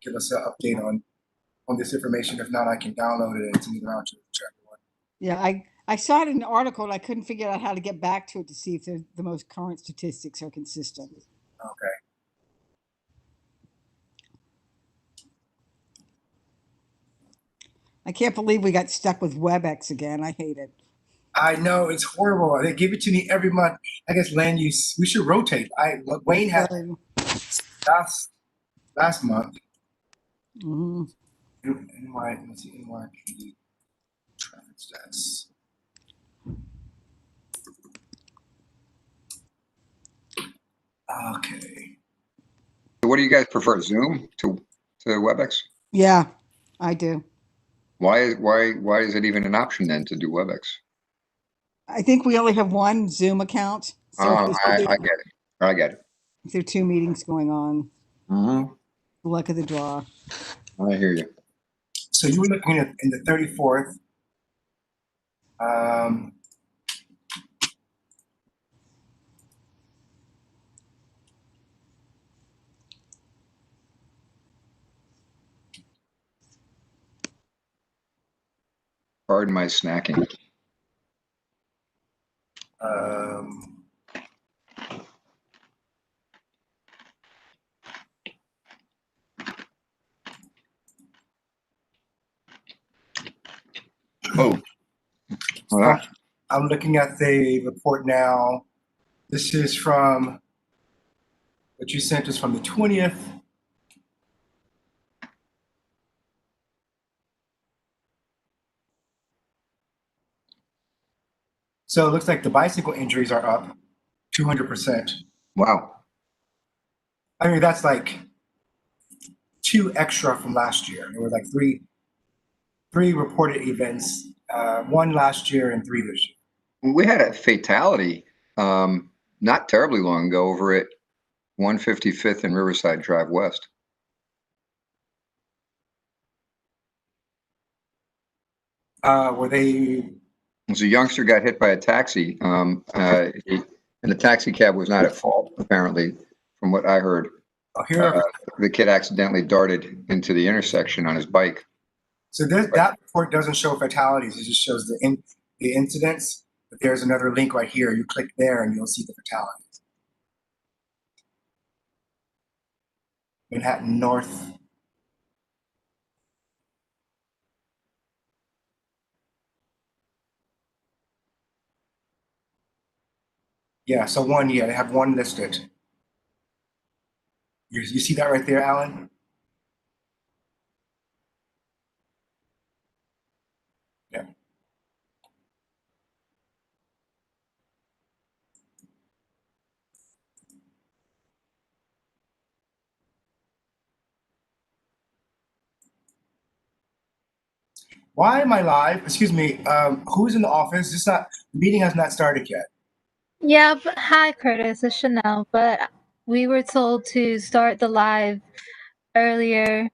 give us an update on this information. If not, I can download it and send it around to everyone. Yeah, I saw it in an article and I couldn't figure out how to get back to it to see if the most current statistics are consistent. Okay. I can't believe we got stuck with WebEx again. I hate it. I know it's horrible. They give it to me every month. I guess land use. We should rotate. Wayne had last month. Mm-hmm. Let's see, NYPD traffic stats. Okay. So what do you guys prefer, Zoom to WebEx? Yeah, I do. Why is it even an option then to do WebEx? I think we only have one Zoom account. So I get it. I get it. If there are two meetings going on, Mm-hmm. luck of the draw. I hear you. So you were looking at in the 34th. Pardon my snacking. Oh. Well, I'm looking at the report now. This is from what you sent us from the 20th. So it looks like the bicycle injuries are up 200%. Wow. I mean, that's like 2 extra from last year. There were like three reported events, 1 last year and 3 this year. We had a fatality not terribly long ago over at 155th and Riverside Drive West. Were they? A youngster got hit by a taxi, and the taxi cab was not at fault, apparently, from what I heard. The kid accidentally darted into the intersection on his bike. So that report doesn't show fatalities. It just shows the incidents. But there's another link right here. You click there and you'll see the fatalities. Manhattan North. Yeah, so they have 1 listed. You see that right there, Alan? Yeah. Why am I live? Excuse me. Who's in the office? The meeting has not started yet. Yeah, hi Curtis, it's Chanel. But we were told to start the live earlier,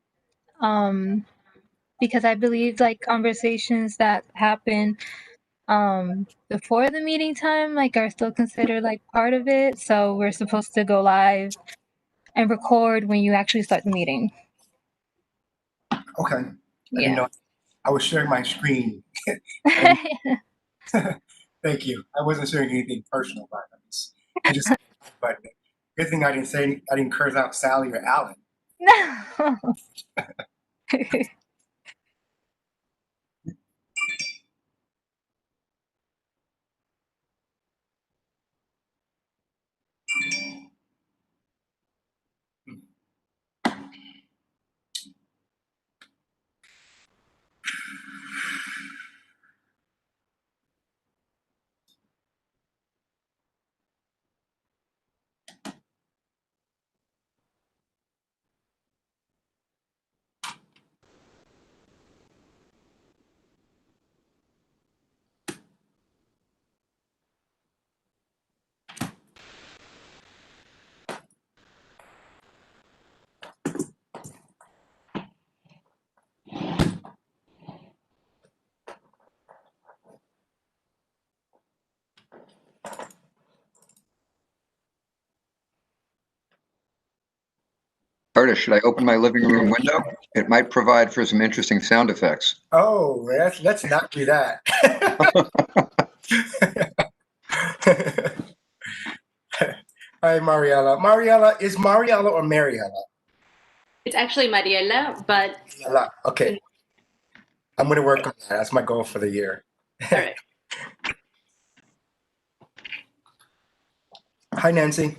because I believe like conversations that happen before the meeting time are still considered like part of it. So we're supposed to go live and record when you actually start the meeting. Okay. Yeah. I didn't know. I was sharing my screen. Thank you. I wasn't sharing anything personal about this. But good thing I didn't curse out Sally or Alan. No. Curtis, should I open my living room window? It might provide for some interesting sound effects. Oh, let's not do that. Hi, Mariella. Mariella, is Mariella or Mariella? It's actually Mariela, but Okay. I'm going to work on that. That's my goal for the year. all right. Hi, Nancy.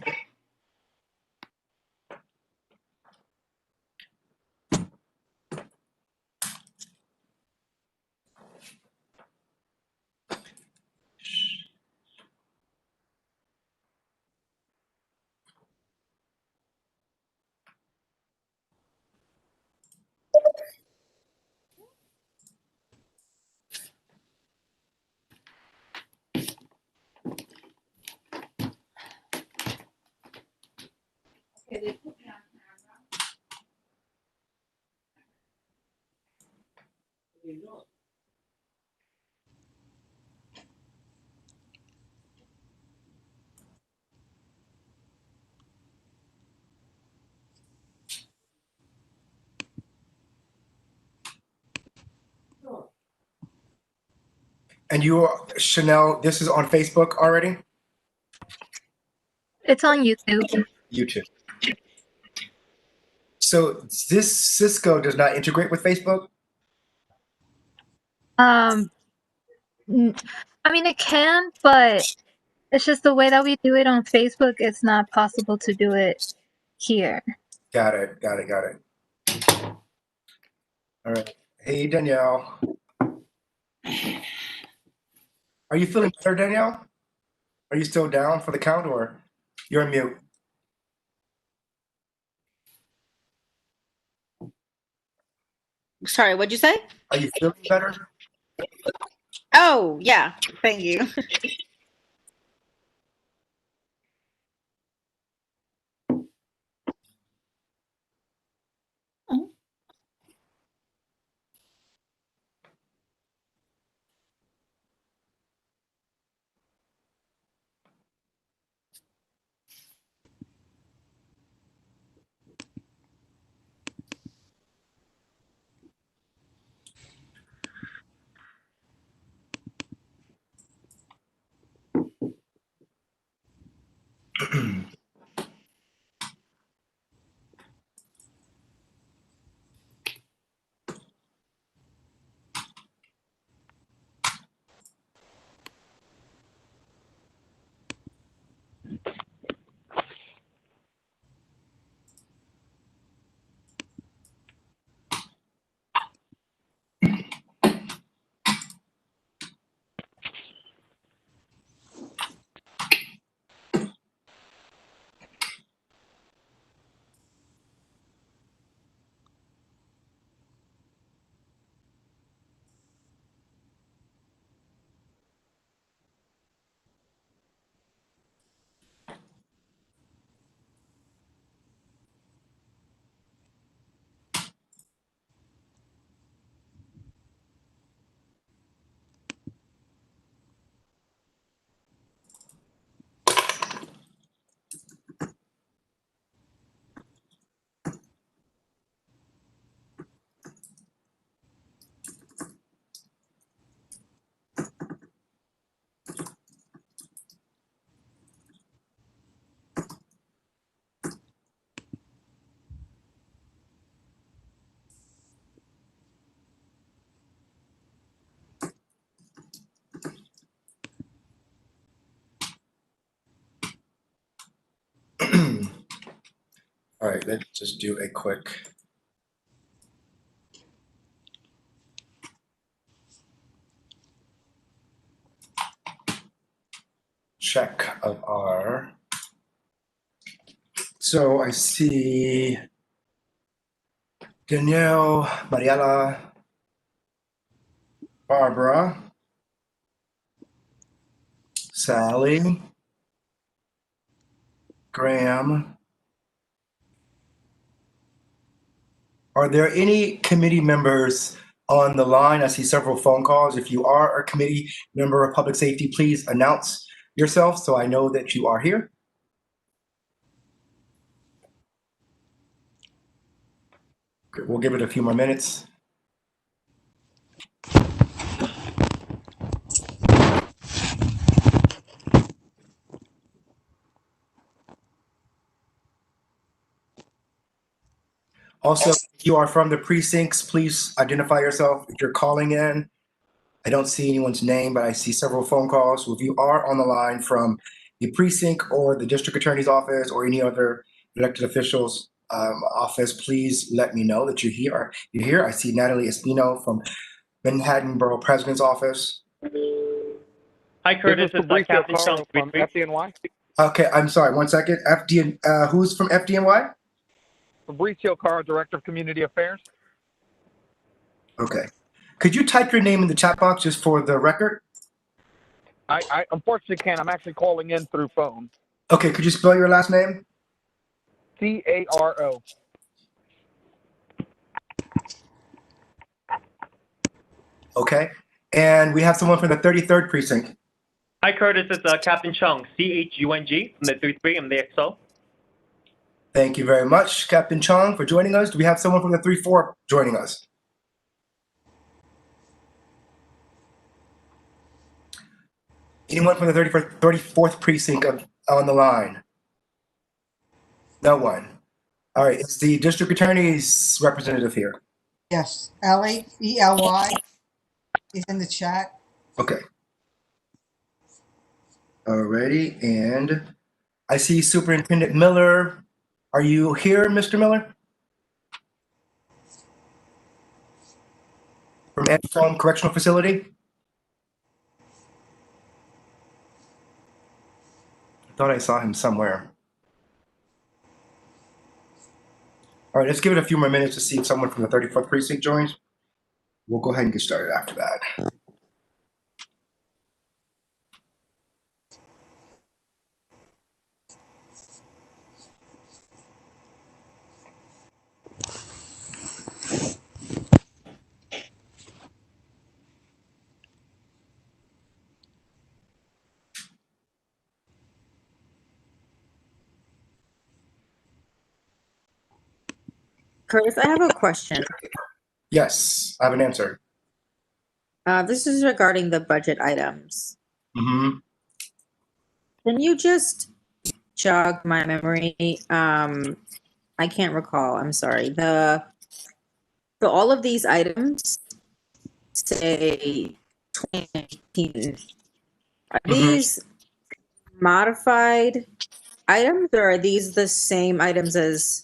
And you, Chanel, this is on Facebook already? It's on YouTube. YouTube. So this Cisco does not integrate with Facebook? I mean, it can, but it's just the way that we do it on Facebook. It's not possible to do it here. Got it. All right. Hey, Danielle. Are you feeling better, Danielle? Are you still down for the count, or you're on mute? Sorry, what'd you say? Are you feeling better? Oh, yeah. Thank you. All right, let's just do a quick check of our. So I see Danielle, Mariela, Barbara, Sally, Graham. Are there any committee members on the line? I see several phone calls. If you are a committee member of public safety, please announce yourself so I know that you are here. We'll give it a few more minutes. Also, if you are from the precincts, please identify yourself if you're calling in. I don't see anyone's name, but I see several phone calls. So if you are on the line from the precinct or the district attorney's office or any other elected officials office, please let me know that you're here. You're here. I see Natalie Espino from Manhattan Borough President's office. Hi, Curtis. It's Captain Chung from FDNY. Okay, I'm sorry. 1 second. Who's from FDNY? Fabrizio Carr, Director of Community Affairs. Okay. Could you type your name in the chat box just for the record? I unfortunately can't. I'm actually calling in through phone. Okay, could you spell your last name? Caro. Okay. And we have someone from the 33rd precinct. Hi, Curtis. It's Captain Chung, CHUNG from the 33. I'm the XO. Thank you very much, Captain Chong, for joining us. Do we have someone from the 3-4 joining us? Anyone from the 34th precinct on the line? No one. All right, it's the district attorney's representative here. Yes, Ellie, E-L-Y, is in the chat. Okay. Alrighty, and I see Superintendent Miller. Are you here, Mr. Miller? From Edgecombe Correctional Facility? I thought I saw him somewhere. All right, let's give it a few more minutes to see if someone from the 34th precinct joins. We'll go ahead and get started after that. Curtis, I have a question. Yes, I have an answer. This is regarding the budget items. Mm-hmm. Can you just jog my memory? I can't recall. I'm sorry. So all of these items say 2019. Are these modified items, or are these the same items as?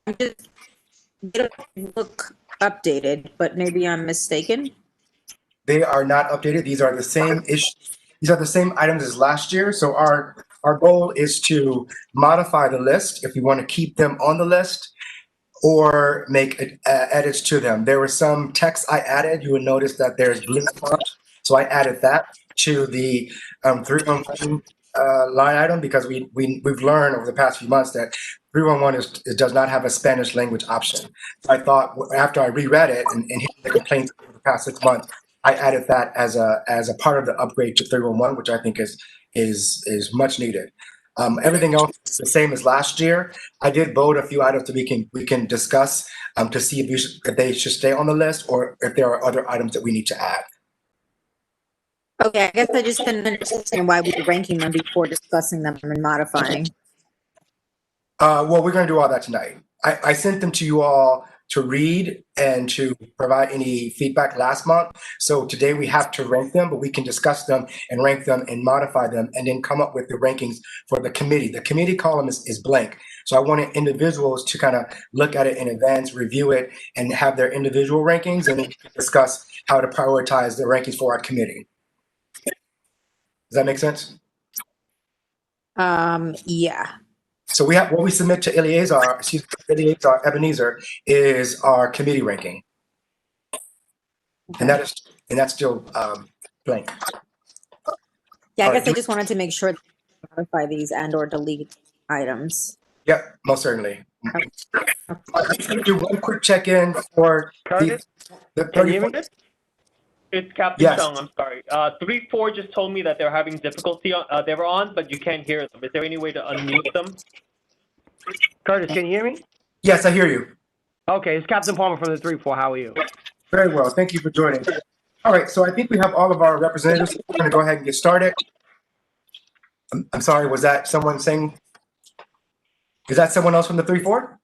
They don't look updated, but maybe I'm mistaken. They are not updated. These are the same These are the same items as last year. So our goal is to modify the list if we want to keep them on the list or make edits to them. There was some text I added. You would notice that there's blue font. So I added that to the 311 line item because we've learned over the past few months that 311 does not have a Spanish language option. So I thought after I reread it and hearing the complaints over the past 6 months, I added that as a part of the upgrade to 311, which I think is much needed. Everything else is the same as last year. I did vote a few items that we can discuss to see if they should stay on the list or if there are other items that we need to add. Okay, I guess I just didn't understand why we were ranking them before discussing them and modifying. Well, we're going to do all that tonight. I sent them to you all to read and to provide any feedback last month. So today we have to rank them, but we can discuss them and rank them and modify them and then come up with the rankings for the committee. The committee column is blank. So I wanted individuals to kind of look at it in advance, review it, and have their individual rankings and then discuss how to prioritize the rankings for our committee. Does that make sense? Yeah. So we have what we submit to Ebenezer is our committee ranking. And that's still blank. Yeah, I guess I just wanted to make sure that we modify these and or delete items. Yep, most certainly. I'm going to do one quick check-in for the 30. It's Captain Chung. I'm sorry. 3-4 just told me that they're having difficulty. They were on, but you can't hear them. Is there any way to unmute them? Curtis, can you hear me? Yes, I hear you. Okay, it's Captain Palmer from the 3-4. How are you? Very well. Thank you for joining. All right, so I think we have all of our representatives. We're going to go ahead and get started. I'm sorry, was that someone saying? Is that someone else from the 3-4?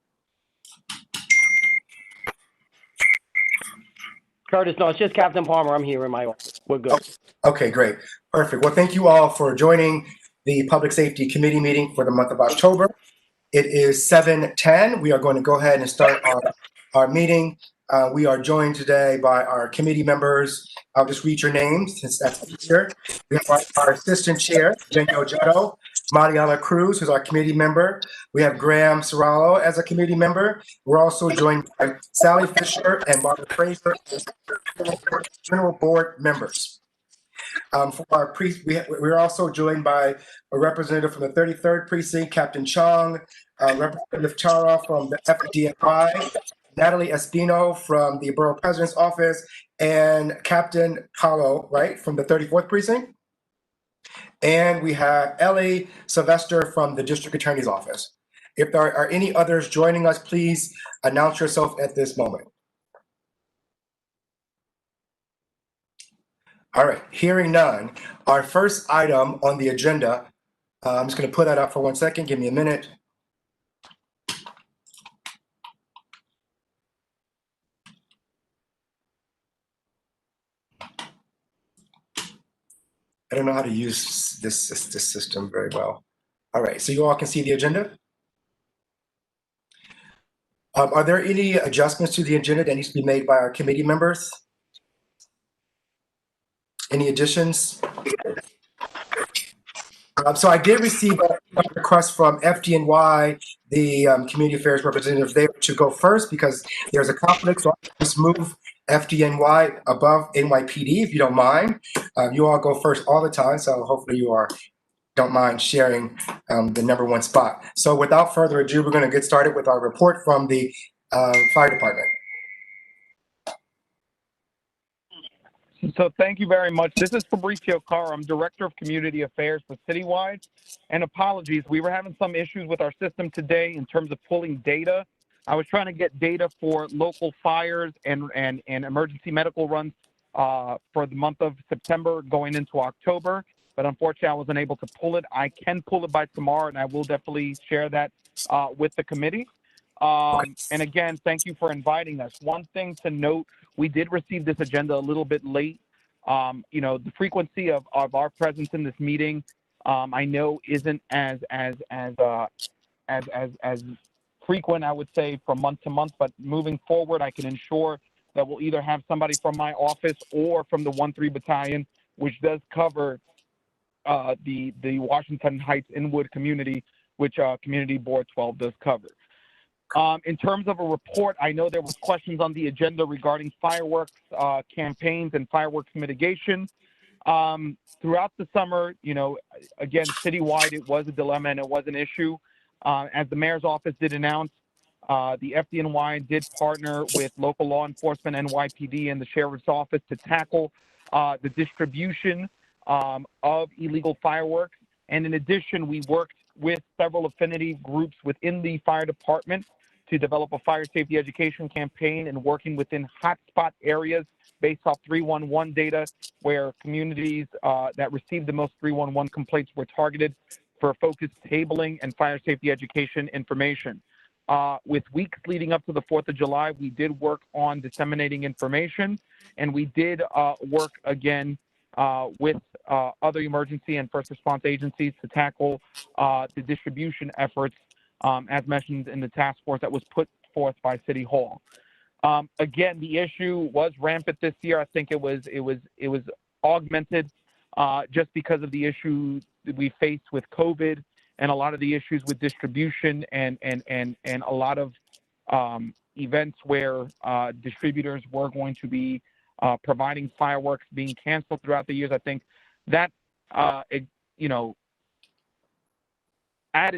Curtis, no, it's just Captain Palmer. I'm here in my office. We're good. Okay, great. Perfect. Well, thank you all for joining the Public Safety Committee meeting for the month of October. It is 7:10. We are going to go ahead and start our meeting. We are joined today by our committee members. I'll just read your names since that's easier. We have our assistant chair, Jenyo Jotto, Mariela Cruz, who's our committee member. We have Graham Serralo as a committee member. We're also joined by Sally Fisher and Barbara Fraser as general board members. For our we're also joined by a representative from the 33rd Precinct, Captain Chong, Representative Chara from the FDNY, Natalie Espino from the Borough President's Office, and Captain Paulo, right, from the 34th Precinct. And we have Ellie Sylvester from the District Attorney's Office. If there are any others joining us, please announce yourself at this moment. All right, hearing none, our first item on the agenda, I'm just going to put that up for 1 second. Give me a minute. I don't know how to use this system very well. All right, so you all can see the agenda? Are there any adjustments to the agenda that needs to be made by our committee members? Any additions? So I did receive a request from FDNY, the community affairs representative, there to go first because there's a conflict. So I'll just move FDNY above NYPD, if you don't mind. You all go first all the time, so hopefully you don't mind sharing the #1 spot. So without further ado, we're going to get started with our report from the fire department. So thank you very much. This is Fabrizio Carr. I'm Director of Community Affairs for Citywide. And apologies, we were having some issues with our system today in terms of pulling data. I was trying to get data for local fires and emergency medical runs for the month of September going into October. But unfortunately, I wasn't able to pull it. I can pull it by tomorrow, and I will definitely share that with the committee. And again, thank you for inviting us. One thing to note, we did receive this agenda a little bit late. You know, the frequency of our presence in this meeting, I know isn't as frequent, I would say, from month to month, but moving forward, I can ensure that we'll either have somebody from my office or from the 1-3 Battalion, which does cover the Washington Heights Inwood community, which Community Board 12 does cover. In terms of a report, I know there was questions on the agenda regarding fireworks campaigns and fireworks mitigation. Throughout the summer, you know, again, citywide, it was a dilemma and it was an issue. As the mayor's office did announce, the FDNY did partner with local law enforcement, NYPD, and the sheriff's office to tackle the distribution of illegal fireworks. And in addition, we worked with several affinity groups within the fire department to develop a fire safety education campaign and working within hotspot areas based off 311 data where communities that received the most 311 complaints were targeted for focused tabling and fire safety education information. With weeks leading up to the 4th of July, we did work on disseminating information, and we did work again with other emergency and first response agencies to tackle the distribution efforts as mentioned in the task force that was put forth by City Hall. Again, the issue was rampant this year. I think it was augmented just because of the issue that we faced with COVID and a lot of the issues with distribution and a lot of events where distributors were going to be providing fireworks being canceled throughout the years. I think that added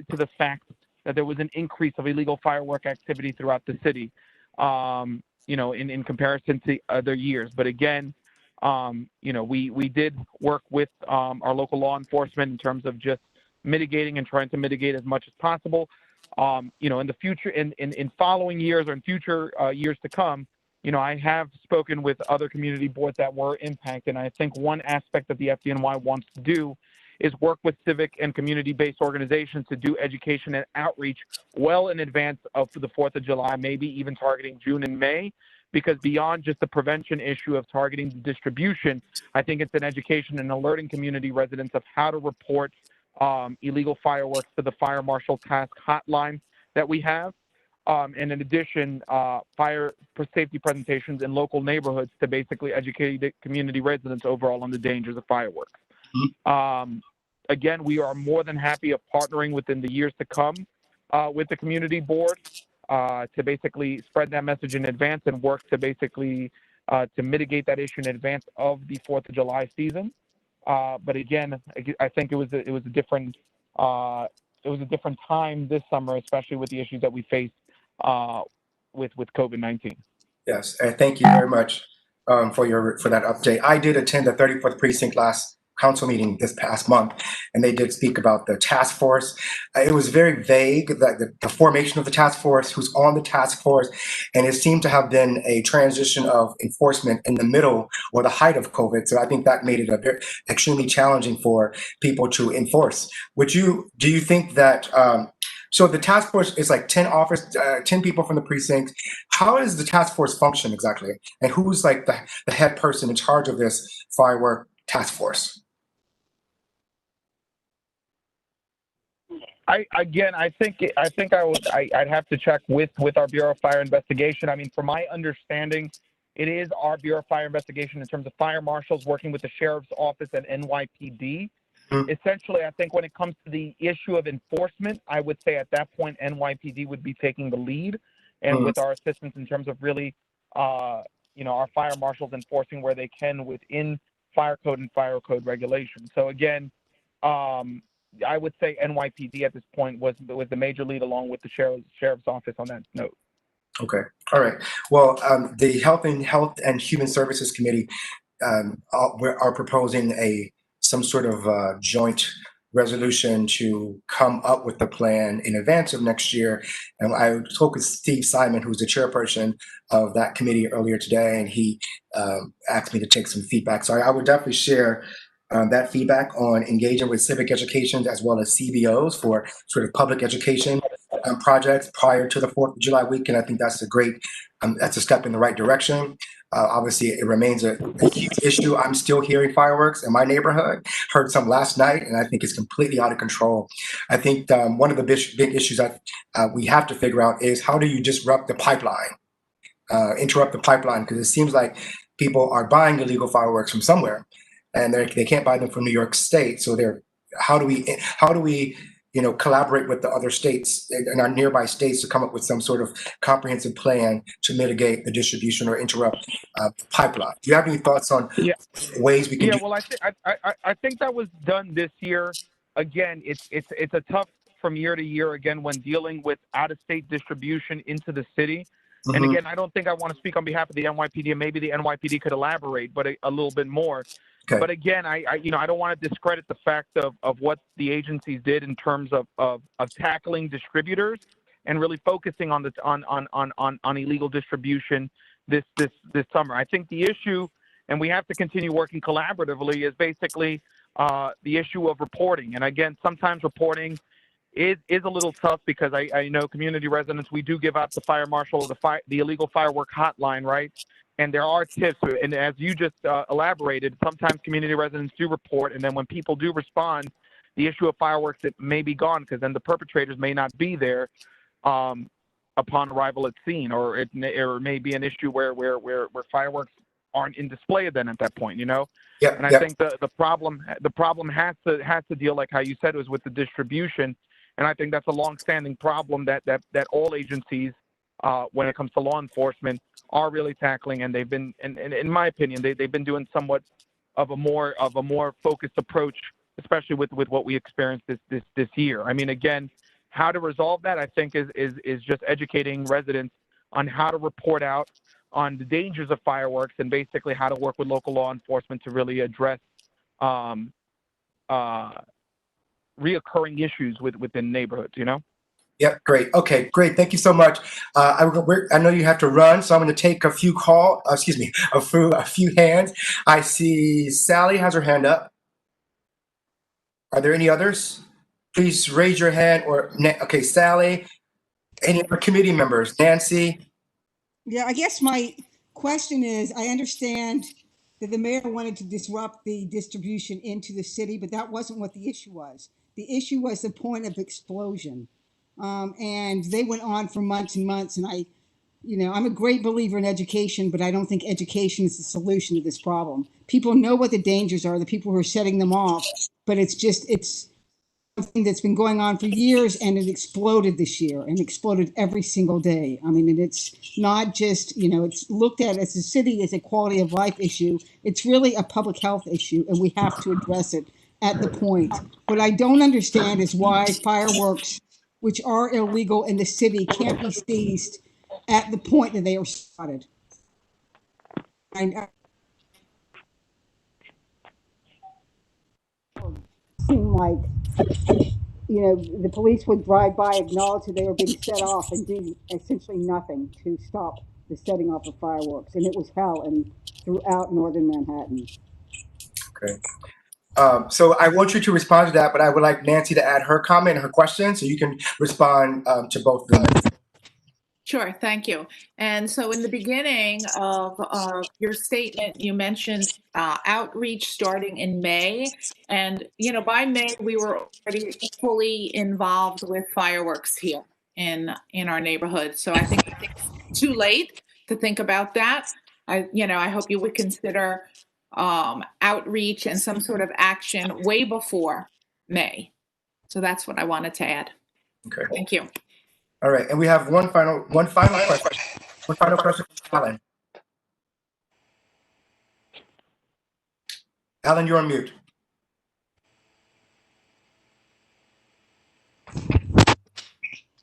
to the fact that there was an increase of illegal firework activity throughout the city, in comparison to other years. But again, we did work with our local law enforcement in terms of just mitigating and trying to mitigate as much as possible. You know, in the future, in following years or in future years to come, you know, I have spoken with other community boards that were impacted. And I think one aspect that the FDNY wants to do is work with civic and community-based organizations to do education and outreach well in advance of the 4th of July, maybe even targeting June and May, because beyond just the prevention issue of targeting the distribution, I think it's an education and alerting community residents of how to report illegal fireworks to the fire marshal task hotline that we have. And in addition, fire safety presentations in local neighborhoods to basically educate the community residents overall on the dangers of fireworks. Again, we are more than happy of partnering within the years to come with the community board to basically spread that message in advance and work to basically to mitigate that issue in advance of the 4th of July season. But again, I think it was a different time this summer, especially with the issues that we faced with COVID-19. Yes, and thank you very much for that update. I did attend the 34th precinct last council meeting this past month, and they did speak about the task force. It was very vague, the formation of the task force, who's on the task force, and it seemed to have been a transition of enforcement in the middle or the height of COVID. So I think that made it extremely challenging for people to enforce. Do you think that, so the task force is like 10 people from the precinct. How does the task force function exactly? And who's like the head person in charge of this firework task force? I think I'd have to check with our Bureau of Fire Investigation. I mean, from my understanding, it is our Bureau of Fire Investigation in terms of fire marshals working with the sheriff's office and NYPD. Essentially, I think when it comes to the issue of enforcement, I would say at that point NYPD would be taking the lead, and with our assistance in terms of really, you know, our fire marshals enforcing where they can within fire code and fire code regulations. So again, I would say NYPD at this point was the major lead, along with the sheriff's office on that note. Okay, all right. Well, the Health and Human Services Committee are proposing some sort of joint resolution to come up with a plan in advance of next year. And I spoke with Steve Simon, who's the chairperson of that committee earlier today, and he asked me to take some feedback. So I would definitely share that feedback on engaging with civic education as well as CBOs for sort of public education projects prior to the 4th of July weekend. I think that's that's a step in the right direction. Obviously, it remains a huge issue. I'm still hearing fireworks in my neighborhood. Heard some last night, and I think it's completely out of control. I think one of the big issues that we have to figure out is how do you disrupt the pipeline, interrupt the pipeline, because it seems like people are buying illegal fireworks from somewhere, and they can't buy them from New York State. So how do we collaborate with the other states and our nearby states to come up with some sort of comprehensive plan to mitigate the distribution or interrupt the pipeline? Do you have any thoughts on ways we can do? Well, I think that was done this year. Again, it's a tough from year to year, again, when dealing with out-of-state distribution into the city. And again, I don't think I want to speak on behalf of the NYPD, and maybe the NYPD could elaborate, but a little bit more. Okay. But again, I don't want to discredit the fact of what the agencies did in terms of tackling distributors and really focusing on illegal distribution this summer. I think the issue, and we have to continue working collaboratively, is basically the issue of reporting. And again, sometimes reporting is a little tough because I know community residents, we do give out the fire marshal, the illegal firework hotline, right? And there are tips, and as you just elaborated, sometimes community residents do report, and then when people do respond, the issue of fireworks, it may be gone because then the perpetrators may not be there upon arrival at scene, or it may be an issue where fireworks aren't in display then at that point, you know? Yeah. And I think the problem has to deal, like how you said, was with the distribution, and I think that's a long-standing problem that all agencies, when it comes to law enforcement, are really tackling, and they've been, and in my opinion, they've been doing somewhat of a more focused approach, especially with what we experienced this year. I mean, again, how to resolve that, I think, is just educating residents on how to report out on the dangers of fireworks and basically how to work with local law enforcement to really address reoccurring issues within neighborhoods, you know? Yep, great. Okay, great. Thank you so much. I know you have to run, so I'm going to take a few a few hands. I see Sally has her hand up. Are there any others? Please raise your hand okay, Sally. Any other committee members? Nancy? Yeah, I guess my question is, I understand that the mayor wanted to disrupt the distribution into the city, but that wasn't what the issue was. The issue was the point of explosion. And they went on for months and months. And I'm a great believer in education, but I don't think education is the solution to this problem. People know what the dangers are, the people who are setting them off, but it's something that's been going on for years, and it exploded this year and exploded every single day. I mean, and it's not just, it's looked at as a city as a quality of life issue. It's really a public health issue, and we have to address it at the point. What I don't understand is why fireworks, which are illegal in the city, can't be seized at the point that they are started. I seem like, the police would drive by, acknowledge that they were being set off, and do essentially nothing to stop the setting off of fireworks. And it was hell throughout northern Manhattan. Okay. So I want you to respond to that, but I would like Nancy to add her comment and her question, so you can respond to both of them. Sure, thank you. And so in the beginning of your statement, you mentioned outreach starting in May. And, by May, we were already fully involved with fireworks here in our neighborhood. So I think it's too late to think about that. I hope you would consider outreach and some sort of action way before May. So that's what I wanted to add. Okay. Thank you. All right, and we have one final question. One final question from Alan. Alan, you're on mute.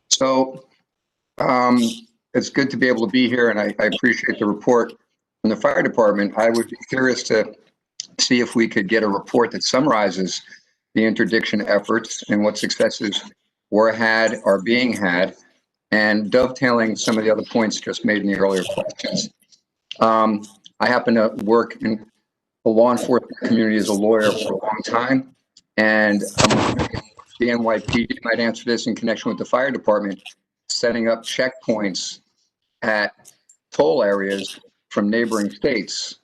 So it's good to be able to be here, and I appreciate the report from the fire department. I would be curious to see if we could get a report that summarizes the interdiction efforts and what successes were had, are being had, and dovetailing some of the other points just made in the earlier questions. I happen to work in the law enforcement community as a lawyer for a long time, and the NYPD might answer this in connection with the fire department, setting up checkpoints at toll areas from neighboring states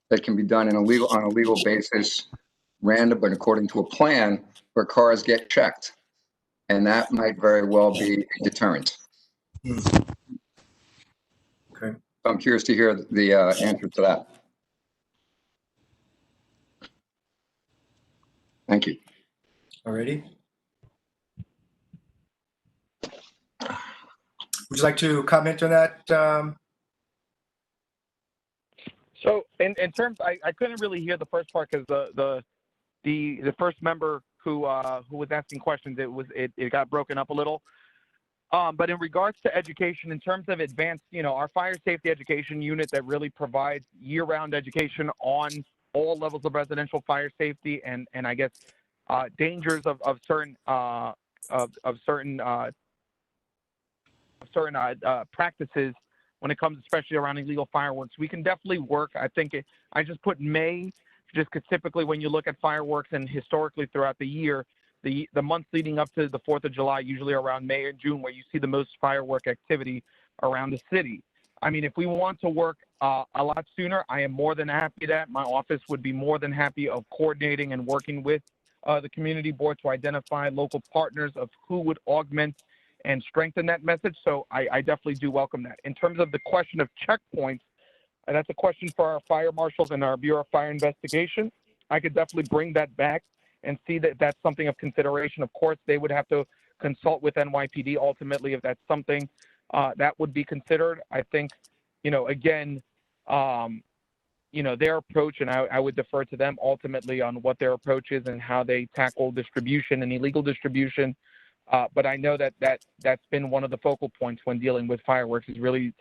that can be done on a legal basis, random, but according to a plan, where cars get checked. And that might very well be a deterrent. Okay. I'm curious to hear the answer to that. Thank you. Alrighty. Would you like to comment on that? So in terms, I couldn't really hear the first part because the first member who was asking questions, it got broken up a little. But in regards to education, in terms of advanced, our fire safety education unit that really provides year-round education on all levels of residential fire safety and I guess dangers of certain practices when it comes especially around illegal fireworks. We can definitely work. I think I just put May just because typically when you look at fireworks and historically throughout the year, the months leading up to the 4th of July, usually around May or June, where you see the most firework activity around the city. I mean, if we want to work a lot sooner, I am more than happy that my office would be more than happy of coordinating and working with the community board to identify local partners of who would augment and strengthen that message. So I definitely do welcome that. In terms of the question of checkpoints, and that's a question for our fire marshals and our Bureau of Fire Investigation. I could definitely bring that back and see that that's something of consideration. Of course, they would have to consult with NYPD ultimately if that's something that would be considered. I think, again, their approach, and I would defer to them ultimately on what their approach is and how they tackle distribution and illegal distribution. But I know that's been one of the focal points when dealing with fireworks is really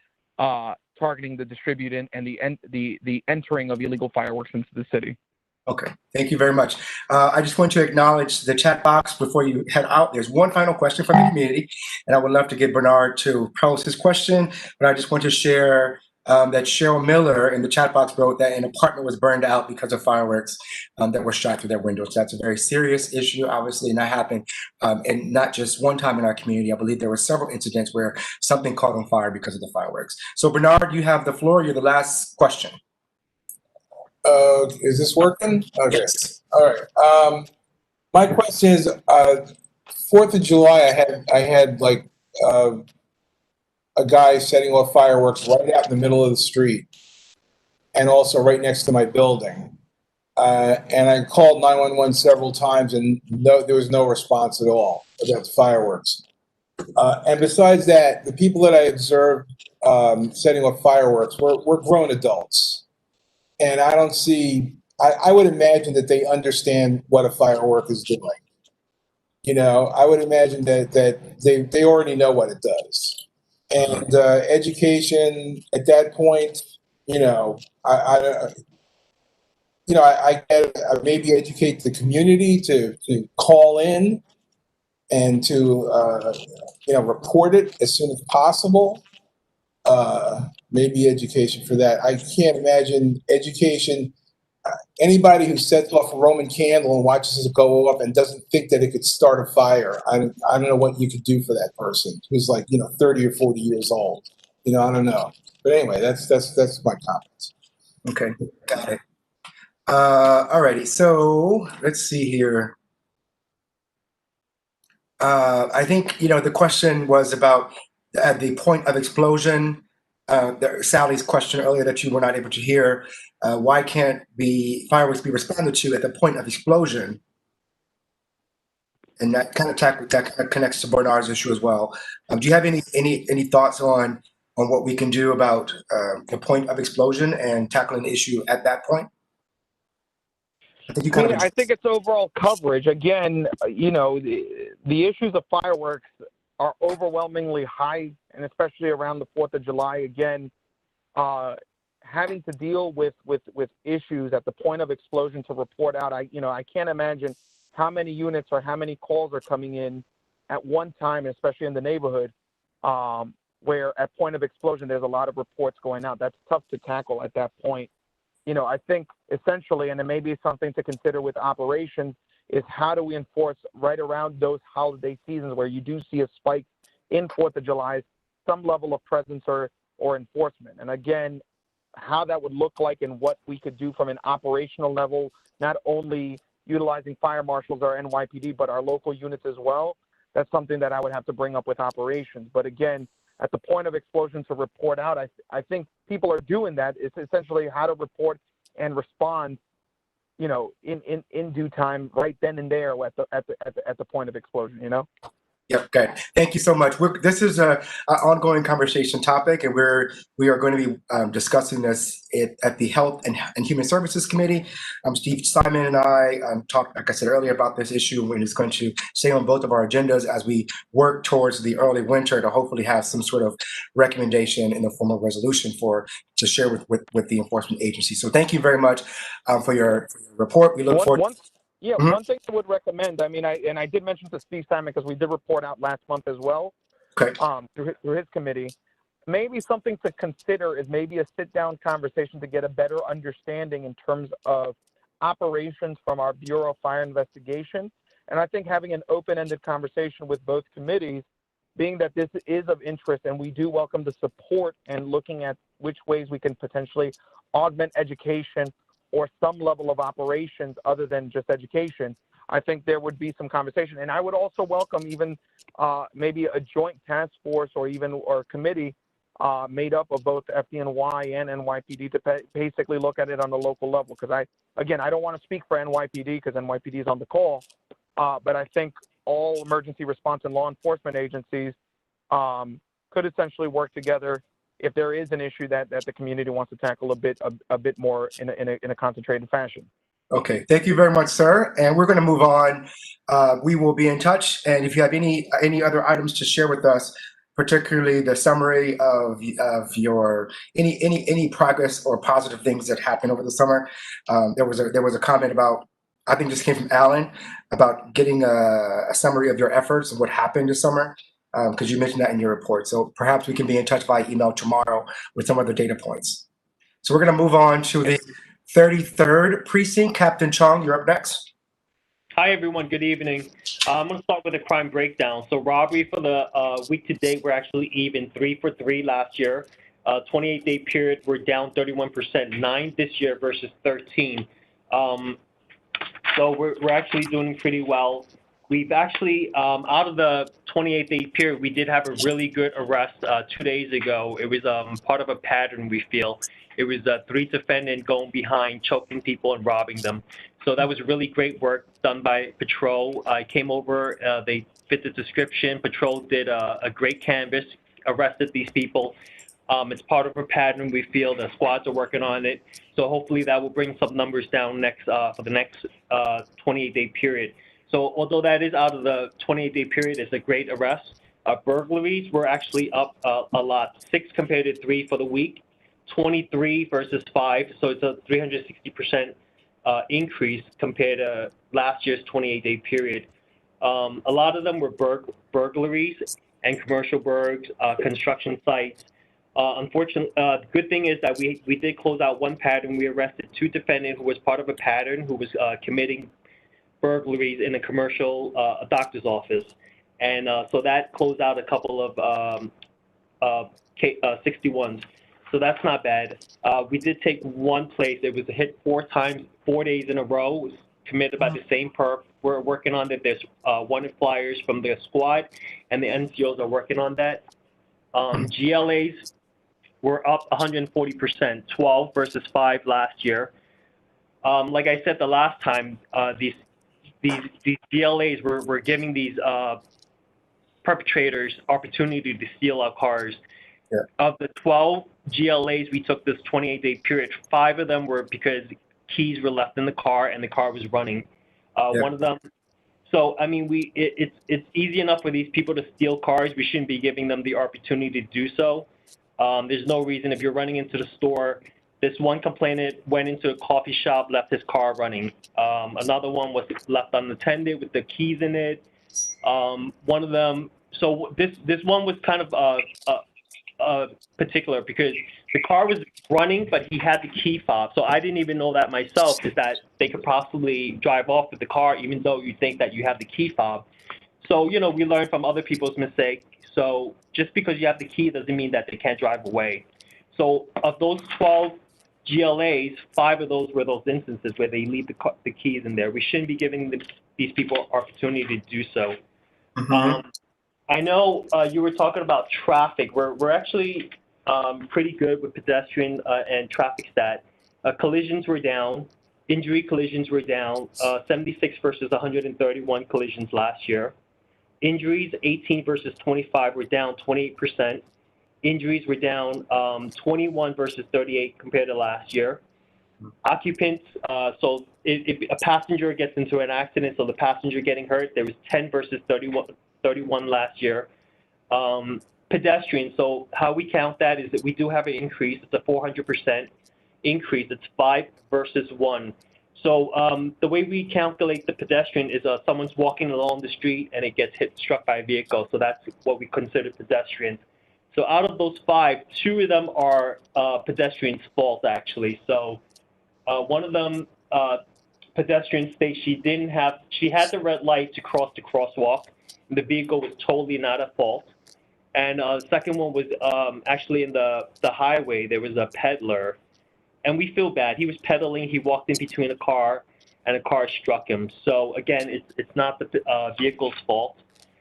targeting the distributing and the entering of illegal fireworks into the city. Okay, thank you very much. I just want to acknowledge the chat box before you head out. There's one final question from the community, and I would love to get Bernard to pose his question, but I just want to share that Cheryl Miller in the chat box wrote that an apartment was burned out because of fireworks that were shot through their windows. That's a very serious issue, obviously, and that happened, and not just one time in our community. I believe there were several incidents where something caught on fire because of the fireworks. So Bernard, you have the floor. You're the last question. Is this working? Okay. Yes. All right. My question is, 4th of July, I had like a guy setting off fireworks right out in the middle of the street, and also right next to my building. And I called 911 several times, and there was no response at all about fireworks. And besides that, the people that I observed setting off fireworks were grown adults. And I don't see, I would imagine that they understand what a firework is doing. You know, I would imagine that they already know what it does. And education at that point, you know, I maybe educate the community to call in and to, report it as soon as possible. Maybe education for that. I can't imagine education. Anybody who sets off a Roman candle and watches it go up and doesn't think that it could start a fire, I don't know what you could do for that person who's like 30 or 40 years old. I don't know. But anyway, that's my comments. Okay, got it. All righty. So let's see here. I think the question was about the point of explosion. Sally's question earlier that you were not able to hear. Why can't fireworks be responded to at the point of explosion? And that kind of connects to Bernard's issue as well. Do you have any thoughts on what we can do about the point of explosion and tackling the issue at that point? I think it's overall coverage. Again, the issues of fireworks are overwhelmingly high, and especially around the 4th of July. Again, having to deal with issues at the point of explosion to report out. I can't imagine how many units or how many calls are coming in at one time, especially in the neighborhood, where at point of explosion there's a lot of reports going out. That's tough to tackle at that point. I think essentially, and it may be something to consider with operations, is how do we enforce right around those holiday seasons where you do see a spike in 4th of July, some level of presence or enforcement. And again, how that would look like and what we could do from an operational level, not only utilizing fire marshals or NYPD, but our local units as well. That's something that I would have to bring up with operations. But again, at the point of explosion to report out, I think people are doing that. It's essentially how to report and respond, in due time, right then and there at the point of explosion. Yep. Okay. Thank you so much. This is an ongoing conversation topic, and we are going to be discussing this at the Health and Human Services Committee. Steve Simon and I talked, like I said earlier, about this issue, and it's going to stay on both of our agendas as we work towards the early winter to hopefully have some sort of recommendation in the form of resolution to share with the enforcement agency. So thank you very much for your report. We look forward. One thing I would recommend, I did mention to Steve Simon because we did report out last month as well, okay, through his committee. Maybe something to consider is maybe a sit-down conversation to get a better understanding in terms of operations from our Bureau of Fire Investigation. And I think having an open-ended conversation with both committees, being that this is of interest and we do welcome the support and looking at which ways we can potentially augment education or some level of operations other than just education, I think there would be some conversation. And I would also welcome even maybe a joint task force or committee made up of both FDNY and NYPD to basically look at it on the local level. Because I don't want to speak for NYPD because NYPD is on the call, but I think all emergency response and law enforcement agencies could essentially work together if there is an issue that the community wants to tackle a bit more in a concentrated fashion. Okay, thank you very much, sir. And we're going to move on. We will be in touch. And if you have any other items to share with us, particularly the summary of your any progress or positive things that happened over the summer. There was a comment about, I think this came from Alan, about getting a summary of your efforts and what happened this summer, because you mentioned that in your report. So perhaps we can be in touch by email tomorrow with some other data points. So we're going to move on to the 33rd precinct. Captain Chong, you're up next. Hi, everyone. Good evening. I'm going to start with a crime breakdown. So robbery for the week to date, we're actually even 3 for 3 last year. 28-day period, we're down 31%, 9 this year versus 13. So we're actually doing pretty well. We've actually, out of the 28-day period, we did have a really good arrest 2 days ago. It was part of a pattern, we feel. It was 3 defendants going behind, choking people and robbing them. So that was really great work done by Patrol. I came over, they fit the description. Patrol did a great canvas, arrested these people. It's part of a pattern. We feel the squads are working on it. So hopefully that will bring some numbers down next for the next 28-day period. So although that is out of the 28-day period, it's a great arrest. Burglaries were actually up a lot, 6 compared to 3 for the week, 23 versus 5. So it's a 360% increase compared to last year's 28-day period. A lot of them were burglaries and commercial burgs, construction sites. Unfortunately, the good thing is that we did close out one pattern. We arrested 2 defendants who was part of a pattern who was committing burglaries in a commercial doctor's office. And so that closed out a couple of 61s. So that's not bad. We did take one place. It was a hit 4 times, 4 days in a row. It was committed by the same perp. We're working on that. There's wanted flyers from the squad, and the NCOs are working on that. GLAs were up 140%, 12 versus 5 last year. Like I said the last time, these GLAs were giving these perpetrators opportunity to steal our cars. Yeah. Of the 12 GLAs we took this 28-day period, 5 of them were because keys were left in the car and the car was running. Yeah. One of them. So I mean, it's easy enough for these people to steal cars. We shouldn't be giving them the opportunity to do so. There's no reason if you're running into the store. This one complainant went into a coffee shop, left his car running. Another one was left unattended with the keys in it. One of them. So this one was kind of particular because the car was running, but he had the key fob. So I didn't even know that myself, is that they could possibly drive off with the car even though you think that you have the key fob. So, you know, we learn from other people's mistakes. So just because you have the key doesn't mean that they can't drive away. So of those 12 GLAs, 5 of those were those instances where they leave the keys in there. We shouldn't be giving these people opportunity to do so. Mm-hmm. I know you were talking about traffic. We're actually pretty good with pedestrian and traffic stat. Collisions were down. Injury collisions were down. 76 versus 131 collisions last year. Injuries, 18 versus 25, were down 28%. Injuries were down 21 versus 38 compared to last year. Occupants, so if a passenger gets into an accident, so the passenger getting hurt, there was 10 versus 31 last year. Pedestrians, so how we count that is that we do have an increase. It's a 400% increase. It's 5 versus 1. So the way we calculate the pedestrian is someone's walking along the street and it gets struck by a vehicle. So that's what we consider pedestrian. So out of those 5, 2 of them are pedestrian's fault, actually. So one of them, pedestrian states she had the red light to cross the crosswalk. And the vehicle was totally not at fault. And the second one was actually in the highway. There was a peddler. And we feel bad. He was pedaling. He walked in between a car, and a car struck him. So again, it's not the vehicle's fault.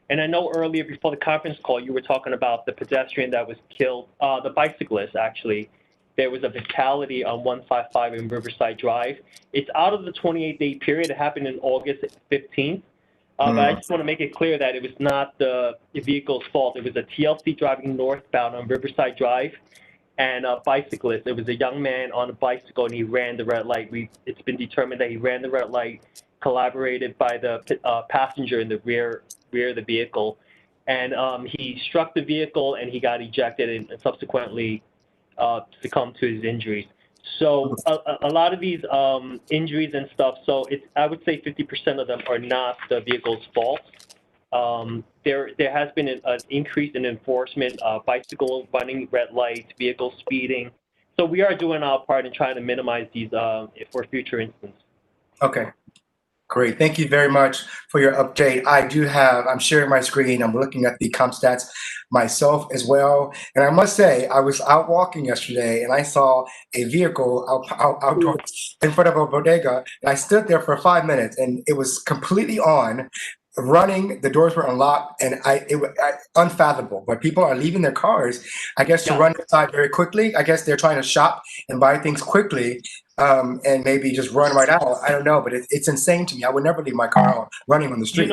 And I know earlier before the conference call, you were talking about the pedestrian that was killed, the bicyclist actually. There was a fatality on 155 in Riverside Drive. It's out of the 28-day period. It happened in August 15th. But I just want to make it clear that it was not the vehicle's fault. It was a TLC driving northbound on Riverside Drive. And a bicyclist. It was a young man on a bicycle, and he ran the red light. It's been determined that he ran the red light, collaborated by the passenger in the rear of the vehicle, and he struck the vehicle and he got ejected and subsequently succumbed to his injuries. So a lot of these injuries and stuff, so I would say 50% of them are not the vehicle's fault. There has been an increase in enforcement, bicycle running red lights, vehicle speeding. So we are doing our part in trying to minimize these for future instances. Okay. Great. Thank you very much for your update. I'm sharing my screen. I'm looking at the comp stats myself as well. And I must say, I was out walking yesterday and I saw a vehicle outdoors in front of a bodega. And I stood there for 5 minutes and it was completely on, running. The doors were unlocked and unfathomable. But people are leaving their cars, I guess, to run inside very quickly. I guess they're trying to shop and buy things quickly. And maybe just run right out. I don't know, but it's insane to me. I would never leave my car on, running on the street.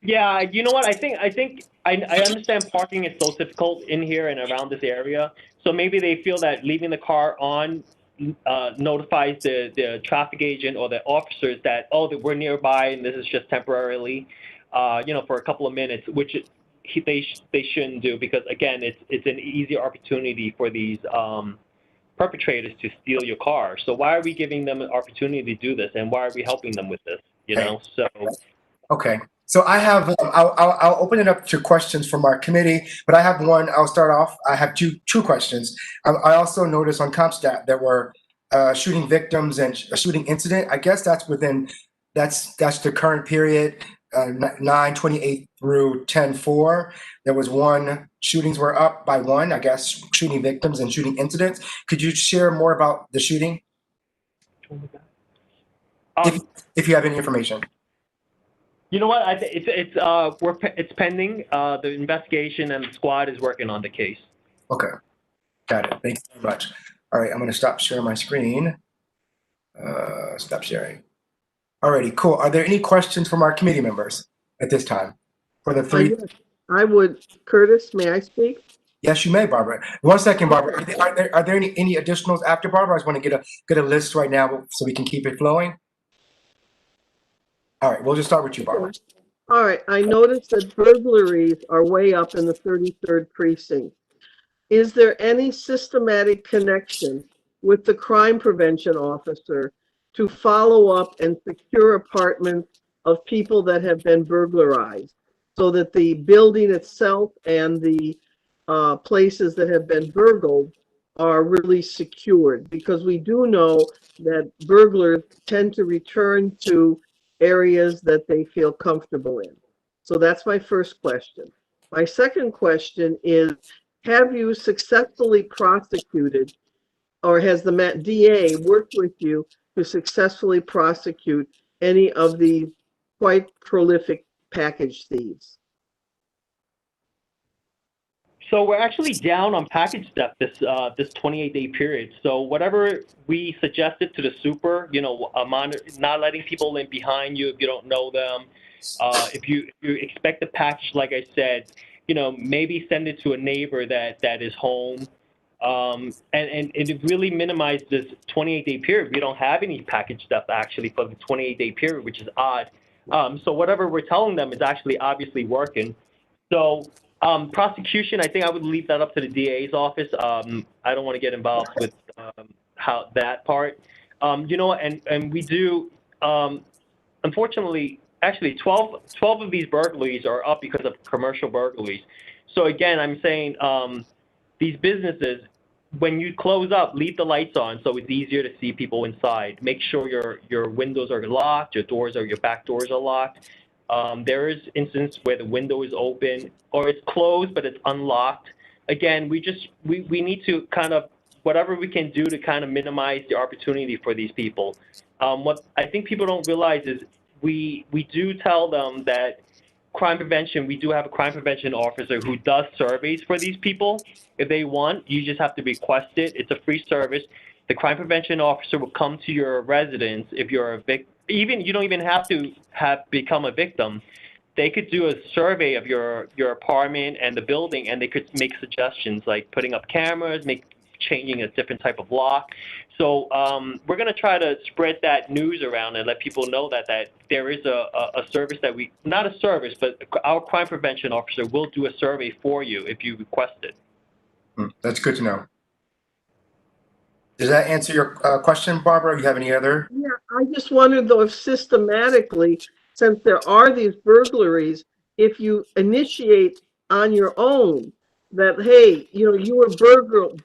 You know what? I think I understand parking is so difficult in here and around this area. So maybe they feel that leaving the car on notifies the traffic agent or the officers that, that we're nearby and this is just temporarily, for a couple of minutes, which they shouldn't do, because again, it's an easy opportunity for these perpetrators to steal your car. So why are we giving them an opportunity to do this, and why are we helping them with this? So. Okay. So I have, I'll open it up to questions from our committee, but I have one. I'll start off. I have two questions. I also noticed on CompStat there were shooting victims and a shooting incident. I guess that's the current period, 9/28 through 10/4. There was shootings were up by one, I guess, shooting victims and shooting incidents. Could you share more about the shooting? If you have any information. You know what? It's pending. The investigation and the squad is working on the case. Okay, got it. Thank you very much. All right, I'm going to stop sharing my screen. Stop sharing. Alrighty, cool. Are there any questions from our committee members at this time for the three? Yes, I would. Curtis, may I speak? Yes, you may, Barbara. 1 second, Barbara. Are there any additionals after Barbara? I just want to get a list right now so we can keep it flowing. All right, we'll just start with you, Barbara. All right, I noticed that burglaries are way up in the 33rd precinct. Is there any systematic connection with the crime prevention officer to follow up and secure apartments of people that have been burglarized, so that the building itself and the places that have been burgled are really secured? Because we do know that burglars tend to return to areas that they feel comfortable in. So that's my first question. My second question is, have you successfully prosecuted, or has the DA worked with you to successfully prosecute any of the quite prolific package thieves? So we're actually down on package theft this 28-day period. So whatever we suggested to the super, not letting people in behind you if you don't know them. If you expect a package, like I said, maybe send it to a neighbor that is home. And it really minimized this 28-day period. We don't have any package theft actually for the 28-day period, which is odd. So whatever we're telling them is actually obviously working. So prosecution, I think I would leave that up to the DA's office. I don't want to get involved with how that part. And we do, unfortunately, actually 12 of these burglaries are up because of commercial burglaries. So again, I'm saying these businesses, when you close up, leave the lights on so it's easier to see people inside. Make sure your windows are locked, your back doors are locked. There is instances where the window is open or it's closed but it's unlocked. Again, we need to kind of, whatever we can do to kind of minimize the opportunity for these people. What I think people don't realize is we do tell them that crime prevention, we do have a crime prevention officer who does surveys for these people. If they want, you just have to request it. It's a free service. The crime prevention officer will come to your residence if you're a victim. You don't even have to become a victim. They could do a survey of your apartment and the building, and they could make suggestions like putting up cameras, changing a different type of law. So we're going to try to spread that news around and let people know that there is a service that not a service, but our crime prevention officer will do a survey for you if you request it. That's good to know. Does that answer your question, Barbara? Do you have any other? Yeah, I just wondered though if systematically, since there are these burglaries, if you initiate on your own that, hey, you were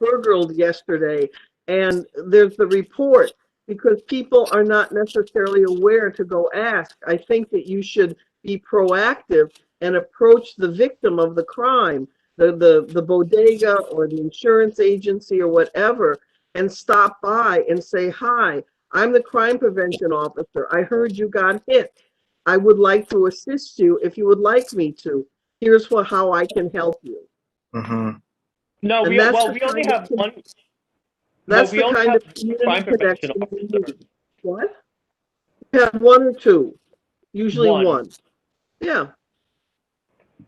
burgled yesterday, and there's the report, because people are not necessarily aware to go ask. I think that you should be proactive and approach the victim of the crime, the bodega or the insurance agency or whatever, and stop by and say, hi, I'm the crime prevention officer. I heard you got hit. I would like to assist you if you would like me to. Here's how I can help you. Mm-hmm. No, And we only have one. That's the kind of community connection we need. What? You have one or two, usually one. Yeah.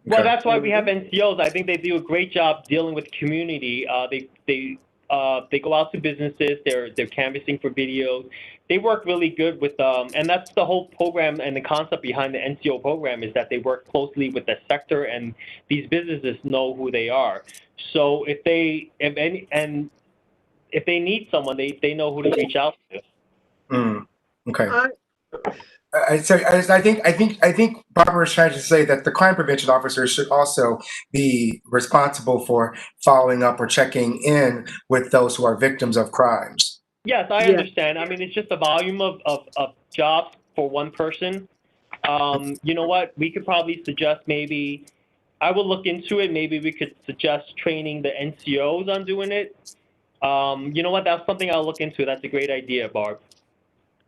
Well, that's why we have NCOs. I think they do a great job dealing with community. They go out to businesses. They're canvassing for videos. They work really good with and that's the whole program and the concept behind the NCO program is that they work closely with the sector, and these businesses know who they are. So if they need someone, they know who to reach out to. Okay. I think Barbara is trying to say that the crime prevention officer should also be responsible for following up or checking in with those who are victims of crimes. Yes, I understand. I mean, it's just a volume of jobs for one person. You know what? We could probably suggest maybe, I will look into it. Maybe we could suggest training the NCOs on doing it. You know what? That's something I'll look into. That's a great idea, Barb.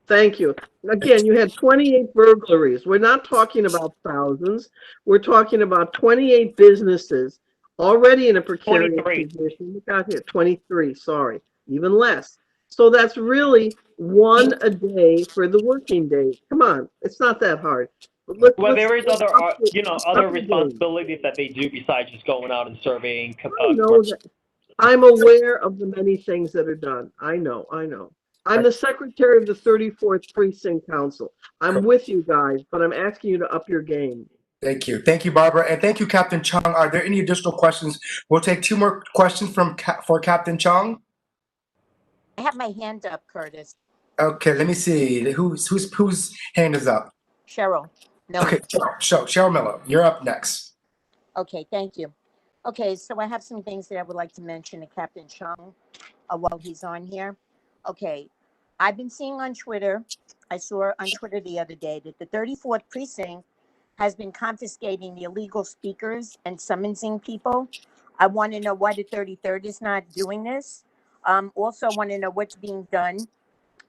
Thank you. Again, you had 28 burglaries. We're not talking about thousands. We're talking about 28 businesses already in a precarious position. We got here 23, sorry, even less. So that's really one a day for the working days. Come on, it's not that hard. Well, there is other responsibilities that they do besides just going out and surveying. I know that. I'm aware of the many things that are done. I know. I'm the secretary of the 34th Precinct Council. I'm with you guys, but I'm asking you to up your game. Thank you. Thank you, Barbara. And thank you, Captain Chung. Are there any additional questions? We'll take two more questions for Captain Chung. I have my hand up, Curtis. Okay, let me see. Whose hand is up? Cheryl Miller. Okay, Cheryl Miller, you're up next. Okay, thank you. Okay, so I have some things that I would like to mention to Captain Chung while he's on here. Okay, I've been seeing on Twitter, I saw on Twitter the other day that the 34th Precinct has been confiscating the illegal speakers and summoning people. I want to know why the 33rd is not doing this. Also, I want to know what's being done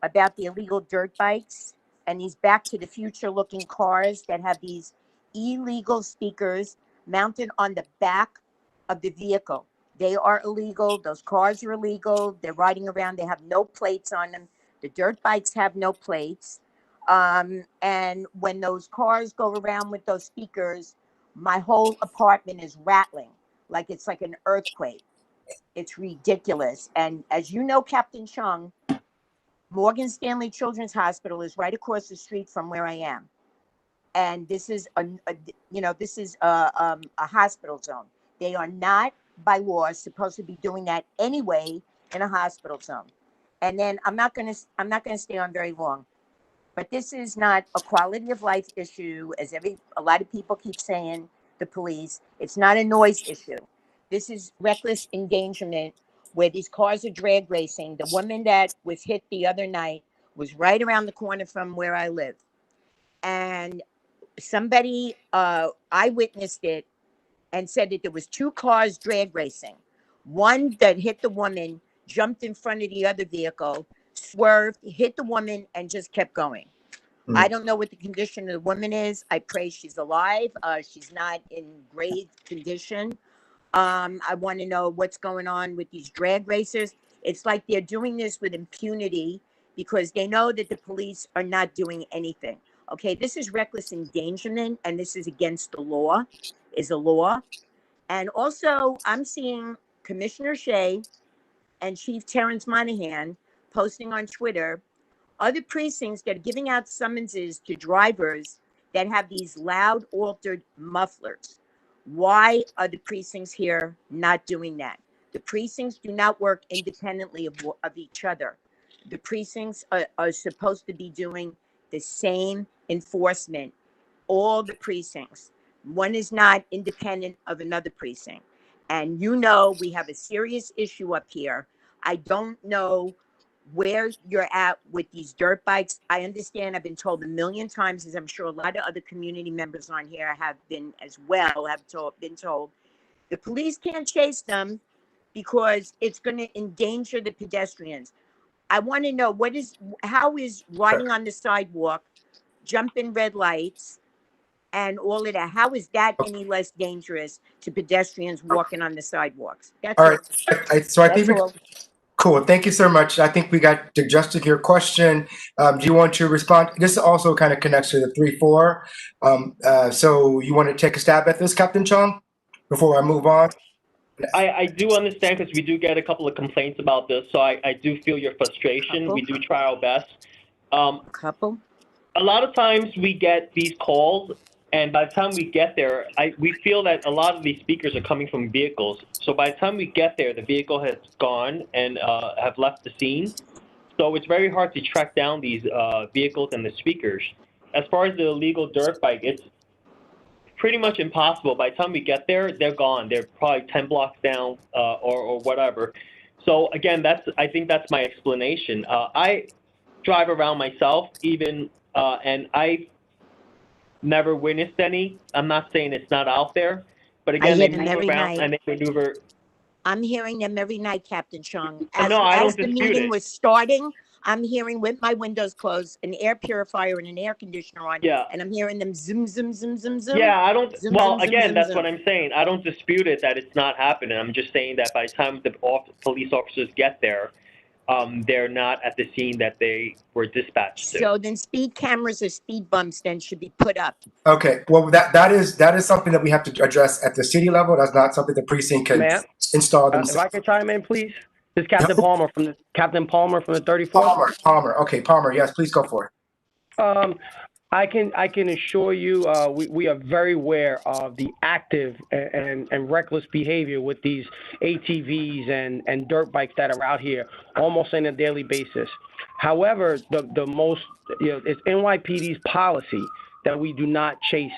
about the illegal dirt bikes and these Back to the Future looking cars that have these illegal speakers mounted on the back of the vehicle. They are illegal. Those cars are illegal. They're riding around. They have no plates on them. The dirt bikes have no plates. And when those cars go around with those speakers, my whole apartment is rattling like it's like an earthquake. It's ridiculous. And as you know, Captain Chung, Morgan Stanley Children's Hospital is right across the street from where I am. And this is a hospital zone. They are not by law supposed to be doing that anyway in a hospital zone. And then I'm not going to stay on very long. But this is not a quality of life issue, as a lot of people keep saying, the police. It's not a noise issue. This is reckless endangerment where these cars are drag racing. The woman that was hit the other night was right around the corner from where I live. And somebody eyewitnessed it and said that there was two cars drag racing. One that hit the woman, jumped in front of the other vehicle, swerved, hit the woman, and just kept going. I don't know what the condition of the woman is. I pray she's alive. She's not in grave condition. I want to know what's going on with these drag racers. It's like they're doing this with impunity because they know that the police are not doing anything. Okay, this is reckless endangerment, and this is against the law, is a law. And also, I'm seeing Commissioner Shea and Chief Terrence Monahan posting on Twitter other precincts that are giving out summonses to drivers that have these loud altered mufflers. Why are the precincts here not doing that? The precincts do not work independently of each other. The precincts are supposed to be doing the same enforcement, all the precincts. One is not independent of another precinct. And we have a serious issue up here. I don't know where you're at with these dirt bikes. I understand, I've been told a million times, as I'm sure a lot of other community members on here have been as well, been told, the police can't chase them because it's going to endanger the pedestrians. I want to know how is riding on the sidewalk, jumping red lights, and all of that, how is that any less dangerous to pedestrians walking on the sidewalks? That's All right. So I think That's all. Cool. Thank you so much. I think we got to just your question. Do you want to respond? This also kind of connects to the 3-4. So you want to take a stab at this, Captain Chung, before I move on? I do understand because we do get a couple of complaints about this, so I do feel your frustration. We do try our best. Couple? A lot of times we get these calls, and by the time we get there, we feel that a lot of these speakers are coming from vehicles. So by the time we get there, the vehicle has gone and have left the scene. So it's very hard to track down these vehicles and the speakers. As far as the illegal dirt bike, it's pretty much impossible. By the time we get there, they're gone. They're probably 10 blocks down or whatever. So again, I think that's my explanation. I drive around myself even, and I never witnessed any. I'm not saying it's not out there, but again, they move around and they maneuver. I'm hearing them every night, Captain Chung. I don't the dispute meeting it. was starting, I'm hearing with my windows closed, an air purifier and an air conditioner on. Yeah. And I'm hearing them zoom, zoom, zoom, zoom, zoom. Yeah, I don't. Zoom, Well, zoom, again, zoom, that's zoom. what I'm saying. I don't dispute it that it's not happening. I'm just saying that by the time the police officers get there, they're not at the scene that they were dispatched to. So then speed cameras or speed bumps then should be put up. Okay. Well, that is something that we have to address at the city level. That's not something the precinct can Ma'am? install If themselves. I could chime in, please. This is Captain Palmer from the 34th. Palmer. Okay, Palmer. Yes, please go for it. I can assure you, we are very aware of the active and reckless behavior with these ATVs and dirt bikes that are out here almost on a daily basis. However, the most, it's NYPD's policy that we do not chase,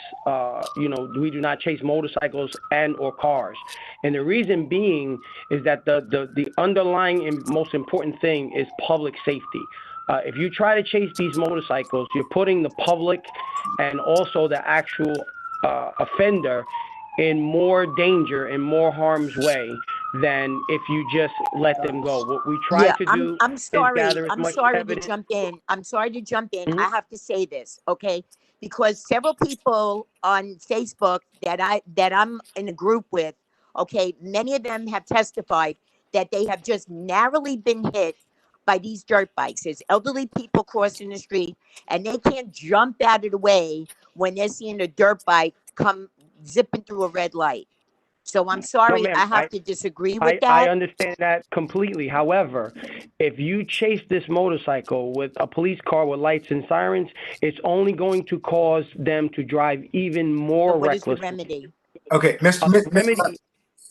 we do not chase motorcycles and or cars. And the reason being is that the underlying and most important thing is public safety. If you try to chase these motorcycles, you're putting the public and also the actual offender in more danger and more harm's way than if you just let them go. What we try to do is gather as much evidence. I'm sorry to jump in. I have to say this, okay? Because several people on Facebook that I'm in a group with, okay, many of them have testified that they have just narrowly been hit by these dirt bikes. There's elderly people crossing the street and they can't jump out of the way when they're seeing a dirt bike come zipping through a red light. So I'm sorry, No, ma'am, I have to disagree with that. I understand that completely. However, if you chase this motorcycle with a police car with lights and sirens, it's only going to cause them to drive even more What is the recklessly. remedy? Okay,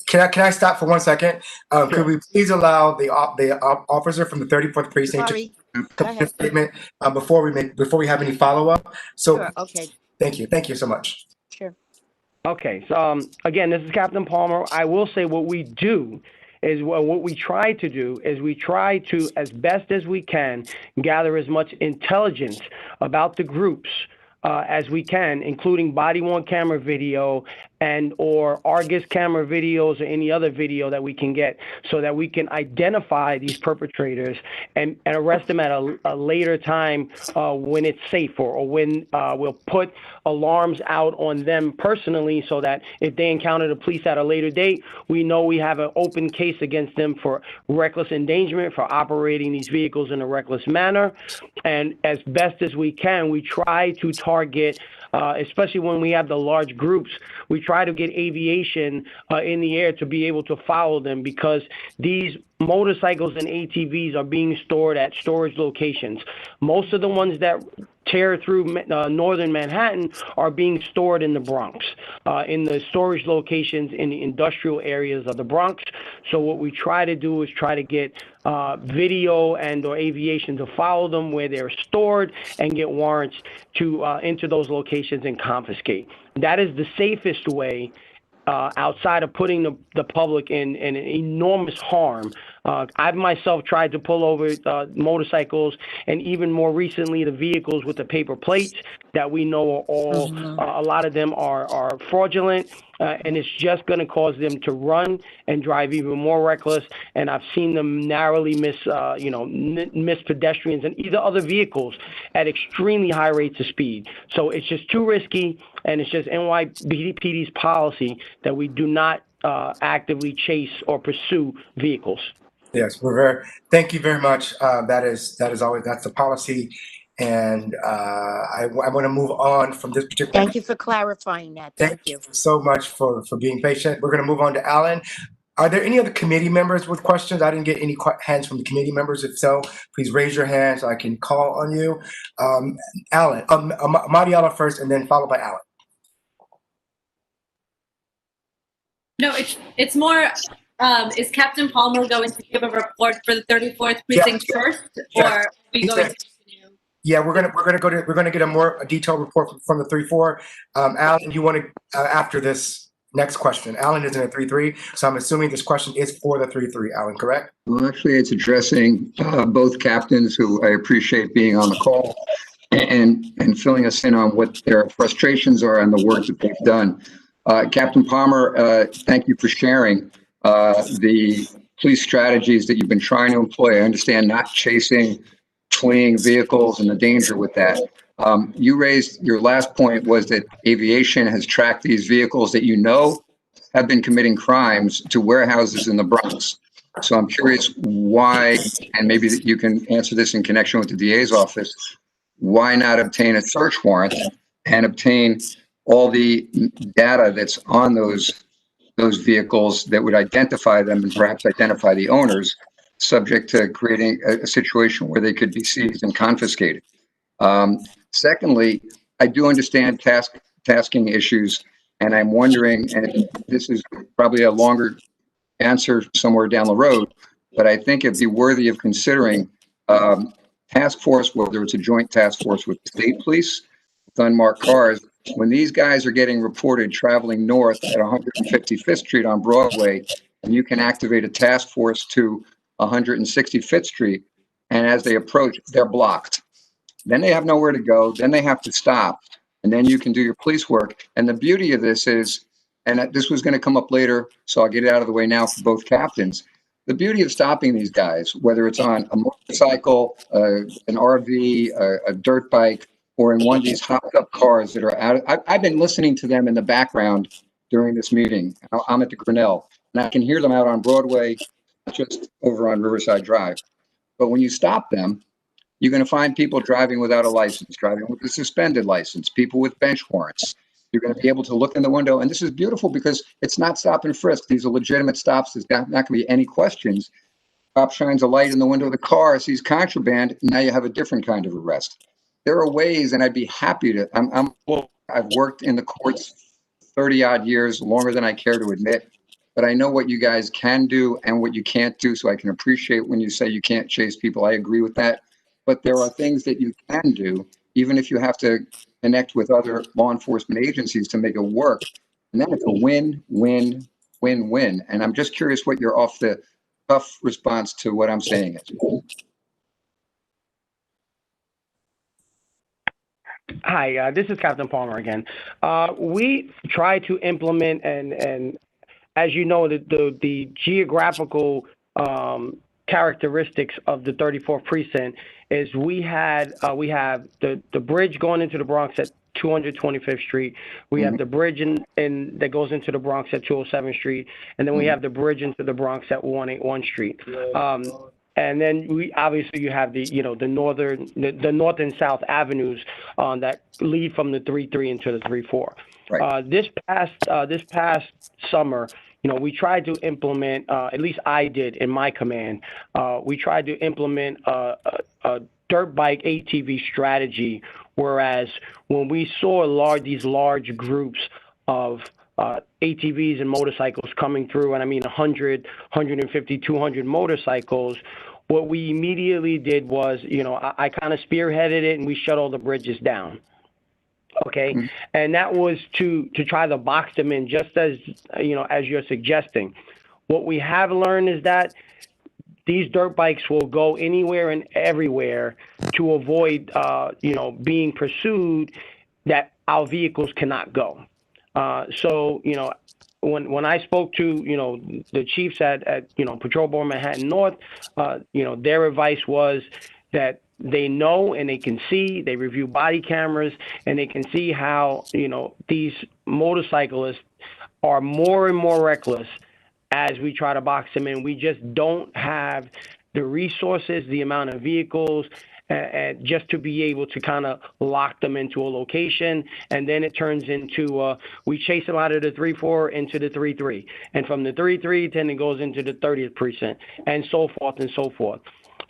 can I stop for 1 second? Could we please allow the officer from the 34th precinct to complete a statement before we have any follow up? So, Sure, okay. Thank you so much. Sure. Okay, so again, this is Captain Palmer. I will say what we do is what we try to do is we try to, as best as we can, gather as much intelligence about the groups as we can, including body-worn camera video and or Argus camera videos or any other video that we can get so that we can identify these perpetrators and arrest them at a later time when it's safe or when we'll put alarms out on them personally so that if they encounter the police at a later date, we know we have an open case against them for reckless endangerment, for operating these vehicles in a reckless manner. And as best as we can, we try to target, especially when we have the large groups, we try try to get aviation in the air to be able to follow them, because these motorcycles and ATVs are being stored at storage locations. Most of the ones that tear through northern Manhattan are being stored in the Bronx, in the storage locations in the industrial areas of the Bronx. So what we try to do is try to get video and or aviation to follow them where they're stored and get warrants to enter those locations and confiscate. That is the safest way, outside of putting the public in enormous harm. I've myself tried to pull over motorcycles, and even more recently, the vehicles with the paper plates that we know are all, a lot of them are fraudulent, and it's just going to cause them to run and drive even more reckless. And I've seen them narrowly miss pedestrians and either other vehicles at extremely high rates of speed. So it's just too risky, and it's just NYPD's policy that we do not actively chase or pursue vehicles. Yes, thank you very much. That is always, that's the policy. And I want to move on from this particular. Thank you for clarifying that. Thank you so much for being patient. We're going to move on to Alan. Are there any other committee members with questions? I didn't get any hands from the committee members. If so, please raise your hand so I can call on you. Alan, Mariela first, and then followed by Alan. No, it's more, is Captain Palmer going to give a report for the 34th precinct first, or are we going to continue? Yeah, we're gonna get a more detailed report from the 3-4. Alan, you want to after this next question? Alan is in a 3-3, so I'm assuming this question is for the 3-3. Alan, correct? Well, actually, it's addressing both captains, who I appreciate being on the call and filling us in on what their frustrations are and the work that they've done. Captain Palmer, thank you for sharing the police strategies that you've been trying to employ. I understand not chasing, fleeing vehicles and the danger with that. You raised, your last point was that aviation has tracked these vehicles that you know have been committing crimes to warehouses in the Bronx. So I'm curious why, and maybe that you can answer this in connection with the DA's office, why not obtain a search warrant and obtain all the data that's on those vehicles that would identify them and perhaps identify the owners, subject to creating a situation where they could be seized and confiscated. Secondly, I do understand tasking issues, and I'm wondering, and this is probably a longer answer somewhere down the road, but I think it'd be worthy of considering task force, whether it's a joint task force with the state police, with unmarked cars. When these guys are getting reported traveling north at 155th Street on Broadway, and you can activate a task force to 165th Street, and as they approach, they're blocked. Then they have nowhere to go. Then they have to stop, and then you can do your police work. And the beauty of this is, and this was going to come up later, so I'll get it out of the way now for both captains. The beauty of stopping these guys, whether it's on a motorcycle, an RV, a dirt bike, or in one of these hopped up cars that are out. I've been listening to them in the background during this meeting. I'm at the Grinnell, and I can hear them out on Broadway, just over on Riverside Drive. But when you stop them, you're going to find people driving without a license, driving with a suspended license, people with bench warrants. You're going to be able to look in the window, and this is beautiful because it's not stop and frisk. These are legitimate stops. There's not going to be any questions. Cop shines a light in the window of the car, sees contraband, and now you have a different kind of arrest. There are ways, and I'd be happy to. I've worked in the courts 30 odd years, longer than I care to admit, but I know what you guys can do and what you can't do. So I can appreciate when you say you can't chase people. I agree with that. But there are things that you can do, even if you have to connect with other law enforcement agencies to make it work. And then it's a win, win, win, win. And I'm just curious what your off the cuff response to what I'm saying is. Hi, this is Captain Palmer again. We try to implement and as you know, the geographical characteristics of the 34th precinct is we have the bridge going into the Bronx at 225th Street. We have the bridge in that goes into the Bronx at 207th Street, and then we have the bridge into the Bronx at 181 Street. And then you have the north and south avenues that lead from the 3-3 into the 3-4. Right. This past summer, we tried to implement, at least I did in my command, we tried to implement a dirt bike ATV strategy, whereas when we saw these large groups of ATVs and motorcycles coming through, and I mean 100, 150, 200 motorcycles, what we immediately did was, I kind of spearheaded it and we shut all the bridges down. Okay. Mm-hmm. And that was to try to box them in, just as, as you're suggesting. What we have learned is that these dirt bikes will go anywhere and everywhere to avoid, being pursued, that our vehicles cannot go. So, when I spoke to, the chiefs at Patrol Board Manhattan North, their advice was that they know and they can see, they review body cameras, and they can see how, these motorcyclists are more and more reckless as we try to box them in. We just don't have the resources, the amount of vehicles, and just to be able to kind of lock them into a location. And then it turns into, we chase them out of the 3-4 into the 3-3. And from the 3-3, then it goes into the 30th precinct, and so forth and so forth.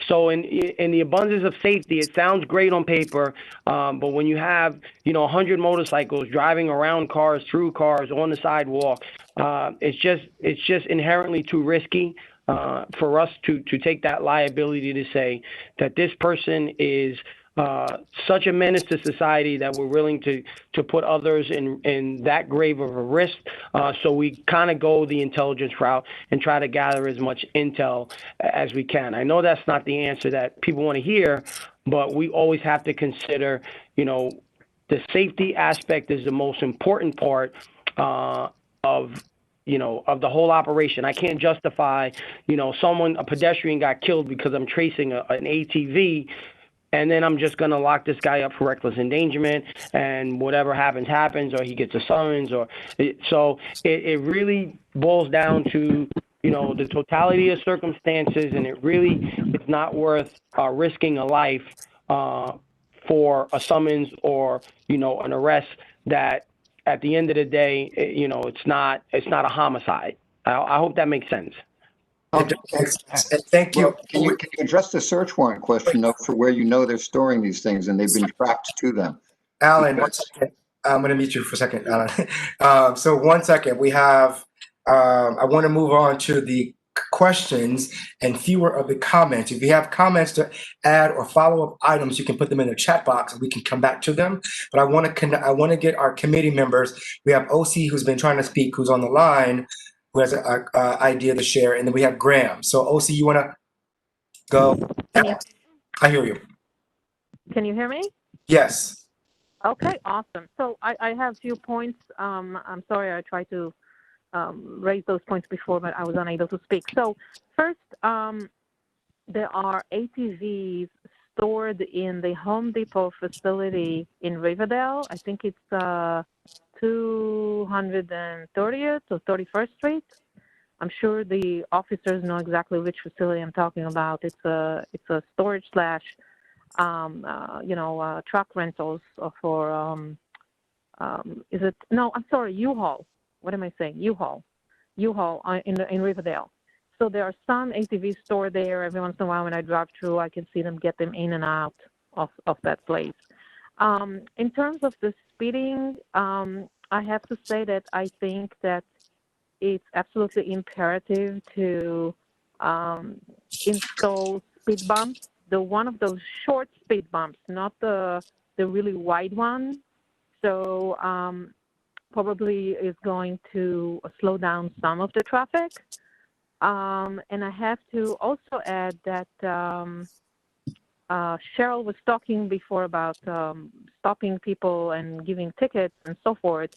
So in the abundance of safety, it sounds great on paper, but when you have 100 motorcycles driving around cars, through cars, on the sidewalk, it's just inherently too risky for us to take that liability to say that this person is such a menace to society that we're willing to put others in that grave of a risk. So we kind of go the intelligence route and try to gather as much intel as we can. I know that's not the answer that people want to hear, but we always have to consider, the safety aspect is the most important part of the whole operation. I can't justify, a pedestrian got killed because I'm tracing an ATV, and then I'm just going to lock this guy up for reckless endangerment, and whatever happens, or he gets a summons, so it really boils down to, the totality of circumstances, and it really is not worth risking a life for a summons or, an arrest that at the end of the day, it's not a homicide. I hope that makes sense. Thank you. Well, can you address the search warrant question, though, for where they're storing these things and they've been tracked to them? Alan, 1 second. I'm going to mute you for a second, Alan. So 1 second. We have, I want to move on to the questions and fewer of the comments. If you have comments to add or follow-up items, you can put them in the chat box and we can come back to them. But I want to get our committee members. We have OC, who's been trying to speak, who's on the line, who has an idea to share, and then we have Graham. So OC, you want to go? I hear you. Can you hear me? Yes. Okay, awesome. So I have a few points. I'm sorry, I tried to raise those points before, but I was unable to speak. So first, there are ATVs stored in the Home Depot facility in Riverdale. I think it's 230th or 31st Street. I'm sure the officers know exactly which facility I'm talking about. It's a storage slash truck rentals for U-Haul. What am I saying? U-Haul in Riverdale. So there are some ATVs stored there. Every once in a while when I drive through, I can see them get them in and out of that place. In terms of the speeding, I have to say that I think that it's absolutely imperative to install speed bumps. One of those short speed bumps, not the really wide one. So probably is going to slow down some of the traffic. And I have to also add that Cheryl was talking before about stopping people and giving tickets and so forth.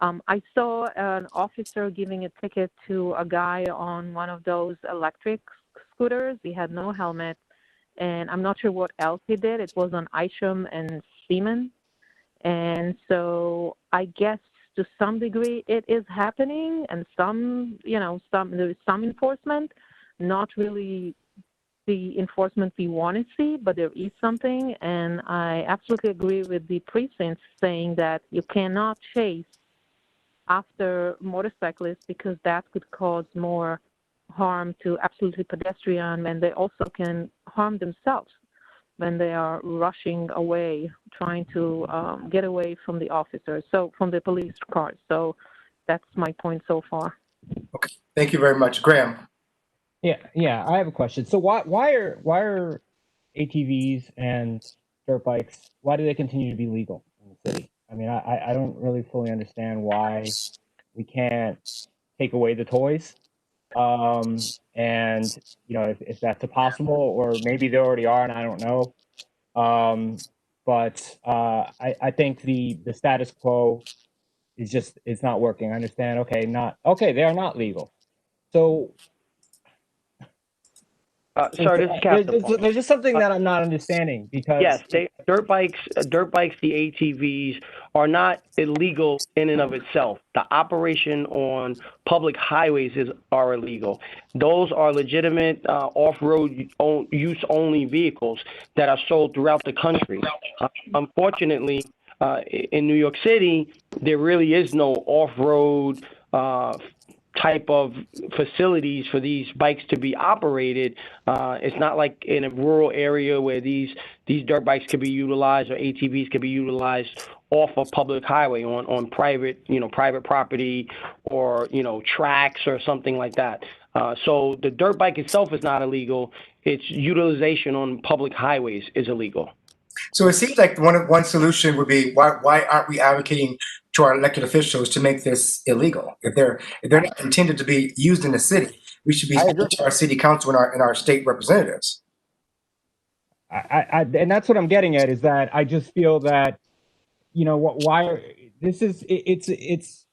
I saw an officer giving a ticket to a guy on one of those electric scooters. He had no helmet, and I'm not sure what else he did. It was on Isham and Seaman. And so I guess to some degree it is happening, and there is some enforcement, not really the enforcement we want to see, but there is something. And I absolutely agree with the precincts saying that you cannot chase after motorcyclists because that could cause more harm to absolutely pedestrian, and they also can harm themselves when they are rushing away, trying to get away from the officers, so from the police cars. So that's my point so far. Okay, thank you very much, Graham. Yeah, I have a question. So why are ATVs and dirt bikes, why do they continue to be legal in the city? I mean, I don't really fully understand why we can't take away the toys. And you know, if that's possible, or maybe they already are, and I don't know. But I think the status quo is just, it's not working. I understand. Okay, they are not legal. So Sir, this is Captain. there's just something that I'm not understanding because Yes, dirt bikes, the ATVs are not illegal in and of itself. The operation on public highways are illegal. Those are legitimate off-road use only vehicles that are sold throughout the country. Unfortunately, in New York City, there really is no off-road type of facilities for these bikes to be operated. It's not like in a rural area where these dirt bikes could be utilized or ATVs could be utilized off a public highway on private property or, tracks or something like that. So the dirt bike itself is not illegal. Its utilization on public highways is illegal. So it seems like one solution would be why aren't we advocating to our elected officials to make this illegal? If they're not intended to be used in the city, we should be speaking to our city council and our state representatives. And that's what I'm getting at, is that I just feel that, it's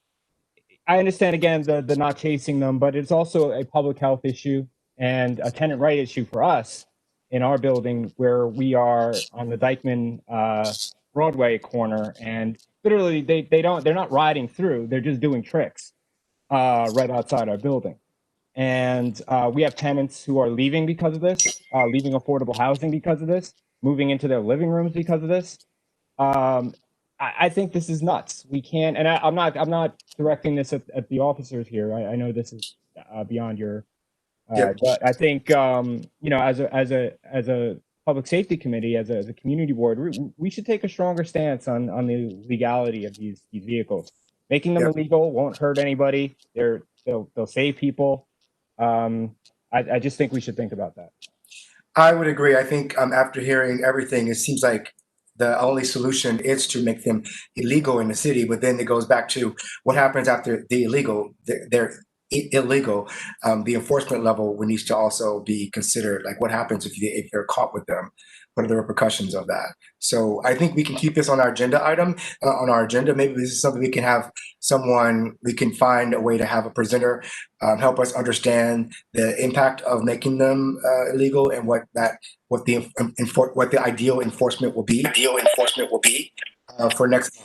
I understand, again, the not chasing them, but it's also a public health issue and a tenant right issue for us in our building, where we are on the Dykeman Broadway corner, and literally they're not riding through, they're just doing tricks right outside our building. And we have tenants who are leaving because of this, leaving affordable housing because of this, moving into their living rooms because of this. I think this is nuts. We can't, and I'm not directing this at the officers here. I know this is beyond your, but I think as a public safety committee, as a community board, we should take a stronger stance on the legality of these vehicles. Making them illegal won't hurt anybody. They'll save people. I just think we should think about that. I would agree. I think after hearing everything, it seems like the only solution is to make them illegal in the city, but then it goes back to what happens after the illegal. They're illegal. The enforcement level needs to also be considered. Like, what happens if they're caught with them? What are the repercussions of that? So I think we can keep this on our agenda item. Maybe this is something we can have we can find a way to have a presenter help us understand the impact of making them illegal and what the ideal enforcement will be. For next.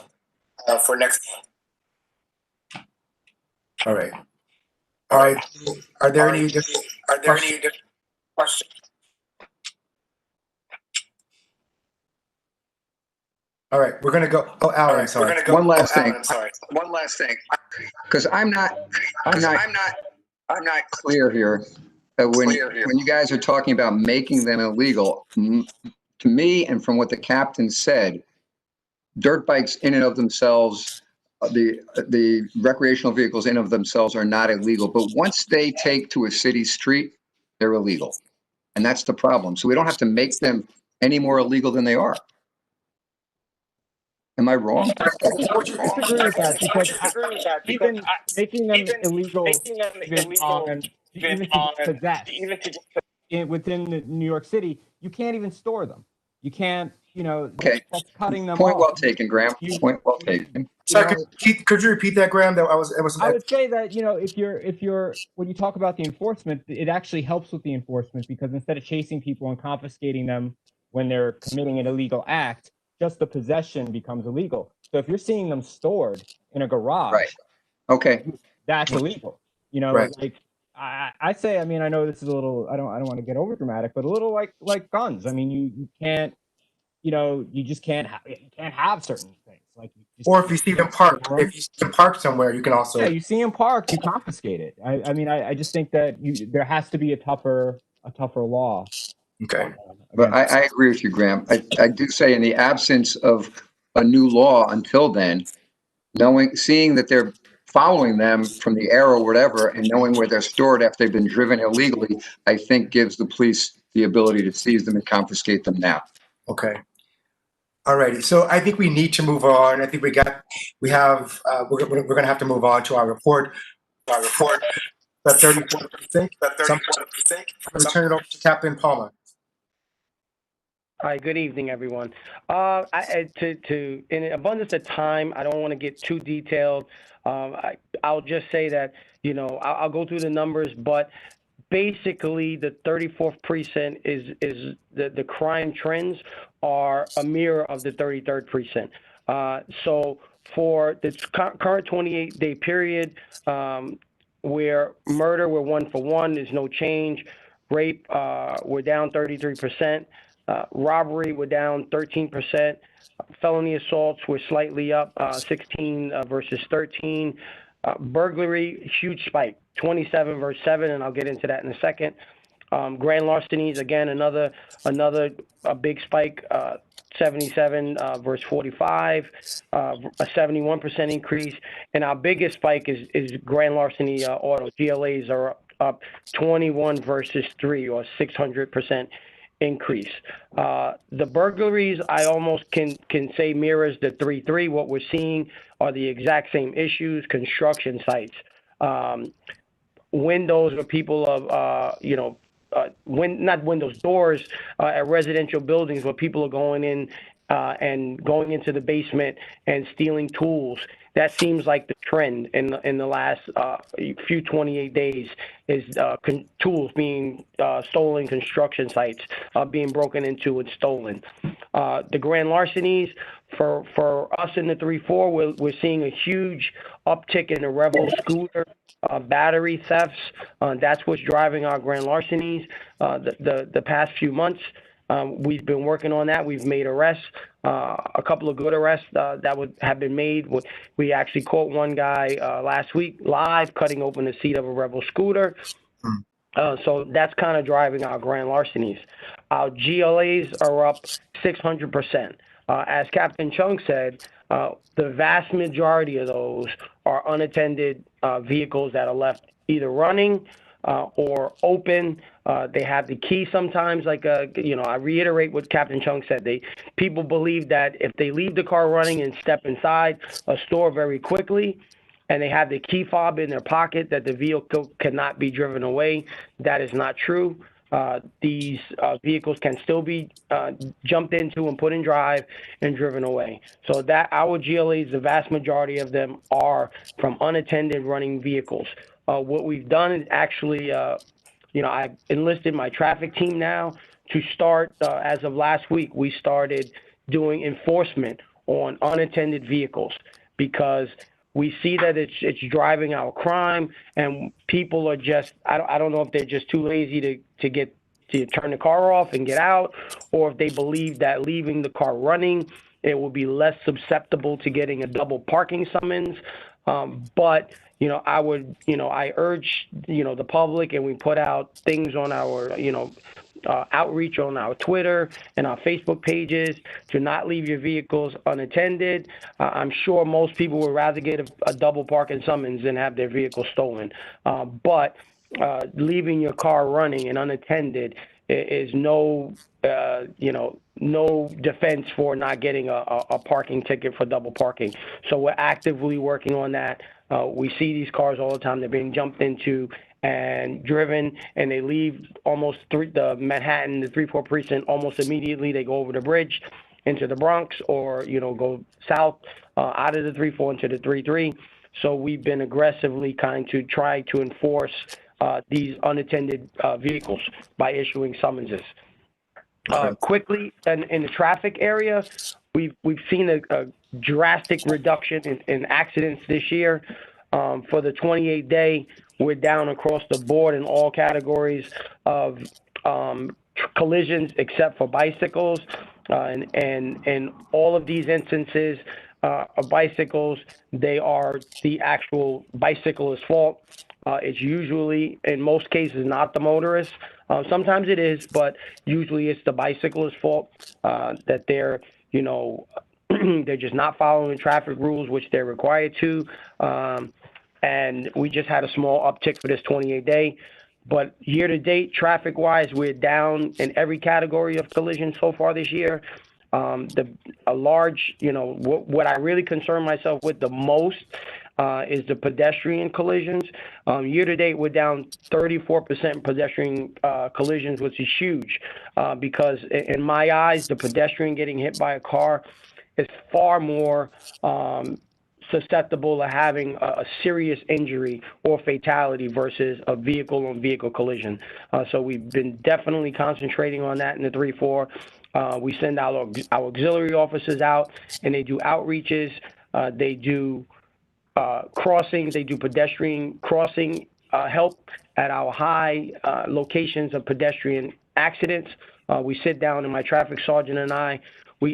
All right. All right. Are there any questions? All right, we're gonna go. Oh, Alan, I'm sorry. One last thing, because I'm not clear here. When you guys are talking about making them illegal, to me, and from what the captain said, dirt bikes in and of themselves, the recreational vehicles in and of themselves are not illegal. But once they take to a city street, they're illegal, and that's the problem. So we don't have to make them any more illegal than they are. Am I wrong? I disagree with that, because even making them illegal, even to possess within New York City, you can't even store them. You can't, Okay. that's cutting them Point off. well taken, Graham. Point well taken. Sorry, could you repeat that, Graham? I would say that, if you're when you talk about the enforcement, it actually helps with the enforcement, because instead of chasing people and confiscating them when they're committing an illegal act, just the possession becomes illegal. So if you're seeing them stored in a garage, right? Okay, that's illegal. Right. Like I say, I mean, I know this is a little, I don't want to get over dramatic, but a little like guns. I mean, you can't, you just can't have certain things. Like, you Or if you see them parked, if you see them parked somewhere, you can also. Yeah, you see them parked, you confiscate it. I mean, I just think that there has to be a tougher law. Okay. But I agree with you, Graham. I do say in the absence of a new law until then, seeing that they're following them from the air or whatever, and knowing where they're stored after they've been driven illegally, I think gives the police the ability to seize them and confiscate them now. Okay. All righty. So I think we need to move on. I think we're going to have to move on to our report. The 34th precinct. I'm going to turn it over to Captain Palmer. Hi, good evening, everyone. In abundance of time, I don't want to get too detailed. I'll just say that, I'll go through the numbers, but basically the 34th precinct is the crime trends are a mirror of the 33rd precinct. So for the current 28-day period, where murder, we're 1 for 1, there's no change. Rape, we're down 33%. Robbery, we're down 13%. Felony assaults, we're slightly up, 16 versus 13. Burglary, huge spike, 27 versus 7, and I'll get into that in a second. Grand larcenies, again, another big spike, 77 versus 45, a 71% increase. And our biggest spike is grand larceny auto. GLAs are up 21 versus 3, or 600% increase. The burglaries, I almost can say mirrors the 3-3. What we're seeing are the exact same issues: construction sites, windows where people of not windows, doors at residential buildings where people are going in and going into the basement and stealing tools. That seems like the trend in the last few 28 days is tools being stolen, construction sites being broken into and stolen. The grand larcenies, for us in the 3-4, we're seeing a huge uptick in the Revel scooter battery thefts. That's what's driving our grand larcenies the past few months. We've been working on that. We've made arrests, a couple of good arrests that have been made. We actually caught one guy last week live cutting open the seat of a Revel scooter. So that's kind of driving our grand larcenies. Our GLAs are up 600%. As Captain Chung said, the vast majority of those are unattended vehicles that are left either running or open. They have the key sometimes, I reiterate what Captain Chung said. People believe that if they leave the car running and step inside a store very quickly, and they have the key fob in their pocket, that the vehicle cannot be driven away. That is not true. These vehicles can still be jumped into and put in drive and driven away. So that our GLAs, the vast majority of them are from unattended running vehicles. What we've done is actually, I've enlisted my traffic team now to start, as of last week, we started doing enforcement on unattended vehicles, because we see that it's driving our crime, and people are just, I don't know if they're just too lazy to turn the car off and get out, or if they believe that leaving the car running, it will be less susceptible to getting a double parking summons. But I urge, the public, and we put out things on our, outreach on our Twitter and our Facebook pages to not leave your vehicles unattended. I'm sure most people would rather get a double parking summons than have their vehicle stolen. But leaving your car running and unattended is no defense for not getting a parking ticket for double parking. So we're actively working on that. We see these cars all the time. They're being jumped into and driven, and they leave the Manhattan, the 3-4 precinct, almost immediately. They go over the bridge into the Bronx, or go south out of the 3-4 into the 3-3. So we've been aggressively trying to enforce these unattended vehicles by issuing summonses. Quickly, in the traffic area, we've seen a drastic reduction in accidents this year. For the 28-day, we're down across the board in all categories of collisions except for bicycles. And all of these instances, of bicycles, they are the actual bicyclist's fault. It's usually, in most cases, not the motorist. Sometimes it is, but usually it's the bicyclist's fault that they're, you know, they're just not following traffic rules, which they're required to. And we just had a small uptick for this 28-day. But year to date, traffic wise, we're down in every category of collision so far this year. A large, you know, what I really concern myself with the most is the pedestrian collisions. Year to date, we're down 34% pedestrian collisions, which is huge because in my eyes, the pedestrian getting hit by a car is far more susceptible to having a serious injury or fatality versus a vehicle-on-vehicle collision. So we've been definitely concentrating on that in the 3-4. We send our auxiliary officers out, and they do outreaches. They do crossings. They do pedestrian crossing help at our high locations of pedestrian accidents. We sit down, and my traffic sergeant and I,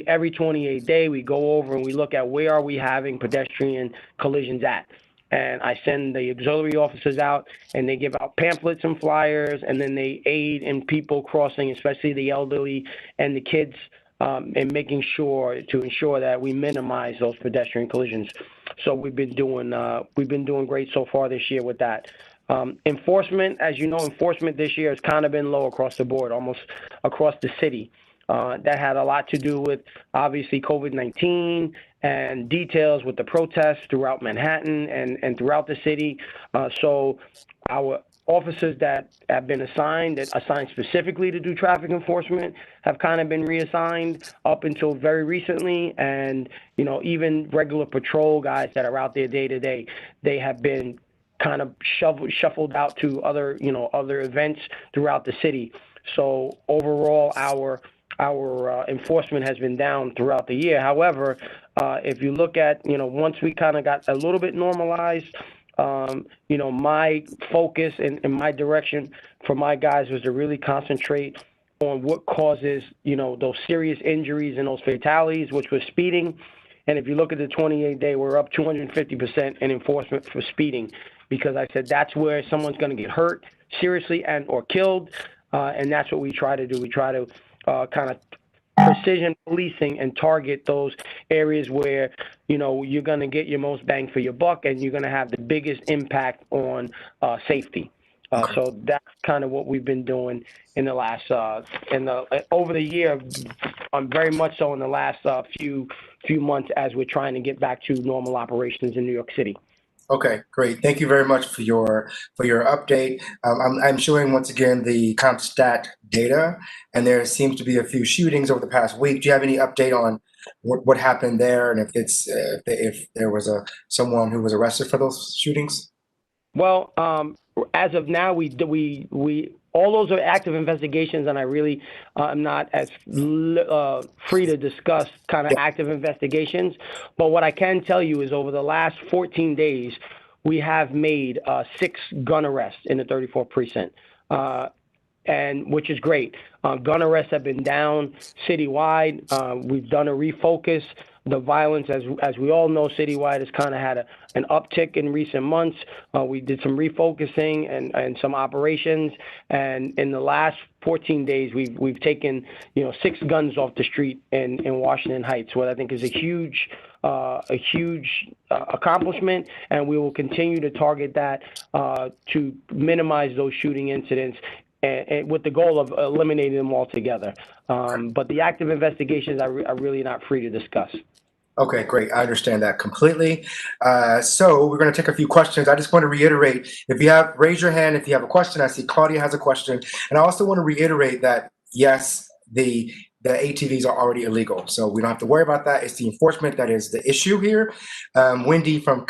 every 28-day, we go over and we look at where are we having pedestrian collisions at. And I send the auxiliary officers out, and they give out pamphlets and flyers, and then they aid in people crossing, especially the elderly and the kids, and making sure to ensure that we minimize those pedestrian collisions. So we've been doing great so far this year with that. Enforcement, as you know, enforcement this year has kind of been low across the board, almost across the city. That had a lot to do with, obviously, COVID-19 and details with the protests throughout Manhattan and throughout the city. So our officers that have been assigned specifically to do traffic enforcement have kind of been reassigned up until very recently. And, you know, even regular patrol guys that are out there day to day, they have been kind of shuffled out to other events throughout the city. So overall, our enforcement has been down throughout the year. However, if you look at, you know, once we kind of got a little bit normalized, you know, my focus and my direction for my guys was to really concentrate on what causes, you know, those serious injuries and those fatalities, which was speeding. And if you look at the 28-day, we're up 250% in enforcement for speeding, because I said that's where someone's going to get hurt seriously and or killed. And that's what we try to do. We try to kind of precision policing and target those areas where, you know, you're going to get your most bang for your buck and you're going to have the biggest impact on safety. So that's kind of what we've been doing in the last over the year, very much so in the last few months as we're trying to get back to normal operations in New York City. Okay, great. Thank you very much for your update. I'm showing once again the CompStat data, and there seems to be a few shootings over the past week. Do you have any update on what happened there, and if there was someone who was arrested for those shootings? Well, as of now, we all those are active investigations, and I really am not as free to discuss kind of active investigations. But what I can tell you is over the last 14 days, we have made 6 gun arrests in the 34th precinct, and which is great. Gun arrests have been down citywide. We've done a refocus. The violence, as we all know, citywide has kind of had an uptick in recent months. We did some refocusing and some operations, and in the last 14 days, we've taken 6 guns off the street in Washington Heights, what I think is a huge accomplishment, and we will continue to target that to minimize those shooting incidents, and with the goal of eliminating them altogether. But the active investigations are really not free to discuss. Okay, great. I understand that completely. So we're going to take a few questions. I just want to reiterate, raise your hand if you have a question. I see Claudia has a question. And I also want to reiterate that, yes, the ATVs are already illegal, so we don't have to worry about that. It's the enforcement that is the issue here. Wendy from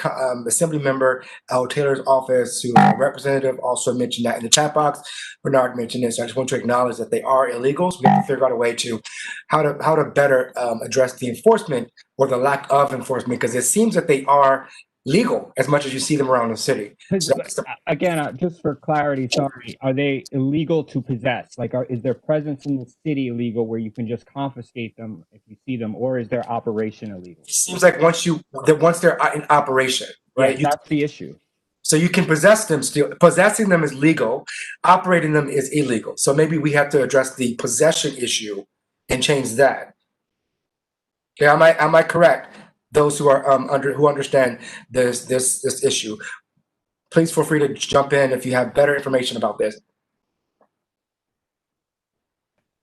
Assembly Member Al Taylor's office, who is a representative, also mentioned that in the chat box. Bernard mentioned this. I just want to acknowledge that they are illegals. We have to figure out a way to how to better address the enforcement or the lack of enforcement, because it seems that they are legal as much as you see them around the city. So Again, just for clarity, sorry, are they illegal to possess? Like, is their presence in the city illegal where you can just confiscate them if you see them, or is their operation illegal? it seems like once they're in operation, right? Yeah, that's the issue. So you can possess them still. Possessing them is legal. Operating them is illegal. So maybe we have to address the possession issue and change that. Yeah, am I correct? Those who are who understand this issue, please feel free to jump in if you have better information about this.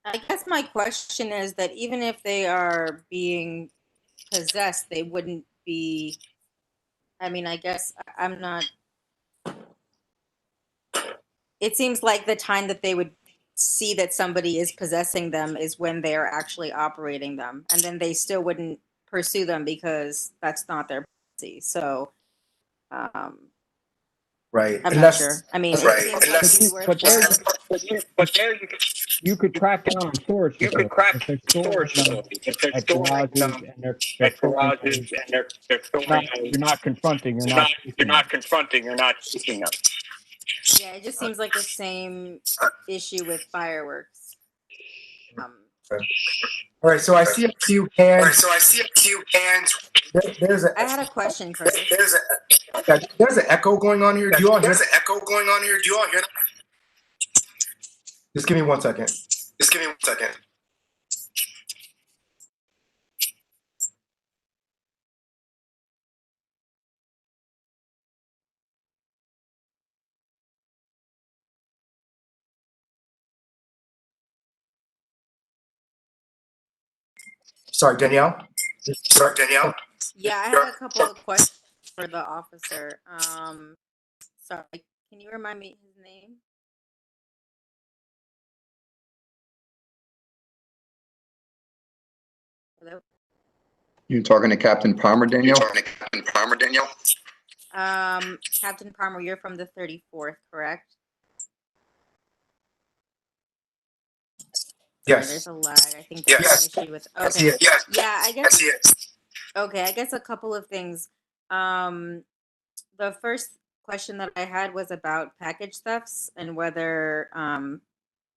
I guess my question is that even if they are being possessed, they wouldn't be. I mean, I guess I'm not. It seems like the time that they would see that somebody is possessing them is when they are actually operating them, and then they still wouldn't pursue them because that's not their policy. So, right. I'm not sure. I mean, right. it seems like You could crack down on storage facilities. If they're storing them at garages and they're storing them, you're not confronting, you're not chasing them. Yeah, it just seems like the same issue with fireworks. All right, so I see a few hands. I had a question, Chris. There's an echo going on here. Do you all hear? Just give me 1 second. Sorry, Danielle. Yeah, I had a couple of questions for the officer. Sorry, can you remind me his name? Hello? You talking to Captain Palmer, Danielle? Captain Palmer, you're from the 34th, correct? Yes. Sorry, there's a lag. I think there's an issue with. Okay. Yeah, I guess. Okay, I guess a couple of things. The first question that I had was about package thefts and whether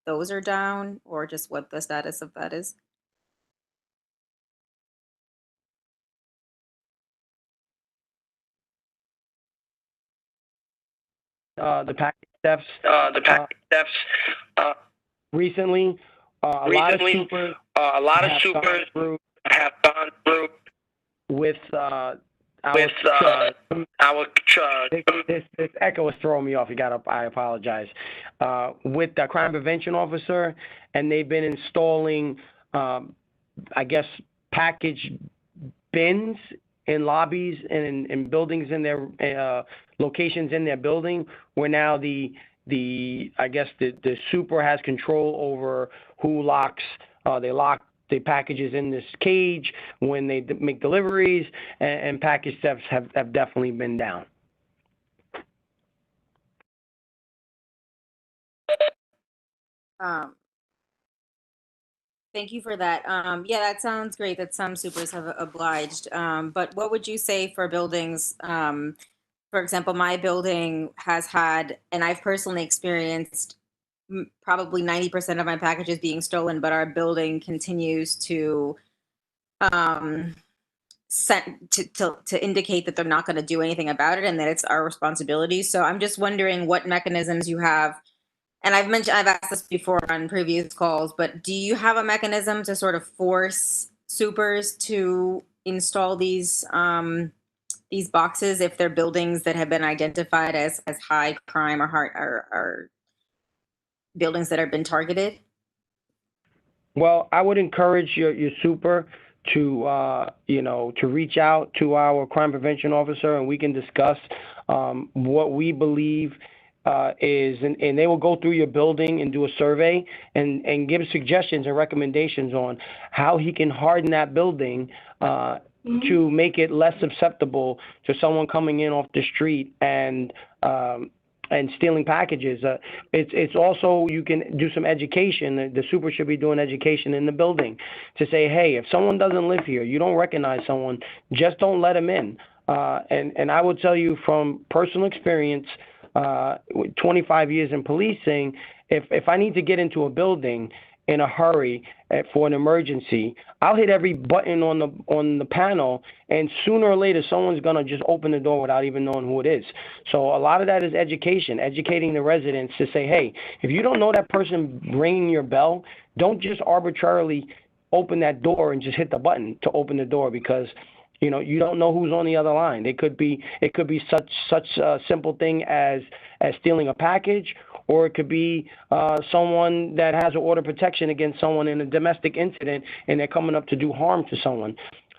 those are down or just what the status of that is. The package thefts. Recently, a lot of supers have gone through with our this echo is throwing me off. I apologize. With the crime prevention officer, and they've been installing, I guess, package bins in lobbies and in buildings in their locations in their building, where now the super has control over who locks. They lock the packages in this cage when they make deliveries, and package thefts have definitely been down. Thank you for that. Yeah, that sounds great that some supers have obliged. But what would you say for buildings? For example, my building has had, and I've personally experienced probably 90% of my packages being stolen, but our building continues to to indicate that they're not going to do anything about it and that it's our responsibility. So I'm just wondering what mechanisms you have. And I've asked this before on previous calls, but do you have a mechanism to sort of force supers to install these boxes if they're buildings that have been identified as high crime or buildings that have been targeted? Well, I would encourage your super to to reach out to our crime prevention officer, and we can discuss what we believe is, and they will go through your building and do a survey and give suggestions and recommendations on how he can harden that building to make it less susceptible to someone coming in off the street and stealing packages. It's also, you can do some education. The super should be doing education in the building to say, hey, if someone doesn't live here, you don't recognize someone, just don't let them in. And I will tell you from personal experience, with 25 years in policing, if I need to get into a building in a hurry for an emergency, I'll hit every button on the panel, and sooner or later someone's gonna just open the door without even knowing who it is. So a lot of that is educating the residents to say, hey, if you don't know that person ringing your bell, don't just arbitrarily open that door and just hit the button to open the door, because you don't know who's on the other line. It could be such a simple thing as stealing a package, or it could be someone that has an order of protection against someone in a domestic incident, and they're coming up to do harm to someone.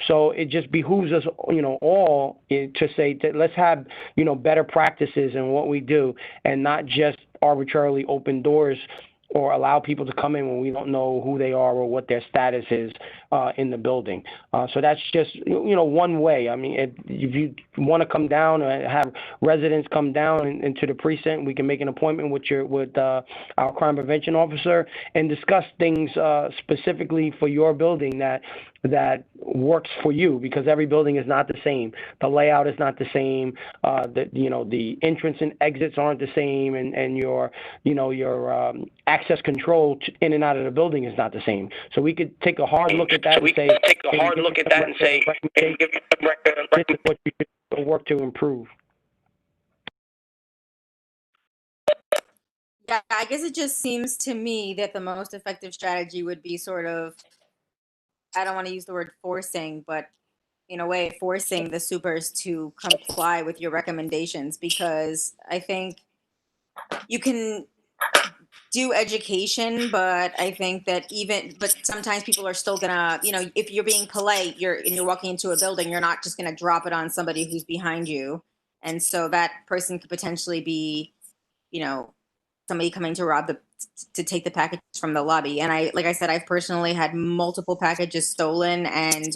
So it just behooves us, all to say that let's have, better practices in what we do, and not just arbitrarily open doors or allow people to come in when we don't know who they are or what their status is in the building. So that's just, one way. I mean, if you want to come down or have residents come down into the precinct, we can make an appointment with our crime prevention officer and discuss things specifically for your building that works for you, because every building is not the same. The layout is not the same. The entrance and exits aren't the same, and your access control in and out of the building is not the same. So we could take a hard look at that and say, this is what you should work to improve. Yeah, I guess it just seems to me that the most effective strategy would be sort of, I don't want to use the word forcing, but in a way forcing the supers to comply with your recommendations, because I think you can do education, but I think that but sometimes people are still gonna, if you're being polite, you're walking into a building, you're not just gonna drop it on somebody who's behind you. And so that person could potentially be, somebody coming to to take the package from the lobby. And like I said, I've personally had multiple packages stolen, and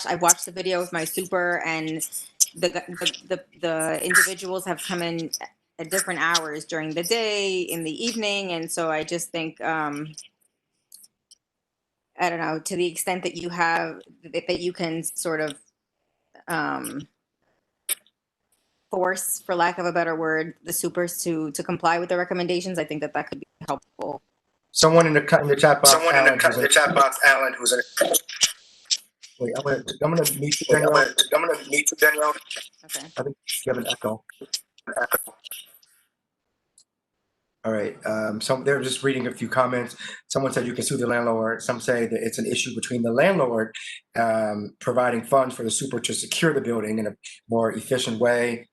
I've watched the video with my super, and the individuals have come in at different hours during the day, in the evening. And so I just think, I don't know, to the extent that you can sort of force, for lack of a better word, the supers to comply with the recommendations, I think that could be helpful. Someone in the chat box, Alan, who's in. Wait, I'm gonna meet you, Danielle. Okay. I think you have an echo. All right. They're just reading a few comments. Someone said you can sue the landlord. Some say that it's an issue between the landlord providing funds for the super to secure the building in a more efficient way.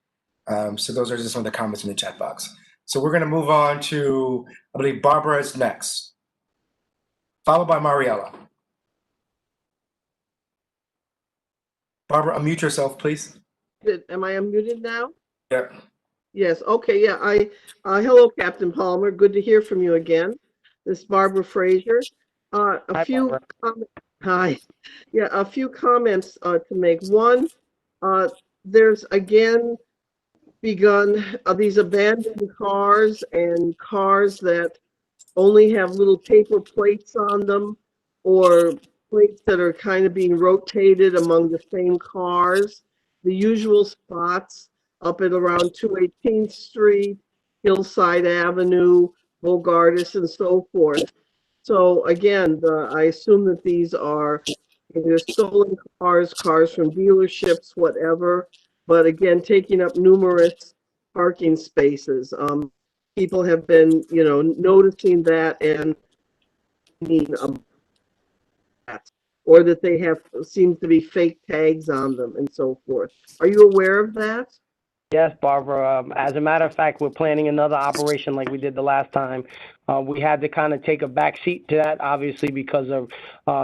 So those are just some of the comments in the chat box. So we're going to move on to, I believe Barbara is next, followed by Mariella. Barbara, unmute yourself, please. Am I unmuted now? Yep. Yes. Okay. Yeah. Hello, Captain Palmer. Good to hear from you again. This is Barbara Frazier. Hi, hi. Yeah, a few comments to make. One, there's again begun these abandoned cars and cars that only have little paper plates on them, or plates that are kind of being rotated among the same cars. The usual spots up at around 218th Street, Hillside Avenue, Bogardus, and so forth. So again, I assume that these are either stolen cars, cars from dealerships, whatever, but again, taking up numerous parking spaces. People have been, noticing that and or that they have seems to be fake tags on them and so forth. Are you aware of that? Yes, Barbara. As a matter of fact, we're planning another operation like we did the last time. We had to kind of take a back seat to that, obviously, because of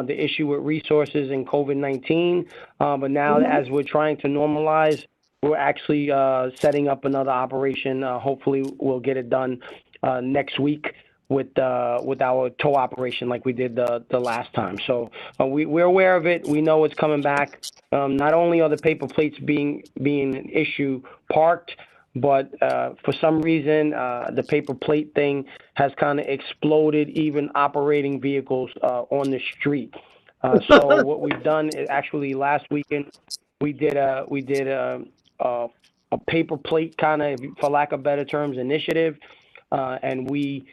the issue with resources and COVID-19. But now, as we're trying to normalize, we're actually setting up another operation. Hopefully, we'll get it done next week with our tow operation like we did the last time. So we're aware of it. We know it's coming back. Not only are the paper plates being an issue parked, but for some reason the paper plate thing has kind of exploded even operating vehicles on the street. So what we've done is actually last weekend we did a paper plate kind of, for lack of better terms, initiative, and we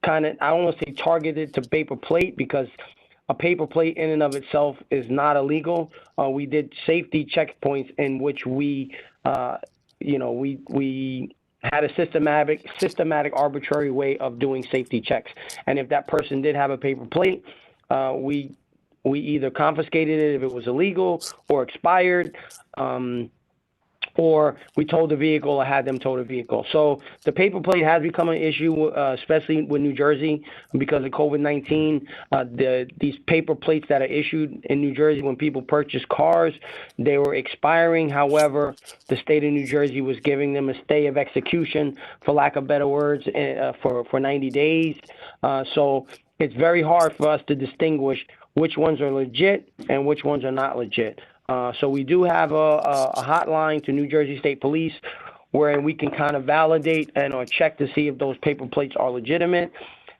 kind of, I don't want to say targeted to paper plate, because a paper plate in and of itself is not illegal. We did safety checkpoints in which we had a systematic arbitrary way of doing safety checks. And if that person did have a paper plate, we either confiscated it if it was illegal or expired, or we towed the vehicle or had them tow the vehicle. So the paper plate has become an issue, especially with New Jersey, because of COVID-19. These paper plates that are issued in New Jersey when people purchase cars, they were expiring. However, the state of New Jersey was giving them a stay of execution, for lack of better words, for 90 days. So it's very hard for us to distinguish which ones are legit and which ones are not legit. So we do have a hotline to New Jersey State Police where we can kind of validate or check to see if those paper plates are legitimate.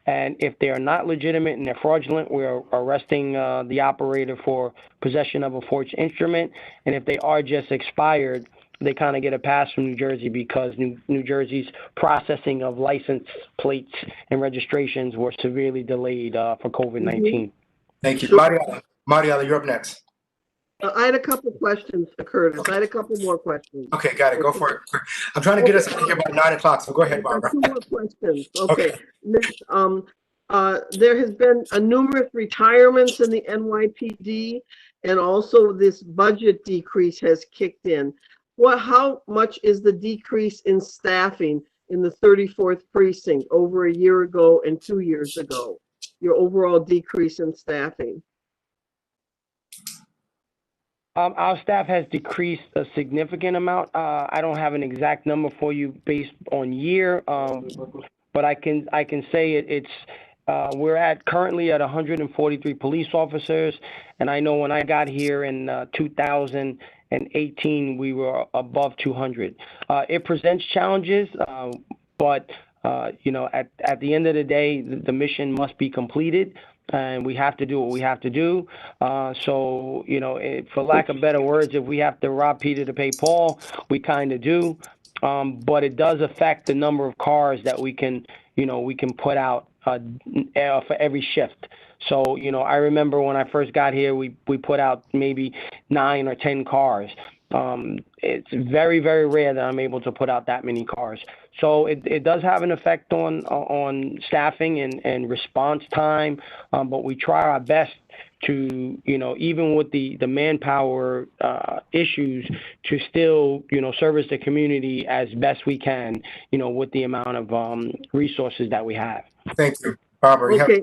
And if they are not legitimate and they're fraudulent, we're arresting the operator for possession of a forged instrument. And if they are just expired, they kind of get a pass from New Jersey, because New Jersey's processing of license plates and registrations were severely delayed for COVID-19. Thank you. Mariela, you're up next. I had a couple questions, Curtis. Okay. I had a couple more questions. Okay, got it. Go for it. I'm trying to get us out of here by 9 o'clock, so go ahead, Barbara. 2 more questions. Okay. Next, there has been numerous retirements in the NYPD, and also this budget decrease has kicked in. How much is the decrease in staffing in the 34th precinct over a year ago and 2 years ago? Your overall decrease in staffing? Our staff has decreased a significant amount. I don't have an exact number for you based on year, but I can say we're currently at 143 police officers, and I know when I got here in 2018 we were above 200. It presents challenges, but at the end of the day, the mission must be completed. And we have to do what we have to do. So, for lack of better words, if we have to rob Peter to pay Paul, we kind of do. But it does affect the number of cars that we can put out for every shift. So, I remember when I first got here, we put out maybe 9 or 10 cars. It's very, very rare that I'm able to put out that many cars. So it does have an effect on staffing and response time, but we try our best to, even with the manpower issues, to still, service the community as best we can, with the amount of resources that we have. Thank you. Barbara, okay.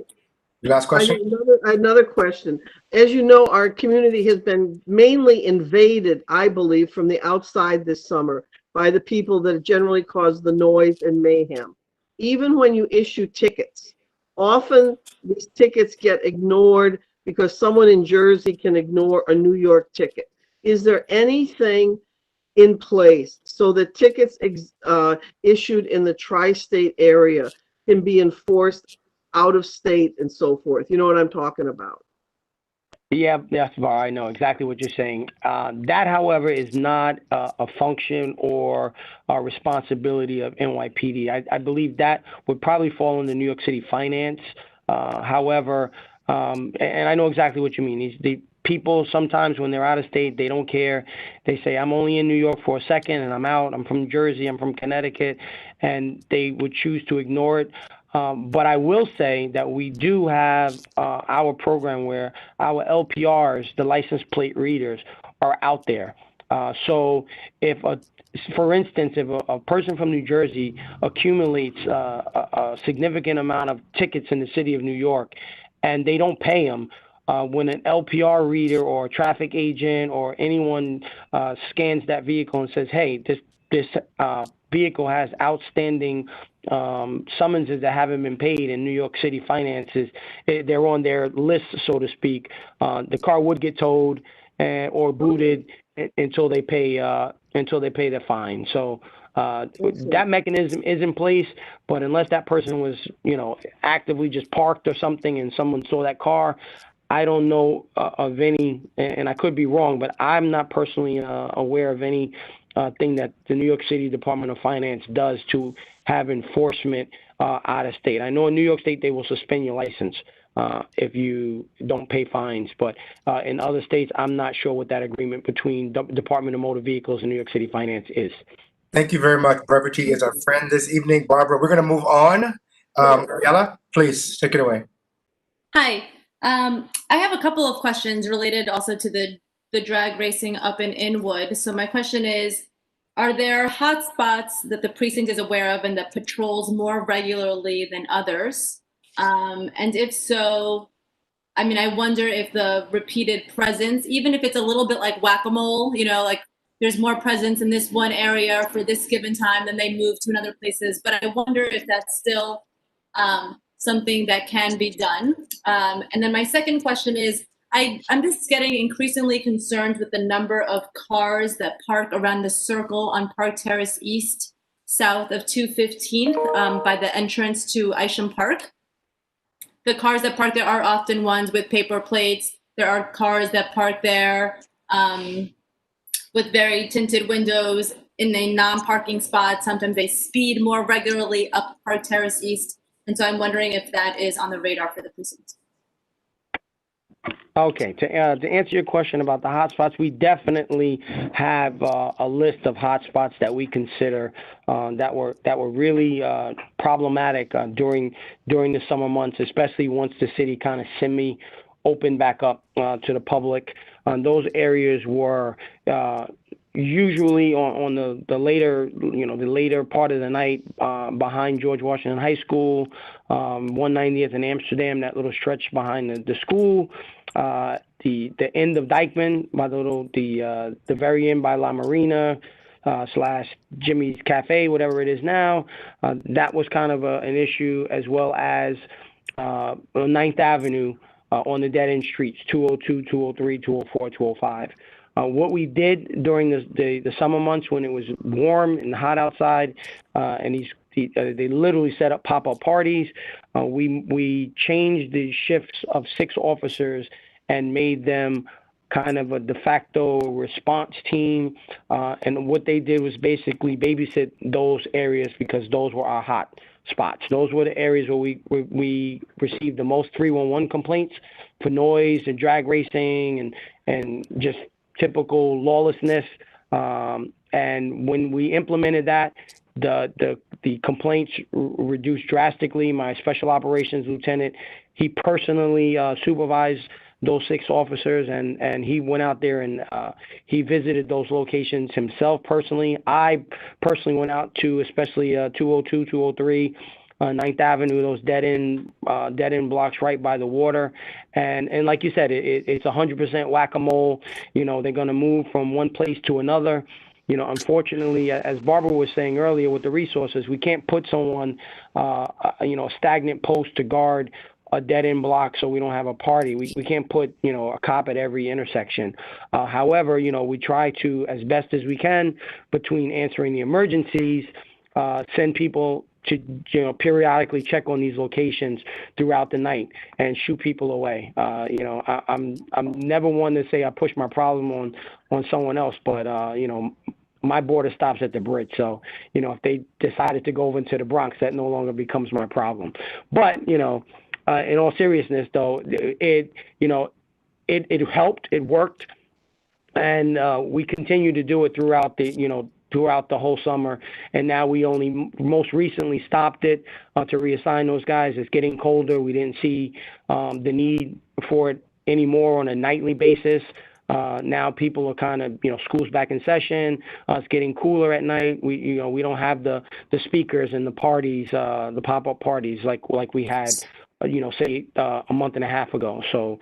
Your last question? Another question. As you know, our community has been mainly invaded, I believe, from the outside this summer by the people that generally cause the noise and mayhem. Even when you issue tickets, often these tickets get ignored because someone in Jersey can ignore a New York ticket. Is there anything in place so that tickets issued in the tri-state area can be enforced out of state and so forth? You know what I'm talking about? Yeah, yes, Bar, I know exactly what you're saying. That, however, is not a function or a responsibility of NYPD. I believe that would probably fall under New York City Finance. However, and I know exactly what you mean. The people, sometimes when they're out of state, they don't care. They say, I'm only in New York for a second and I'm out. I'm from Jersey, I'm from Connecticut, and they would choose to ignore it. But I will say that we do have our program where our LPRs, the license plate readers, are out there. So for instance, if a person from New Jersey accumulates a significant amount of tickets in the city of New York and they don't pay them, when an LPR reader or a traffic agent or anyone scans that vehicle and says, hey, this vehicle has outstanding summonses that haven't been paid, and New York City Finances, they're on their list, so to speak. The car would get towed or booted until they pay the fine. So that mechanism is in place, but unless that person was, actively just parked or something and someone saw that car, I don't know of any, and I could be wrong, but I'm not personally aware of any thing that the New York City Department of Finance does to have enforcement out of state. I know in New York State they will suspend your license if you don't pay fines, but in other states, I'm not sure what that agreement between the Department of Motor Vehicles and New York City Finance is. Thank you very much. Barbara T is our friend this evening. Barbara, we're going to move on. Ariella, please take it away. Hi. I have a couple of questions related also to the drag racing up in Inwood. So my question is, are there hot spots that the precinct is aware of and that patrols more regularly than others? And if so, I mean, I wonder if the repeated presence, even if it's a little bit like whack-a-mole, you know, like there's more presence in this one area for this given time, then they move to another places. But I wonder if that's still something that can be done. And then my second question is, I'm just getting increasingly concerned with the number of cars that park around the circle on Park Terrace East, south of 215th, by the entrance to Isham Park. The cars that park there are often ones with paper plates. There are cars that park there with very tinted windows in a non-parking spot. Sometimes they speed more regularly up Park Terrace East. And so I'm wondering if that is on the radar for the precinct. Okay, to answer your question about the hotspots, we definitely have a list of hotspots that we consider that were really problematic during the summer months, especially once the city kind of semi-opened back up to the public. Those areas were usually on the later part of the night behind George Washington High School, 190th in Amsterdam, that little stretch behind the school, the end of Dykeman by the very end by La Marina / Jimmy's Cafe, whatever it is now. That was kind of an issue, as well as 9th Avenue on the dead-end streets, 202, 203, 204, 205. What we did during the summer months when it was warm and hot outside, and they literally set up pop-up parties, we changed the shifts of 6 officers and made them kind of a de facto response team. And what they did was basically babysit those areas because those were our hot spots. Those were the areas where we received the most 311 complaints for noise and drag racing and just typical lawlessness. And when we implemented that, the complaints reduced drastically. My special operations lieutenant, he personally supervised those 6 officers, and he went out there and he visited those locations himself personally. I personally went out to especially 202, 203, 9th Avenue, those dead-end blocks right by the water. And like you said, it's 100% whack-a-mole. You know, they're going to move from one place to another. You know, unfortunately, as Barbara was saying earlier, with the resources, we can't put someone, a stagnant post to guard a dead-end block so we don't have a party. We can't put, a cop at every intersection. However, we try to, as best as we can, between answering the emergencies, send people to periodically check on these locations throughout the night and shoo people away. I'm never one to say I push my problem on someone else, but my border stops at the bridge. So if they decided to go over into the Bronx, that no longer becomes my problem. But in all seriousness, though, it helped. It worked, and we continue to do it throughout the whole summer. And now we only most recently stopped it to reassign those guys. It's getting colder. We didn't see the need for it anymore on a nightly basis. Now people are kind of, school's back in session. It's getting cooler at night. We don't have the speakers and the parties, the pop-up parties like we had, say a month and a half ago. So,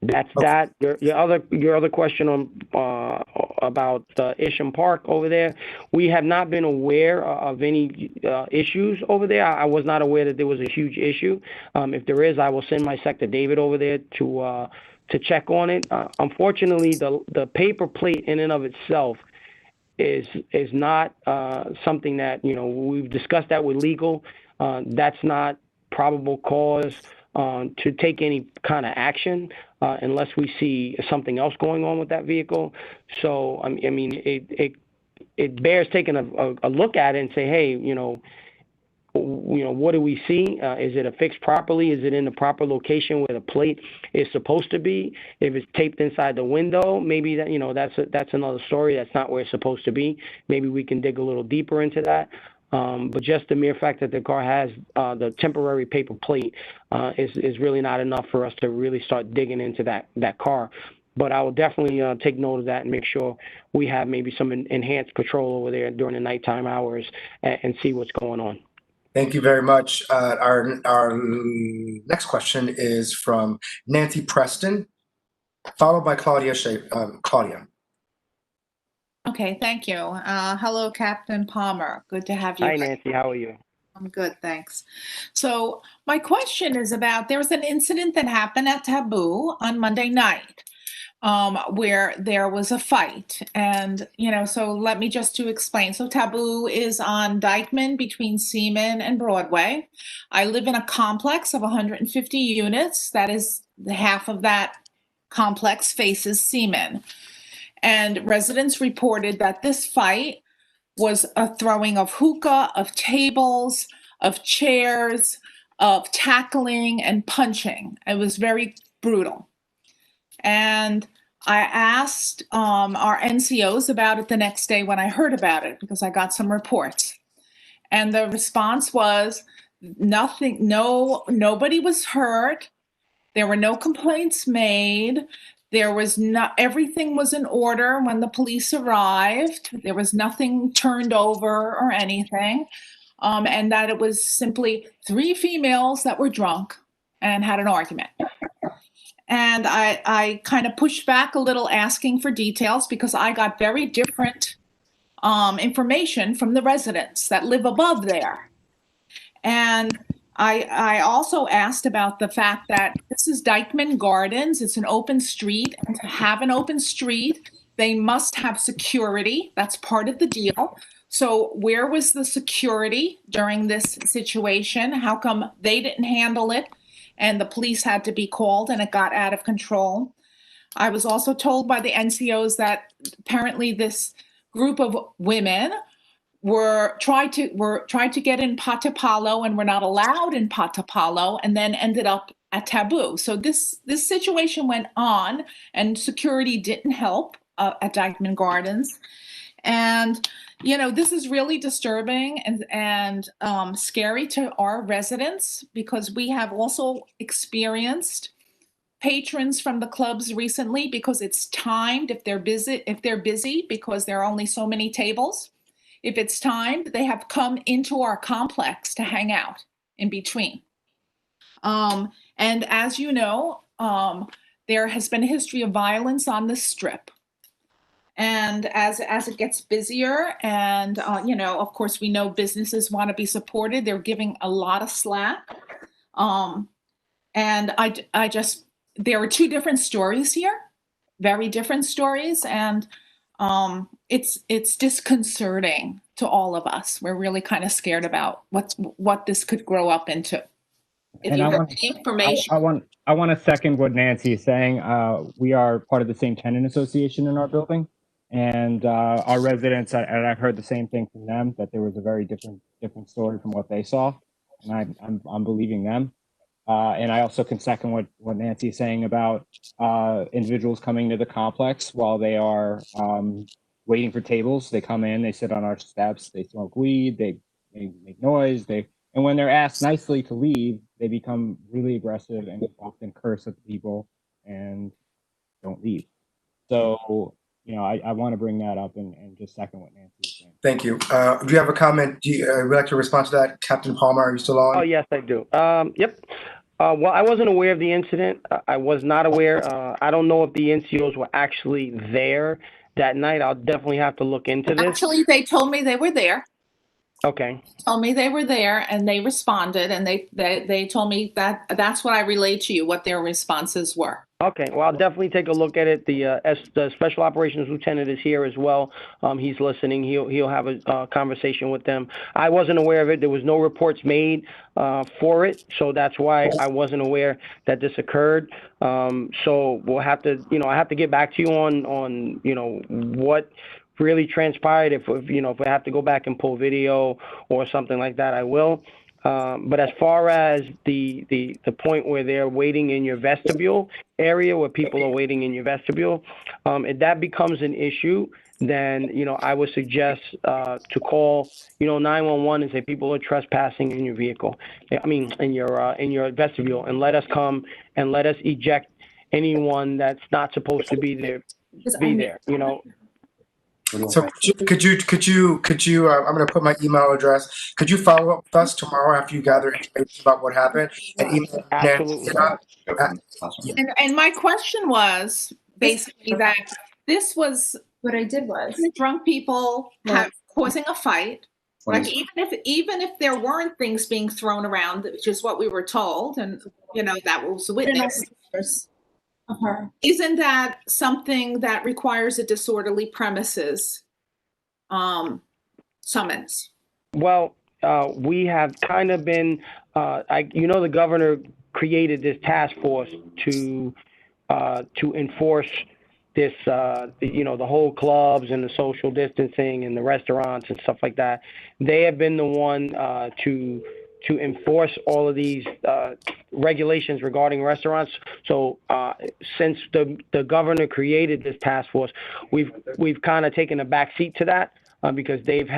that's that. Your other question on about Isham Park over there, we have not been aware of any issues over there. I was not aware that there was a huge issue. If there is, I will send my Sector David over there to check on it. Unfortunately, the paper plate in and of itself is not something that we've discussed that with legal. That's not probable cause to take any kind of action unless we see something else going on with that vehicle. So, I mean, it bears taking a look at it and say, hey, what do we see? Is it affixed properly? Is it in the proper location where the plate is supposed to be? If it's taped inside the window, maybe that's another story. That's not where it's supposed to be. Maybe we can dig a little deeper into that. But just the mere fact that the car has the temporary paper plate is really not enough for us to really start digging into that car. But I will definitely take note of that and make sure we have maybe some enhanced patrol over there during the nighttime hours and see what's going on. Thank you very much. Our next question is from Nancy Preston, followed by Claudia. Claudia. Okay, thank you. Hello, Captain Palmer. Good to have you. Hi, Nancy. How are you? I'm good, thanks. So my question is about, there was an incident that happened at Taboo on Monday night where there was a fight. And, so let me just to explain. So Taboo is on Dyckman between Seaman and Broadway. I live in a complex of 150 units. That is, the half of that complex faces Seaman. And residents reported that this fight was a throwing of hookah, of tables, of chairs, of tackling and punching. It was very brutal. And I asked our NCOs about it the next day when I heard about it, because I got some reports. And the response was nothing, nobody was hurt. There were no complaints made. There was not, everything was in order when the police arrived. There was nothing turned over or anything. And that it was simply 3 females that were drunk and had an argument. And I kind of pushed back a little asking for details because I got very different information from the residents that live above there. And I also asked about the fact that this is Dyckman Gardens. It's an open street, and to have an open street, they must have security. That's part of the deal. So where was the security during this situation? How come they didn't handle it and the police had to be called and it got out of control? I was also told by the NCOs that apparently this group of women were tried to get in Patapalo and were not allowed in Patapalo, and then ended up at Taboo. So this situation went on, and security didn't help at Dyckman Gardens. And this is really disturbing and scary to our residents, because we have also experienced patrons from the clubs recently, because it's timed if they're busy because there are only so many tables. If it's timed, they have come into our complex to hang out in between. And as you know, there has been a history of violence on this strip. And as it gets busier, and of course, we know businesses want to be supported. They're giving a lot of slack. And I just, there are 2 different stories here, very different stories, and it's disconcerting to all of us. We're really kind of scared about what this could grow up into. If And you I have want, any information, I want to second what Nancy is saying. We are part of the same tenant association in our building, and our residents, and I've heard the same thing from them, that there was a very different story from what they saw, and I'm believing them. And I also can second what Nancy is saying about individuals coming to the complex while they are waiting for tables. They come in, they sit on our steps, they smoke weed, they make noise, and when they're asked nicely to leave, they become really aggressive and often curse at the people and don't leave. So, I want to bring that up and just second what Nancy was saying. Thank you. Do you have a comment? Would you like to respond to that, Captain Palmer? Are you still on? Oh, yes, I do. Yep. Well, I wasn't aware of the incident. I was not aware. I don't know if the NCOs were actually there that night. I'll definitely have to look into this. actually, they told me they were there. Okay. Told me they were there and they responded, and they told me that that's what I relayed to you, what their responses were. Okay, well, I'll definitely take a look at it. The Special Operations Lieutenant is here as well. He's listening. He'll have a conversation with them. I wasn't aware of it. There was no reports made for it, so that's why I wasn't aware that this occurred. So we'll have to, I have to get back to you on what really transpired. If if I have to go back and pull video or something like that, I will. But as far as the point where they're waiting in your vestibule area, where people are waiting in your vestibule, if that becomes an issue, then I would suggest to call 911 and say people are trespassing in your vehicle. I mean in your vestibule, and let us come and let us eject anyone that's not supposed to be there. So could you, I'm going to put my email address. Could you follow up with us tomorrow after you gather information about what happened and email Absolutely. And my question was basically that this was what I did was drunk people causing a fight. Like even if there weren't things being thrown around, which is what we were told, and that was witnessed. Isn't that something that requires a disorderly premises summons? Well, we have kind of been, the governor created this task force to enforce this, the whole clubs and the social distancing and the restaurants and stuff like that. They have been the one to enforce all of these regulations regarding restaurants. So since the governor created this task force, we've kind of taken a back seat to that because they've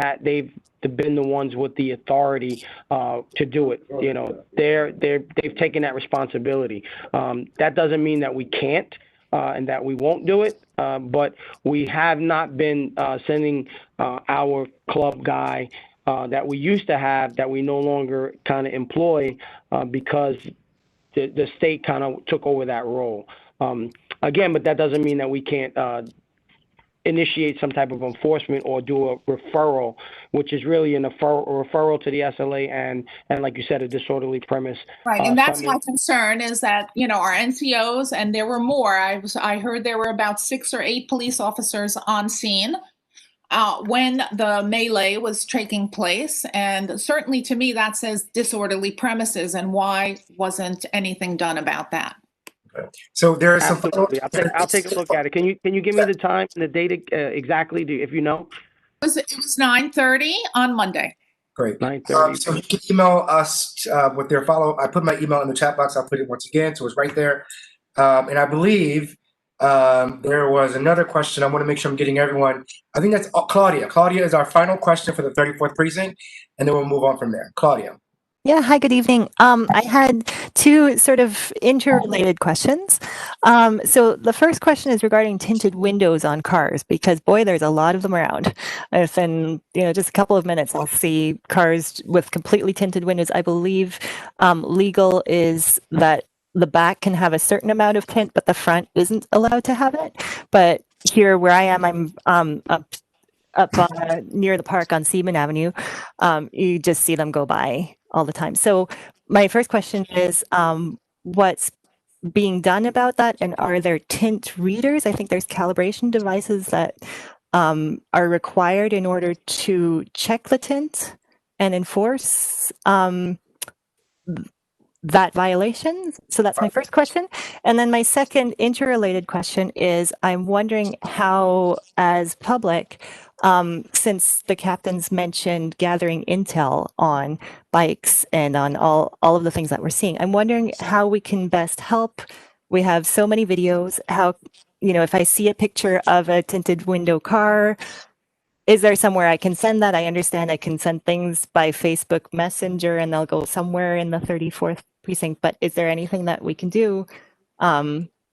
been the ones with the authority to do it. They've taken that responsibility. That doesn't mean that we can't and that we won't do it, but we have not been sending our club guy that we used to have, that we no longer kind of employ because the state kind of took over that role. Again, but that doesn't mean that we can't initiate some type of enforcement or do a referral, which is really a referral to the SLA and like you said, a disorderly premise. Right, and that's my concern is that our NCOs, and there were more. I heard there were about 6 or 8 police officers on scene when the melee was taking place, and certainly to me that says disorderly premises. And why wasn't anything done about that? So there is absolutely. I'll take a look at it. Can you give me the time and the date exactly, if you know? It was 9:30 on Monday. Great. 9:30. So you can email us with their follow-up. I put my email in the chat box. I'll put it once again, so it's right there. And I believe there was another question. I want to make sure I'm getting everyone. I think that's Claudia. Claudia is our final question for the 34th precinct, and then we'll move on from there. Claudia. Yeah, hi, good evening. I had 2 sort of interrelated questions. So the first question is regarding tinted windows on cars, because boy, there's a lot of them around. Within just a couple of minutes, I'll see cars with completely tinted windows. I believe legal is that the back can have a certain amount of tint, but the front isn't allowed to have it. But here where I am, I'm up near the park on Seaman Avenue. You just see them go by all the time. So my first question is, what's being done about that? And are there tint readers? I think there's calibration devices that are required in order to check the tint and enforce that violation. So that's my first question. And then my second interrelated question is, I'm wondering how, as public, since the captains mentioned gathering intel on bikes and on all of the things that we're seeing, I'm wondering how we can best help. We have so many videos. How, if I see a picture of a tinted window car, is there somewhere I can send that? I understand I can send things by Facebook Messenger and they'll go somewhere in the 34th precinct, but is there anything that we can do,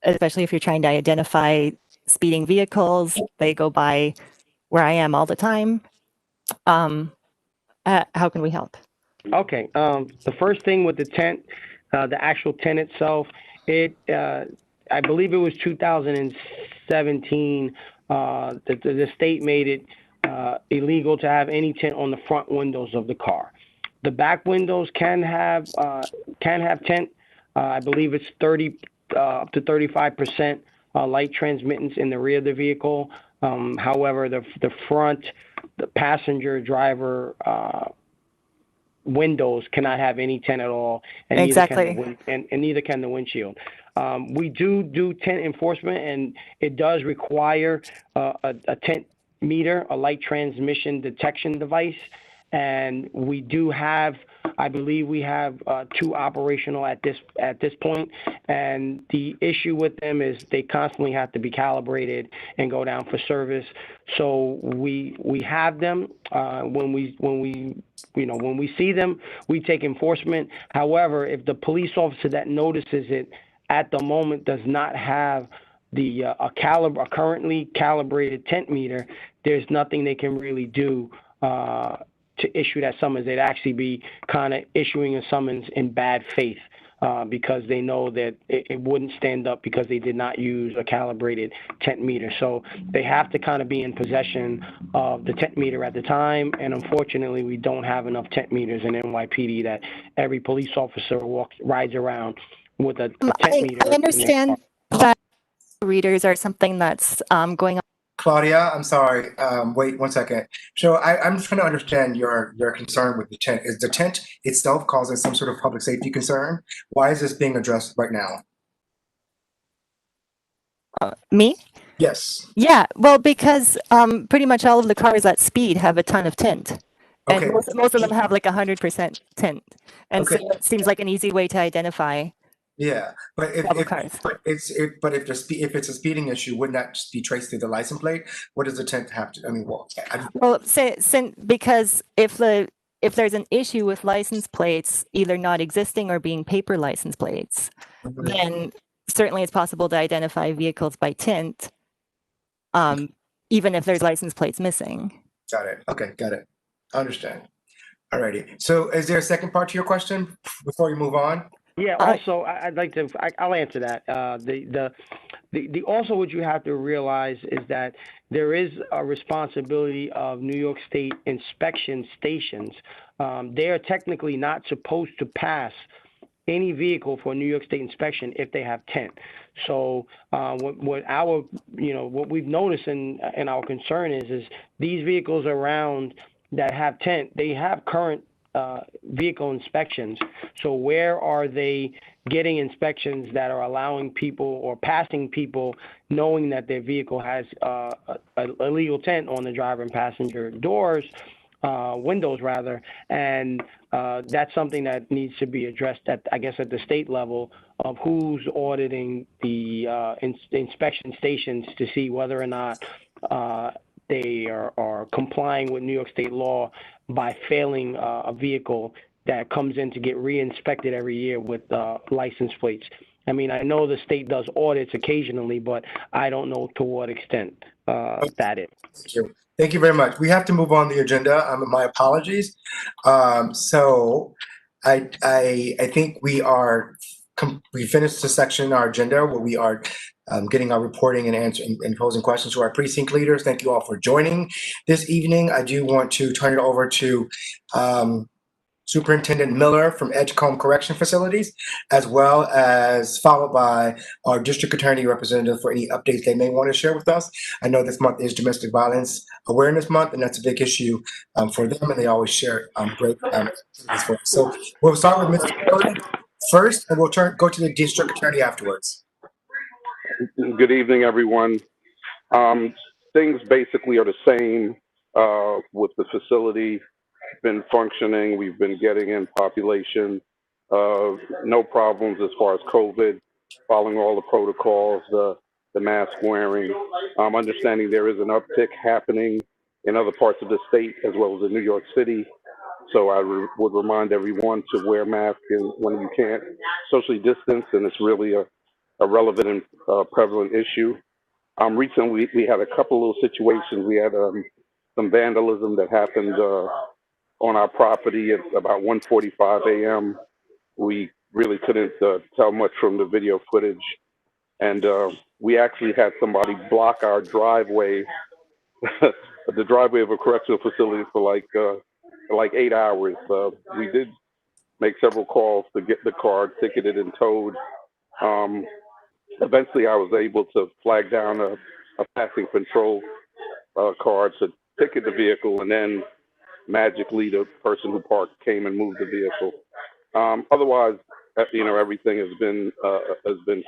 especially if you're trying to identify speeding vehicles? They go by where I am all the time. How can we help? Okay. The first thing with the tent, the actual tent itself, I believe it was 2017. The state made it illegal to have any tint on the front windows of the car. The back windows can have tint. I believe it's 30 up to 35% light transmittance in the rear of the vehicle. However, the front, the passenger driver windows cannot have any tint at all, and Exactly. neither can the windshield. We do tint enforcement, and it does require a tint meter, a light transmission detection device, and we do have, I believe we have 2 operational at this point, and the issue with them is they constantly have to be calibrated and go down for service. So we have them when we see them, we take enforcement. However, if the police officer that notices it at the moment does not have the a currently calibrated tint meter, there's nothing they can really do to issue that summons. They'd actually be kind of issuing a summons in bad faith because they know that it wouldn't stand up because they did not use a calibrated tint meter. So they have to kind of be in possession of the tint meter at the time. And unfortunately, we don't have enough tint meters in NYPD that every police officer rides around with a tint meter. I understand that readers are something that's going on. Claudia, I'm sorry. Wait 1 second. So I'm trying to understand your concern with the tent. Is the tent itself causing some sort of public safety concern? Why is this being addressed right now? Me? Yes. Yeah, well, because pretty much all of the cars at speed have a ton of tint. And Okay. most of them have like 100% tint. And Okay. so it seems like an easy way to identify Yeah, but cars. if it's a speeding issue, wouldn't that just be traced through the license plate? What does the tent have to? I mean, Well, because if there's an issue with license plates either not existing or being paper license plates, then certainly it's possible to identify vehicles by tint, even if there's license plates missing. Got it. Okay, got it. I understand. Alrighty. So, is there a second part to your question before you move on? Yeah. Also, I'd like to. I'll answer that. Also what you have to realize is that there is a responsibility of New York State inspection stations. They are technically not supposed to pass any vehicle for New York State inspection if they have tint. So what we've noticed and our concern is these vehicles around that have tint, they have current vehicle inspections. So where are they getting inspections that are allowing people or passing people knowing that their vehicle has a illegal tint on the driver and passenger doors, windows rather, and that's something that needs to be addressed at the state level of who's auditing the inspection stations to see whether or not they are complying with New York State law by failing a vehicle that comes in to get re-inspected every year with license plates. I mean, I know the state does audits occasionally, but I don't know to what extent that is. Thank you. Thank you very much. We have to move on the agenda. My apologies. So I think we finished the section in our agenda where we are getting our reporting and answering and posing questions to our precinct leaders. Thank you all for joining this evening. I do want to turn it over to Superintendent Miller from Edgecombe Correction Facilities, as well as followed by our district attorney representative for any updates they may want to share with us. I know this month is Domestic Violence Awareness Month, and that's a big issue for them, and they always share great activities for us. So we'll start with Mr. Miller first, and we'll go to the district attorney afterwards. Good evening, everyone. Things basically are the same with the facility. Been functioning. We've been getting in population. No problems as far as COVID, following all the protocols, the mask wearing. Understanding there is an uptick happening in other parts of the state as well as in New York City. So I would remind everyone to wear masks when you can't socially distance, and it's really a relevant and prevalent issue. Recently, we had a couple little situations. We had some vandalism that happened on our property at about 1:45 a.m. We really couldn't tell much from the video footage. And we actually had somebody block our driveway the driveway of a correctional facility for like 8 hours. We did make several calls to get the car ticketed and towed. Eventually, I was able to flag down a passing patrol car to ticket the vehicle, and then magically the person who parked came and moved the vehicle. Otherwise, everything has been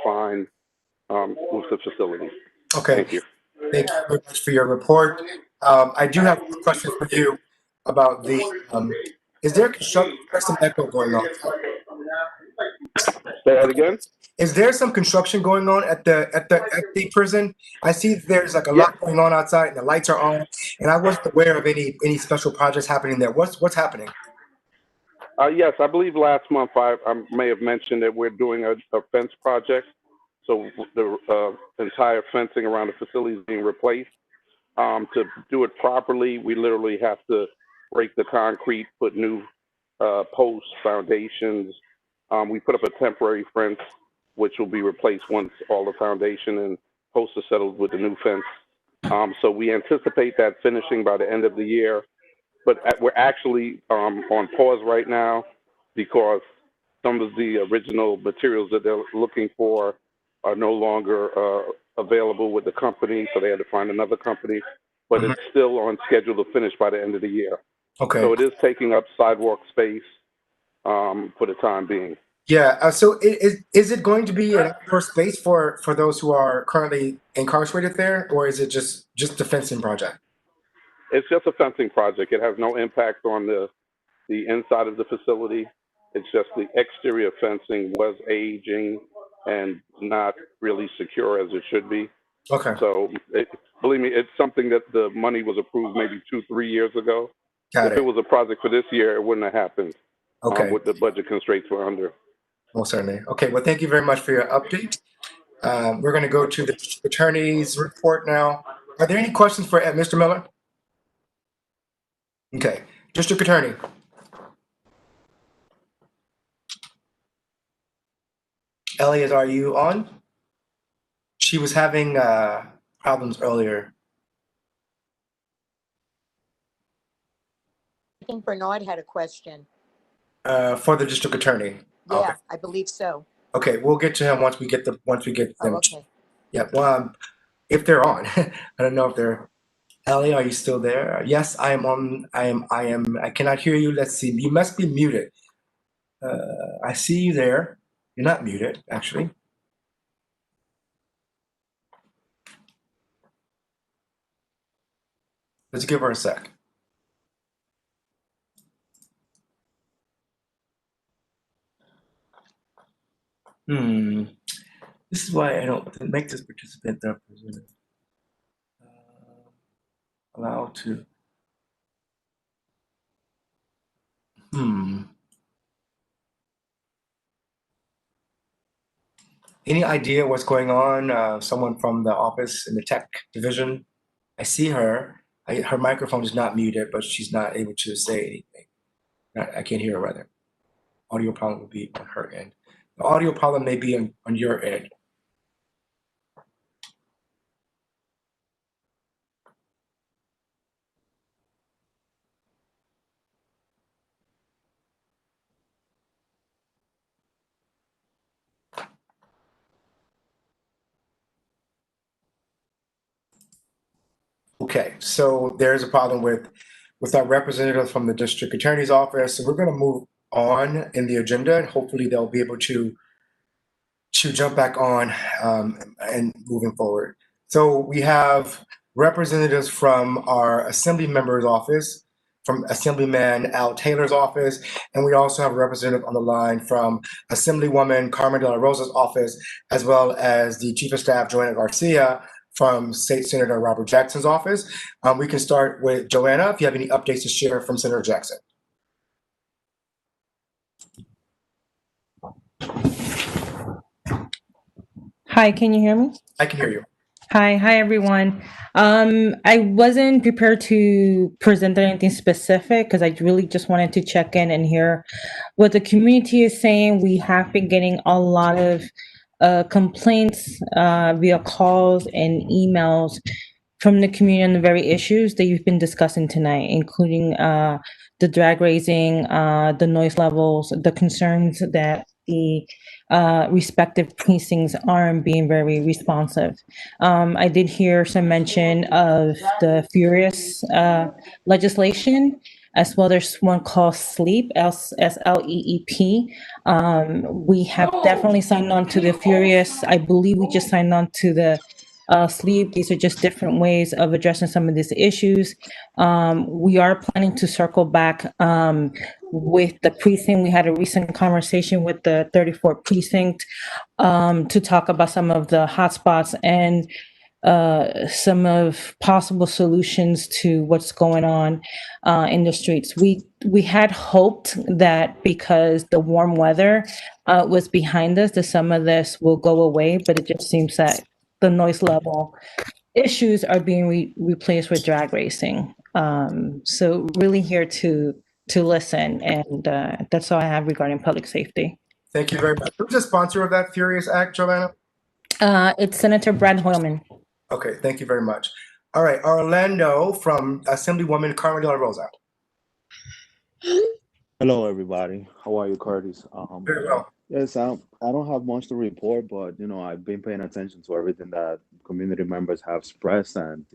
fine with the facility. Okay. Thank you. Thank you very much for your report. I do have a question for you about the, is there construction, there's some echo going on? Say that again? Is there some construction going on at the prison? I see there's like a lot going on outside and the lights are on, and I wasn't aware of any special projects happening there. What's happening? Yes, I believe last month I may have mentioned that we're doing a fence project. So the entire fencing around the facility is being replaced. To do it properly, we literally have to break the concrete, put new posts, foundations. We put up a temporary fence, which will be replaced once all the foundation and posts are settled with the new fence. So we anticipate that finishing by the end of the year. But we're actually on pause right now because some of the original materials that they're looking for are no longer available with the company, so they had to find another company. But it's still on schedule to finish by the end of the year. Okay. So it is taking up sidewalk space for the time being. Yeah. So is it going to be an outdoor space for those who are currently incarcerated there, or is it just the fencing project? It's just a fencing project. It has no impact on the inside of the facility. It's just the exterior fencing was aging and not really secure as it should be. Okay. So believe me, it's something that the money was approved maybe 2-3 years ago. Got If it was a project for this year, it wouldn't have happened. Okay. With the budget constraints we're under. Most certainly. Okay. Well, thank you very much for your update. We're going to go to the attorney's report now. Are there any questions for Mr. Miller? Okay. District Attorney. Elliot, are you on? She was having problems earlier. I think Bernard had a question. For the district attorney. Yeah, Okay. I believe so. Okay, we'll get to him once we get them. Oh, okay. Yeah. Well, if they're on, I don't know if they're. Ellie, are you still there? Yes, I am on. I am. I cannot hear you. Let's see. You must be muted. I see you there. You're not muted, actually. Let's give her a sec. This is why I don't make this participant representative. Allow to. Any idea what's going on? Someone from the office in the tech division. I see her. Her microphone is not muted, but she's not able to say anything. I can't hear her rather. Audio problem will be on her end. The audio problem may be on your end. Okay, so there's a problem with our representative from the district attorney's office. So we're going to move on in the agenda, and hopefully they'll be able to jump back on and moving forward. So we have representatives from our assembly member's office, from Assemblyman Al Taylor's office, and we also have a representative on the line from Assemblywoman Carmen de la Rosa's office, as well as the Chief of Staff Joanna Garcia from State Senator Robert Jackson's office. We can start with Joanna, if you have any updates to share from Senator Jackson. Hi, can you hear me? I can hear you. Hi, everyone. I wasn't prepared to present anything specific because I really just wanted to check in and hear what the community is saying. We have been getting a lot of complaints via calls and emails from the community on the very issues that you've been discussing tonight, including the drag racing, the noise levels, the concerns that the respective precincts aren't being very responsive. I did hear some mention of the Furious legislation, as well. There's one called SLEEP, SLEEP. We have definitely signed on to the Furious. I believe we just signed on to the SLEEP. These are just different ways of addressing some of these issues. We are planning to circle back with the precinct. We had a recent conversation with the 34th precinct to talk about some of the hotspots and some of possible solutions to what's going on in the streets. We had hoped that because the warm weather was behind us, that some of this will go away, but it just seems that the noise level issues are being replaced with drag racing. So really here to listen, and that's all I have regarding public safety. Thank you very much. Who's the sponsor of that Furious Act, Joanna? It's Senator Brad Hoylman. Okay, thank you very much. All right, Orlando from Assemblywoman Carmen De La Rosa. Hello, everybody. How are you, Curtis? Very well. Yes, I don't have much to report, but I've been paying attention to everything that community members have expressed, and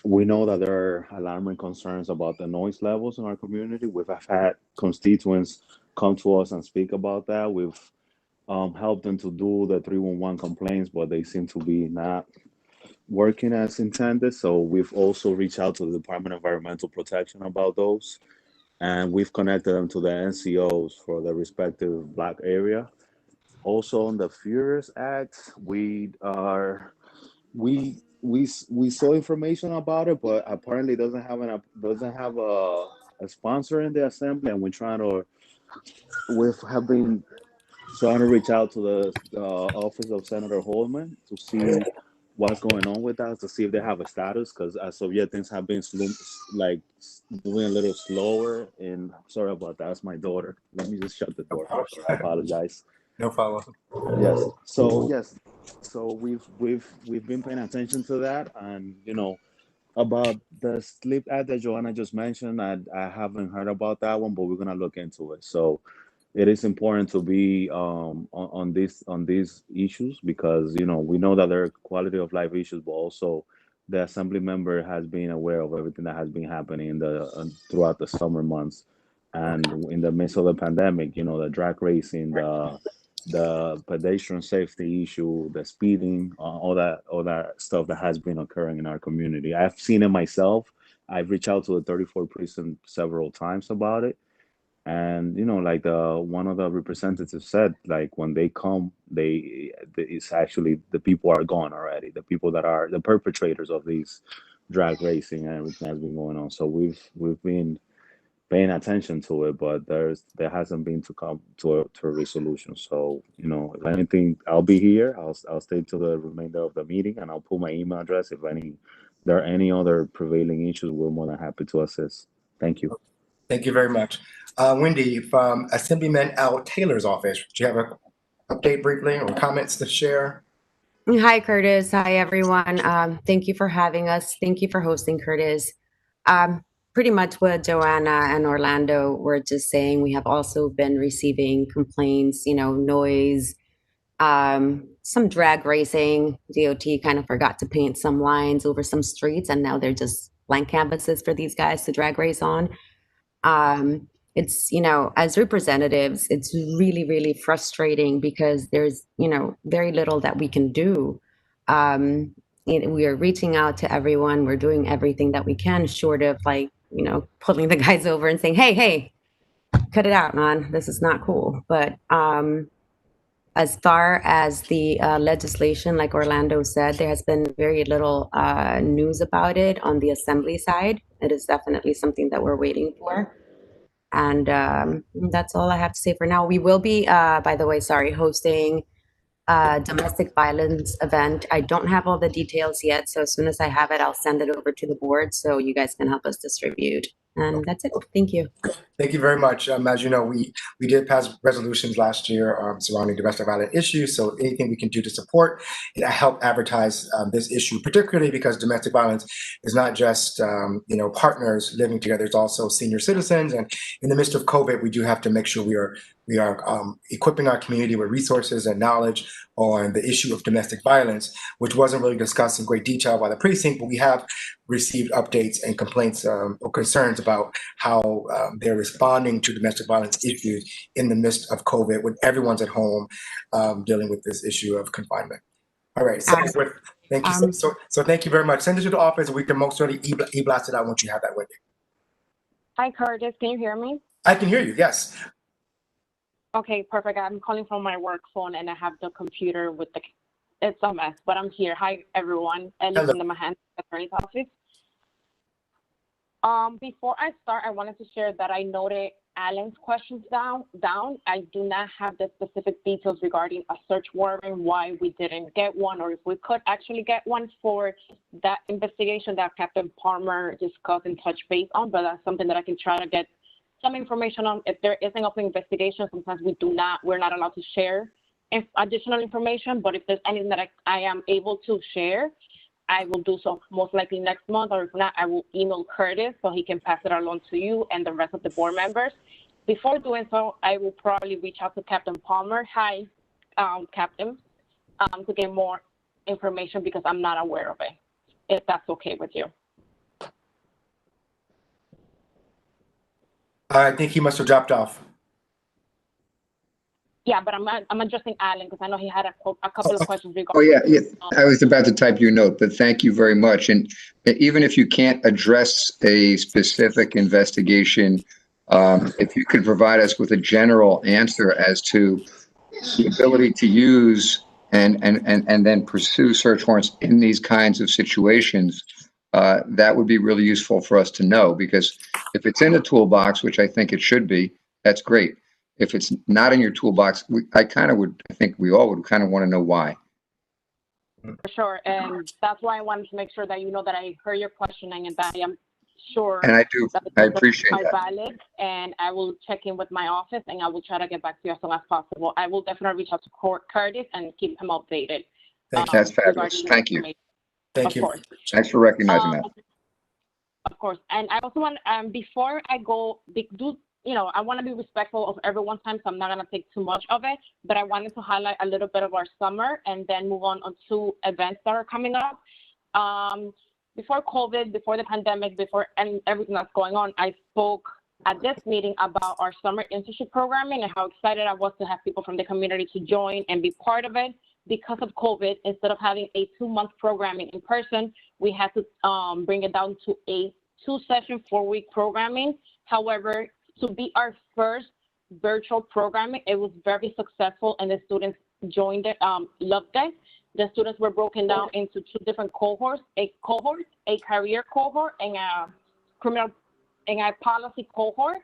we know that there are alarming concerns about the noise levels in our community. We've had constituents come to us and speak about that. We've helped them to do the 311 complaints, but they seem to be not working as intended. So we've also reached out to the Department of Environmental Protection about those. And we've connected them to the NCOs for the respective Black area. Also on the Furious Act, we saw information about it, but apparently doesn't have a sponsor in the assembly, and we have been trying to reach out to the office of Senator Holman to see what's going on with that, to see if they have a status, because as of yet things have been moving a little slower. And sorry about that, that's my daughter. Let me just shut the door. I apologize. No problem. Yes. So we've been paying attention to that, and about the sleep act that Joanna just mentioned, I haven't heard about that one, but we're gonna look into it. So it is important to be on these issues, because we know that there are quality of life issues, but also the assembly member has been aware of everything that has been happening throughout the summer months, and in the midst of the pandemic. The drag racing, the pedestrian safety issue, the speeding, all that stuff that has been occurring in our community. I've seen it myself. I've reached out to the 34th precinct several times about it. And like one of the representatives said, like when they come, it's actually the people are gone already. The people that are the perpetrators of these drag racing and everything that's been going on. So we've been paying attention to it, but there hasn't been to come to a resolution. So if anything, I'll be here. I'll stay to the remainder of the meeting, and I'll put my email address if there are any other prevailing issues. We're more than happy to assist. Thank you. Thank you very much. Wendy, from Assemblyman Al Taylor's office, do you have an update briefly or comments to share? Hi, Curtis. Hi, everyone. Thank you for having us. Thank you for hosting, Curtis. Pretty much what Joanna and Orlando were just saying. We have also been receiving complaints, noise, some drag racing. DOT kind of forgot to paint some lines over some streets, and now they're just blank canvases for these guys to drag race on. It's, as representatives, it's really, really frustrating because there's, very little that we can do. We are reaching out to everyone. We're doing everything that we can, short of pulling the guys over and saying, hey, cut it out, man. This is not cool. But as far as the legislation, like Orlando said, there has been very little news about it on the assembly side. It is definitely something that we're waiting for. And that's all I have to say for now. We will be, by the way, hosting a domestic violence event. I don't have all the details yet, so as soon as I have it, I'll send it over to the board so you guys can help us distribute. And that's it. Thank you. Thank you very much. As you know, we did pass resolutions last year surrounding domestic violence issues. So anything we can do to support and help advertise this issue, particularly because domestic violence is not just partners living together; it's also senior citizens. And in the midst of COVID, we do have to make sure we are equipping our community with resources and knowledge on the issue of domestic violence, which wasn't really discussed in great detail by the precinct, but we have received updates and complaints or concerns about how they're responding to domestic violence issues in the midst of COVID when everyone's at home dealing with this issue of confinement. All right, so thank you. So thank you very much. Send it to the office. We can most certainly e-blast it out once you have that with you. Hi, Curtis. Can you hear me? I can hear you, yes. Okay, perfect. I'm calling from my work phone and I have the computer with the, it's a mess, but I'm here. Hi, everyone. Ellie from the Manhattan Attorney's Office. Before I start, I wanted to share that I noted Alan's questions down. I do not have the specific details regarding a search warrant, why we didn't get one, or if we could actually get one for that investigation that Captain Palmer discussed and touched base on, but that's something that I can try to get some information on. If there is an open investigation, sometimes we're not allowed to share additional information, but if there's anything that I am able to share, I will do so most likely next month, or if not, I will email Curtis so he can pass it along to you and the rest of the board members. Before doing so, I will probably reach out to Captain Palmer. Hi, Captain, to get more information because I'm not aware of it, if that's okay with you. I think he must have dropped off. Yeah, but I'm addressing Alan because I know he had a couple of questions regarding. Oh, yeah. I was about to type you a note, but thank you very much. And even if you can't address a specific investigation, if you could provide us with a general answer as to the ability to use and then pursue search warrants in these kinds of situations, that would be really useful for us to know, because if it's in a toolbox, which I think it should be, that's great. If it's not in your toolbox, I think we all would kind of want to know why. For sure, and that's why I wanted to make sure that you know that I heard your questioning and that I am sure. And I do. I appreciate that. Valid, and I will check in with my office and I will try to get back to you as soon as possible. I will definitely reach out to Curtis and keep him updated. That's fabulous. Thank you. Thank you. Thanks for recognizing that. Of course, and I also want before I go, I want to be respectful of everyone's time, so I'm not going to take too much of it, but I wanted to highlight a little bit of our summer and then move on to events that are coming up. Before COVID, before the pandemic, and everything that's going on, I spoke at this meeting about our summer internship programming and how excited I was to have people from the community to join and be part of it. Because of COVID, instead of having a 2-month programming in person, we had to bring it down to a 2-session, 4-week programming. However, to be our first virtual programming, it was very successful and the students joined it, loved it. The students were broken down into 2 different cohorts, a career cohort and a policy cohort.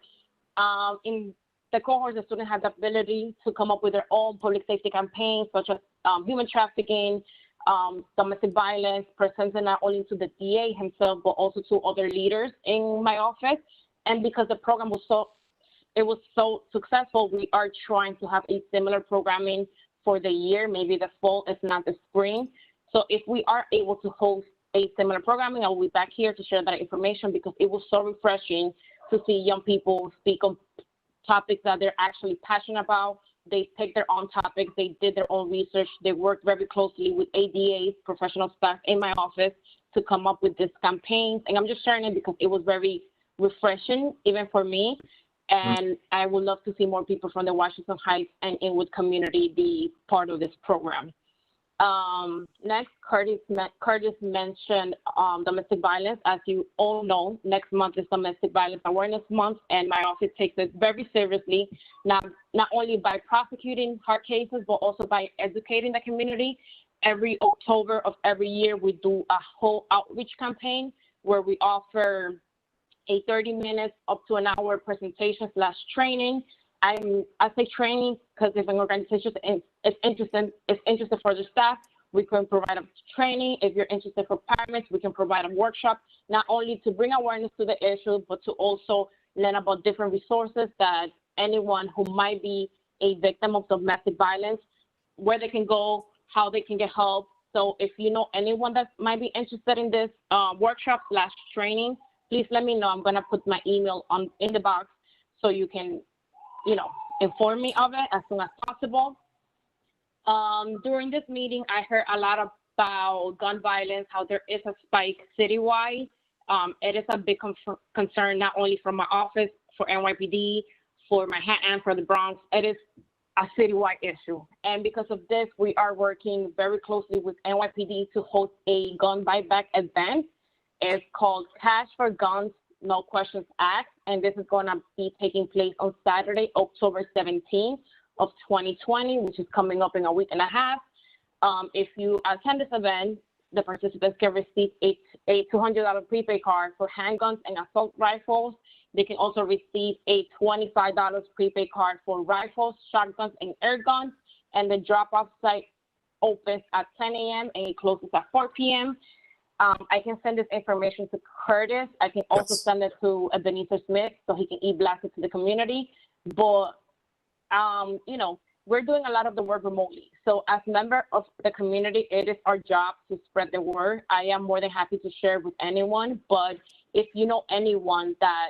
In the cohort, the student had the ability to come up with their own public safety campaigns, such as human trafficking, domestic violence, presenting not only to the DA himself, but also to other leaders in my office. And because the program was so successful, we are trying to have a similar programming for the year, maybe the fall, if not the spring. So if we are able to host a similar programming, I will be back here to share that information because it was so refreshing to see young people speak on topics that they're actually passionate about. They picked their own topics, they did their own research, they worked very closely with ADAs, professional staff in my office to come up with these campaigns. And I'm just sharing it because it was very refreshing, even for me. And I would love to see more people from the Washington Heights and Inwood community be part of this program. Next, Curtis mentioned domestic violence. As you all know, next month is Domestic Violence Awareness Month, and my office takes it very seriously, not only by prosecuting hard cases, but also by educating the community. Every October of every year, we do a whole outreach campaign where we offer a 30 minutes up to an hour presentation / training. I say training because if an organization is interested for the staff, we can provide a training. If you're interested for parents, we can provide a workshop, not only to bring awareness to the issue, but to also learn about different resources that anyone who might be a victim of domestic violence, where they can go, how they can get help. So if you know anyone that might be interested in this workshop/training, please let me know. I'm gonna put my email in the box so you can, inform me of it as soon as possible. During this meeting, I heard a lot about gun violence, how there is a spike citywide. It is a big concern, not only from my office, for NYPD, for Manhattan, for the Bronx. It is a citywide issue. And because of this, we are working very closely with NYPD to host a gun buyback event. It's called Cash for Guns, No Questions Asked. And this is going to be taking place on Saturday, October 17th of 2020, which is coming up in a week and a half. If you attend this event, the participants can receive a $200 prepaid card for handguns and assault rifles. They can also receive a $25 prepaid card for rifles, shotguns, and air guns. And the drop-off site opens at 10 a.m. and it closes at 4 p.m. I can send this information to Curtis. I can also send it to Ebenezer Smith so he can e-blast it to the community. But, we're doing a lot of the work remotely. So as a member of the community, it is our job to spread the word. I am more than happy to share with anyone, but if you know anyone that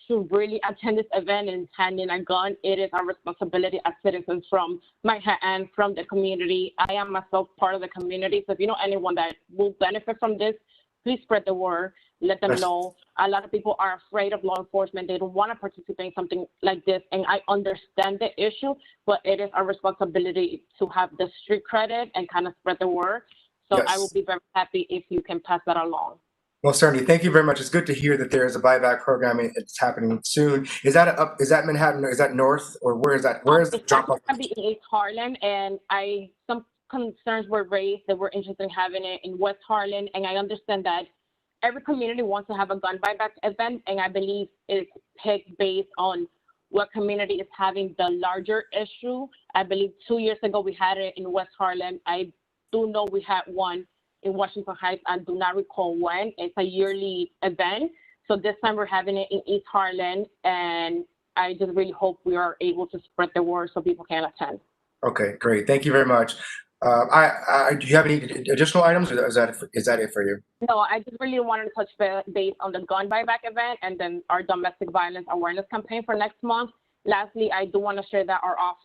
should really attend this event and hand in a gun, it is our responsibility as citizens from Manhattan, from the community. I am myself part of the community. So if you know anyone that will benefit from this, please spread the word. Let them know. A lot of people are afraid of law enforcement. They don't want to participate in something like this. And I understand the issue, but it is our responsibility to have the street credit and kind of spread the word. So I will be very happy if you can pass that along. Well, certainly. Thank you very much. It's good to hear that there is a buyback program and it's happening soon. Is that is that Manhattan? Is that north, or where is that? Where is the drop off? It's going to be in East Harlem, and some concerns were raised that we're interested in having it in West Harlem, and I understand that every community wants to have a gun buyback event, and I believe it's picked based on what community is having the larger issue. I believe 2 years ago we had it in West Harlem. I do know we had one in Washington Heights. I do not recall when. It's a yearly event. So this time we're having it in East Harlem, and I just really hope we are able to spread the word so people can attend. Okay, great. Thank you very much. Do you have any additional items, or is that it for you? No, I just really wanted to touch base on the gun buyback event and then our domestic violence awareness campaign for next month. Lastly, I do want to share that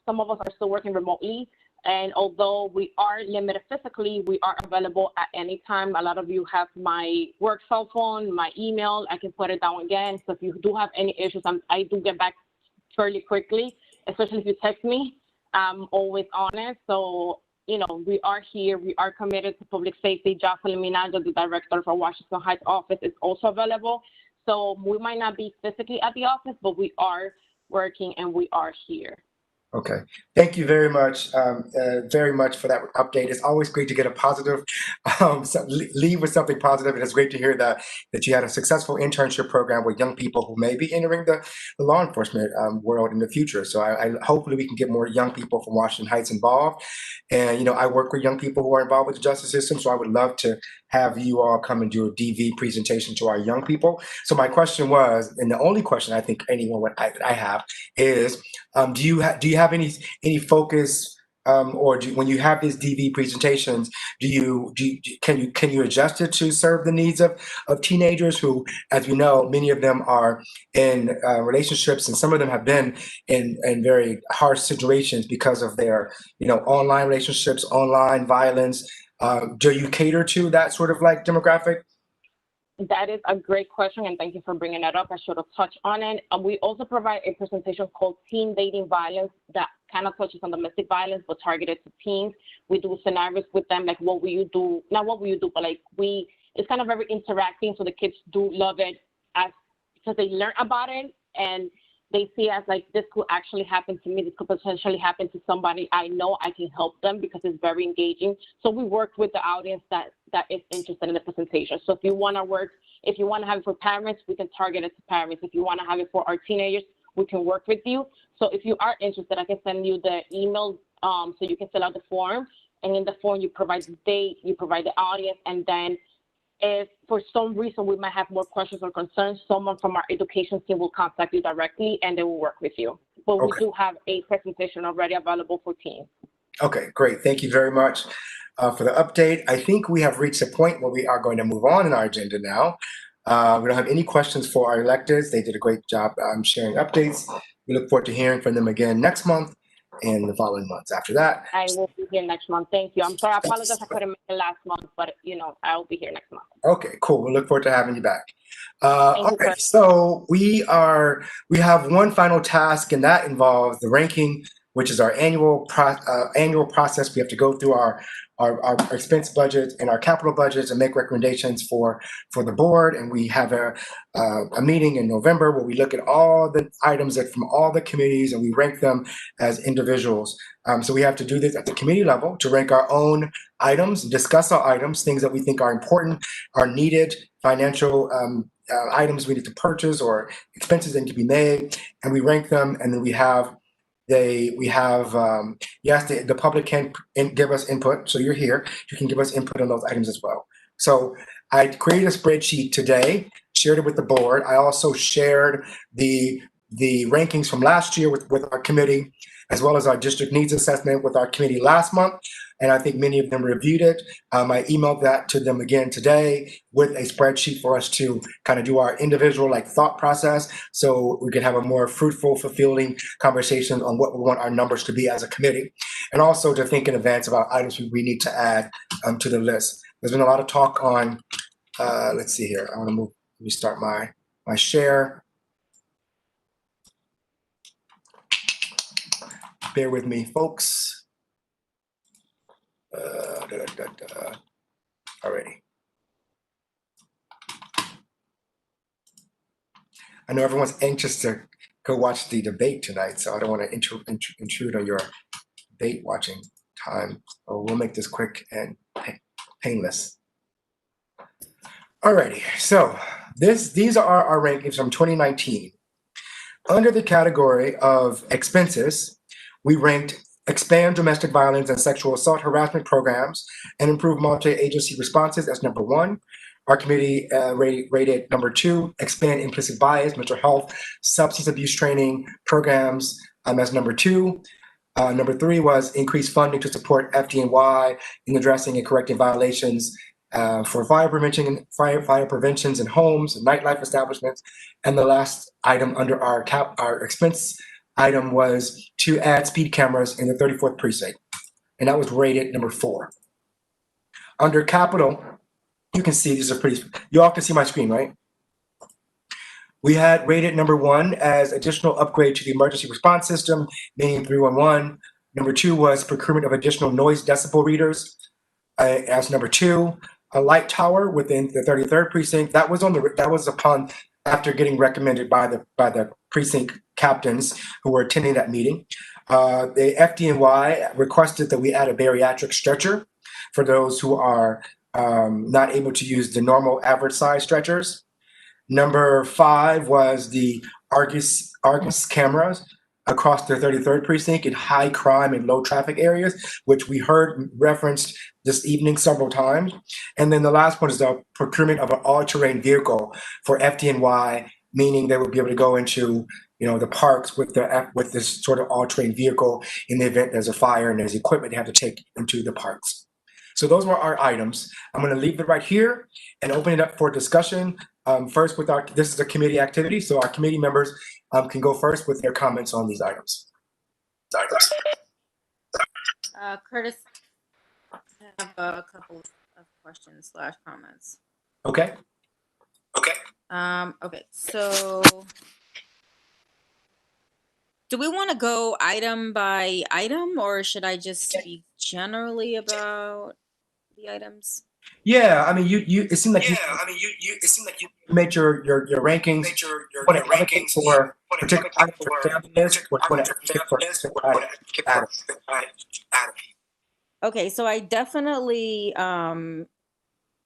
some of us are still working remotely. And although we are limited physically, we are available at any time. A lot of you have my work cell phone, my email. I can put it down again. So if you do have any issues, I do get back fairly quickly, especially if you text me. I'm always on it. So, we are here. We are committed to public safety. Jocelyn Minajo, the director for Washington Heights office, is also available. So we might not be physically at the office, but we are working and we are here. Okay, thank you very much for that update. It's always great to get a positive, leave with something positive, and it's great to hear that you had a successful internship program with young people who may be entering the law enforcement world in the future. So I hopefully we can get more young people from Washington Heights involved. And I work with young people who are involved with the justice system, so I would love to have you all come and do a DV presentation to our young people. So my question was, and the only question I think anyone I have is, do you have any focus, or when you have these DV presentations, can you adjust it to serve the needs of teenagers who, as you know, many of them are in relationships, and some of them have been in very harsh situations because of their online relationships, online violence. Do you cater to that sort of demographic? That is a great question, and thank you for bringing that up. I should have touched on it. We also provide a presentation called Teen Dating Violence that kind of touches on domestic violence, but targeted to teens. We do scenarios with them, like what will you do? Not what will you do, but it's kind of very interacting, so the kids do love it because they learn about it and they see it as this could actually happen to me. This could potentially happen to somebody I know. I can help them because it's very engaging. So we work with the audience that is interested in the presentation. So if you want to have it for parents, we can target it to parents. If you want to have it for our teenagers, we can work with you. So if you are interested, I can send you the email so you can fill out the form. And in the form, you provide the date, you provide the audience, and then if for some reason we might have more questions or concerns, someone from our education team will contact you directly and they will work with you. But we do have a presentation already available for teams. Okay, great. Thank you very much for the update. I think we have reached a point where we are going to move on in our agenda now. We don't have any questions for our electeds. They did a great job sharing updates. We look forward to hearing from them again next month and the following months after that. I will be here next month. Thank you. I'm sorry. I apologize I couldn't make it last month, but I'll be here next month. Okay, cool. We look forward to having you back. Okay, so we have one final task, and that involves the ranking, which is our annual process. We have to go through our expense budget and our capital budgets and make recommendations for the board. And we have a meeting in November where we look at all the items from all the committees and we rank them as individuals. So we have to do this at the committee level to rank our own items, discuss our items, things that we think are important, are needed, financial items we need to purchase or expenses that need to be made, and we rank them. And then yes, the public can give us input. So you're here, you can give us input on those items as well. So I created a spreadsheet today, shared it with the board. I also shared the rankings from last year with our committee, as well as our district needs assessment with our committee last month. And I think many of them reviewed it. I emailed that to them again today with a spreadsheet for us to kind of do our individual thought process so we can have a more fruitful, fulfilling conversation on what we want our numbers to be as a committee. And also to think in advance about items we need to add to the list. There's been a lot of talk on, let's see here. I want to restart my share. Bear with me, folks. Alrighty. I know everyone's anxious to go watch the debate tonight, so I don't want to intrude on your debate watching time. So we'll make this quick and painless. Alrighty, so these are our rankings from 2019. Under the category of expenses, we ranked expand domestic violence and sexual assault harassment programs and improve multi-agency responses as number 1. Our committee rated number 2, expand implicit bias, mental health, substance abuse training programs as number 2. Number 3 was increase funding to support FDNY in addressing and correcting violations for fire preventions in homes and nightlife establishments. And the last item under our expense item was to add speed cameras in the 34th precinct, and that was rated number 4. Under capital, you can see these are you all can see my screen, right? We had rated number 1 as additional upgrade to the emergency response system, meaning 311. Number 2 was procurement of additional noise decibel readers as number 2. A light tower within the 33rd precinct. That was upon after getting recommended by the precinct captains who were attending that meeting. The FDNY requested that we add a bariatric stretcher for those who are not able to use the normal average size stretchers. Number 5 was the Argus cameras across the 33rd precinct in high crime and low traffic areas, which we heard referenced this evening several times. And then the last one is the procurement of an all-terrain vehicle for FDNY, meaning they would be able to go into the parks with this sort of all-terrain vehicle in the event there's a fire and there's equipment they have to take into the parks. So those were our items. I'm going to leave it right here and open it up for discussion. First, this is a committee activity, so our committee members can go first with their comments on these items. Curtis, I have a couple of questions / comments. Okay. Okay, so do we want to go item by item, or should I just speak generally about the items? Yeah, I mean, it seemed like you made your rankings. What a ranking for particular item for family list, what for Okay, so I definitely I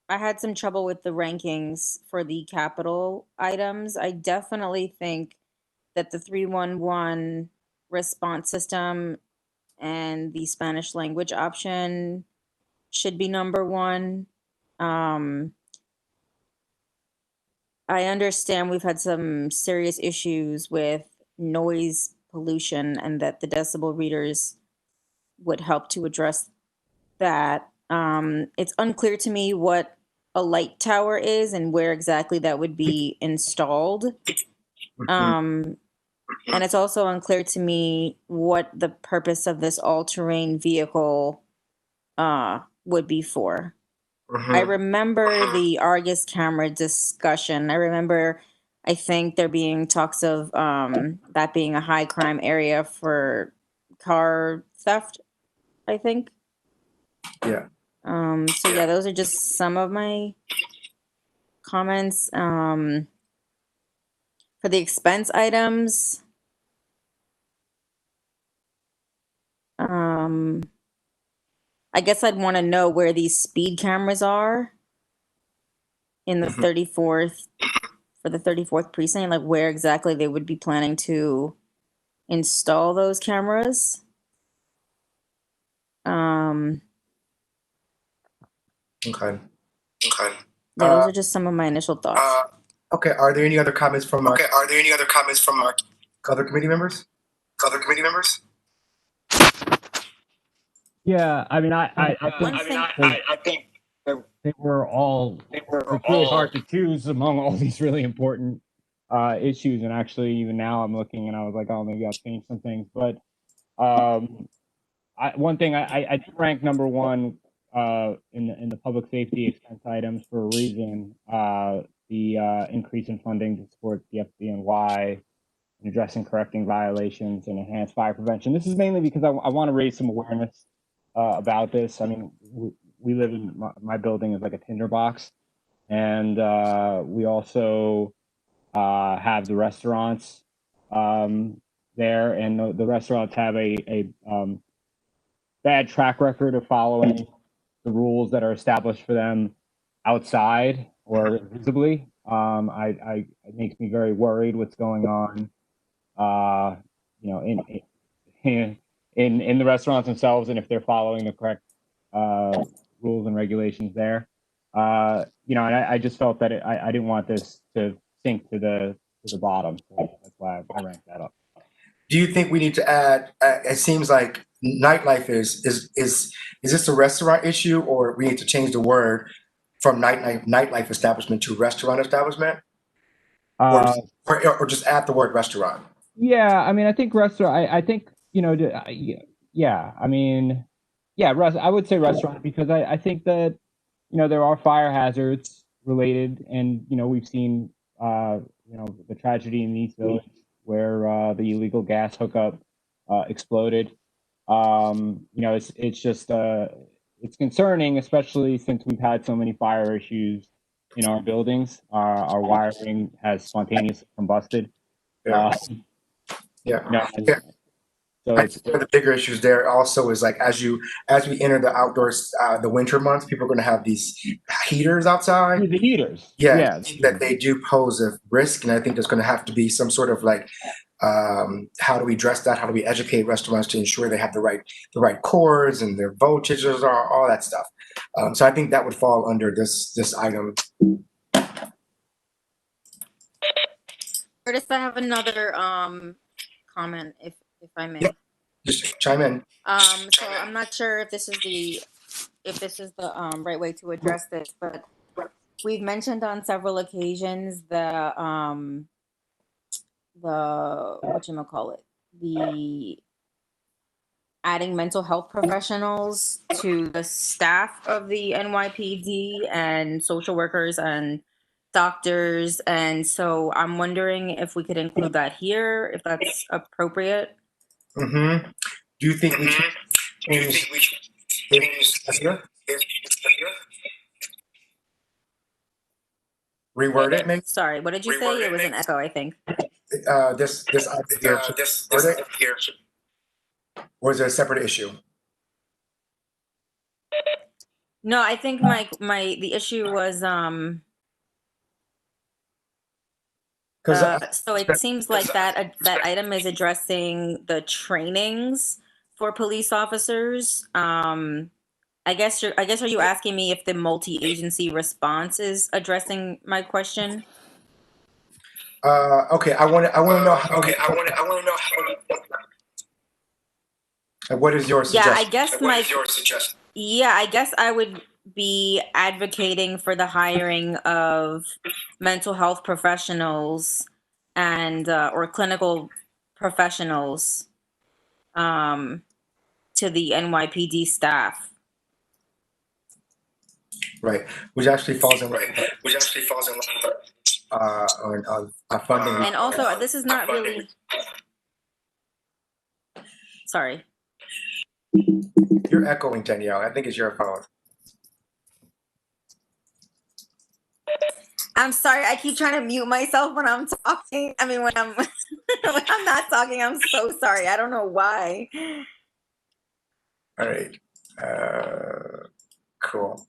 had some trouble with the rankings for the capital items. I definitely think that the 311 response system and the Spanish language option should be number 1. I understand we've had some serious issues with noise pollution and that the decibel readers would help to address that. It's unclear to me what a light tower is and where exactly that would be installed. And it's also unclear to me what the purpose of this all-terrain vehicle would be for. I remember the Argus camera discussion. I think there being talks of that being a high crime area for car theft, I think. Yeah. So yeah, those are just some of my comments. For the expense items, I guess I'd want to know where these speed cameras are in the 34th, for the 34th precinct, like where exactly they would be planning to install those cameras. Okay. Yeah, those are just some of my initial thoughts. Okay. Are there any other comments from our other committee members? Yeah, I mean, I think they were all, it's really hard to choose among all these really important issues. And actually, even now I'm looking and I was like, oh, maybe I'll change some things. But one thing I did rank number one in the public safety expense items for a reason. The increase in funding to support the FDNY and addressing correcting violations and enhanced fire prevention. This is mainly because I want to raise some awareness about this. I mean, we live in my building is like a tinderbox, and we also have the restaurants there, and the restaurants have a bad track record of following the rules that are established for them outside or visibly. It makes me very worried what's going on, you know, in the restaurants themselves, and if they're following the correct rules and regulations there. You know, and I just felt that I didn't want this to sink to the bottom, so that's why I ranked that up. Do you think we need to add? It seems like nightlife is this a restaurant issue, or we need to change the word from nightlife establishment to restaurant establishment, or just add the word restaurant? Yeah, I mean, I think restaurant. I think, you know, yeah. I mean, yeah, I would say restaurant because I think that, you know, there are fire hazards related, and you know, we've seen you know, the tragedy in East Village where the illegal gas hookup exploded. You know, it's just it's concerning, especially since we've had so many fire issues in our buildings. Our wiring has spontaneously combusted. Yeah. Yeah. So I think one of the bigger issues there also is like as we enter the outdoors, the winter months, people are going to have these heaters outside. The heaters. Yeah, that they do pose a risk, and I think there's going to have to be some sort of like, how do we address that? How do we educate restaurants to ensure they have the right cords and their voltages, all that stuff. So I think that would fall under this item. Curtis, I have another comment, if I may. Yep. Just chime in. So I'm not sure if this is the right way to address this, but we've mentioned on several occasions the whatchamacallit, the adding mental health professionals to the staff of the NYPD and social workers and doctors. And so I'm wondering if we could include that here, if that's appropriate. Mm-hmm. Do you think we should change here? Reword it, maybe? Sorry, what did you say? It was an echo, I think. This item here. Or is it a separate issue? No, I think the issue was so it seems like that item is addressing the trainings for police officers. I guess are you asking me if the multi-agency response is addressing my question? Okay, I want to know how. Okay, I want to know how. What is your suggestion? Yeah, I guess I guess I would be advocating for the hiring of mental health professionals and or clinical professionals to the NYPD staff. Right, which actually falls in on funding. And also, this is not really. Sorry. You're echoing, Danielle. I think it's your phone. I'm sorry. I keep trying to mute myself when I'm talking. I mean, when I'm when I'm not talking. I'm so sorry. I don't know why. All right. Cool.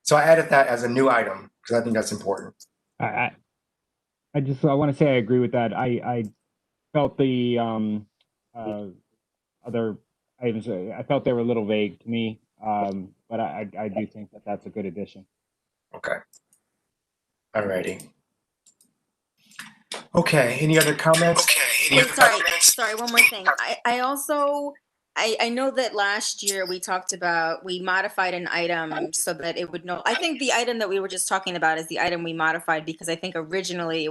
So I added that as a new item because I think that's important. I want to say I agree with that. I felt the other items. I felt they were a little vague to me, but I do think that that's a good addition. Okay. All righty. Okay. Any other comments? Wait, sorry. One more thing. I also I know that last year we modified an item so that it would know. I think the item that we were just talking about is the item we modified because I think originally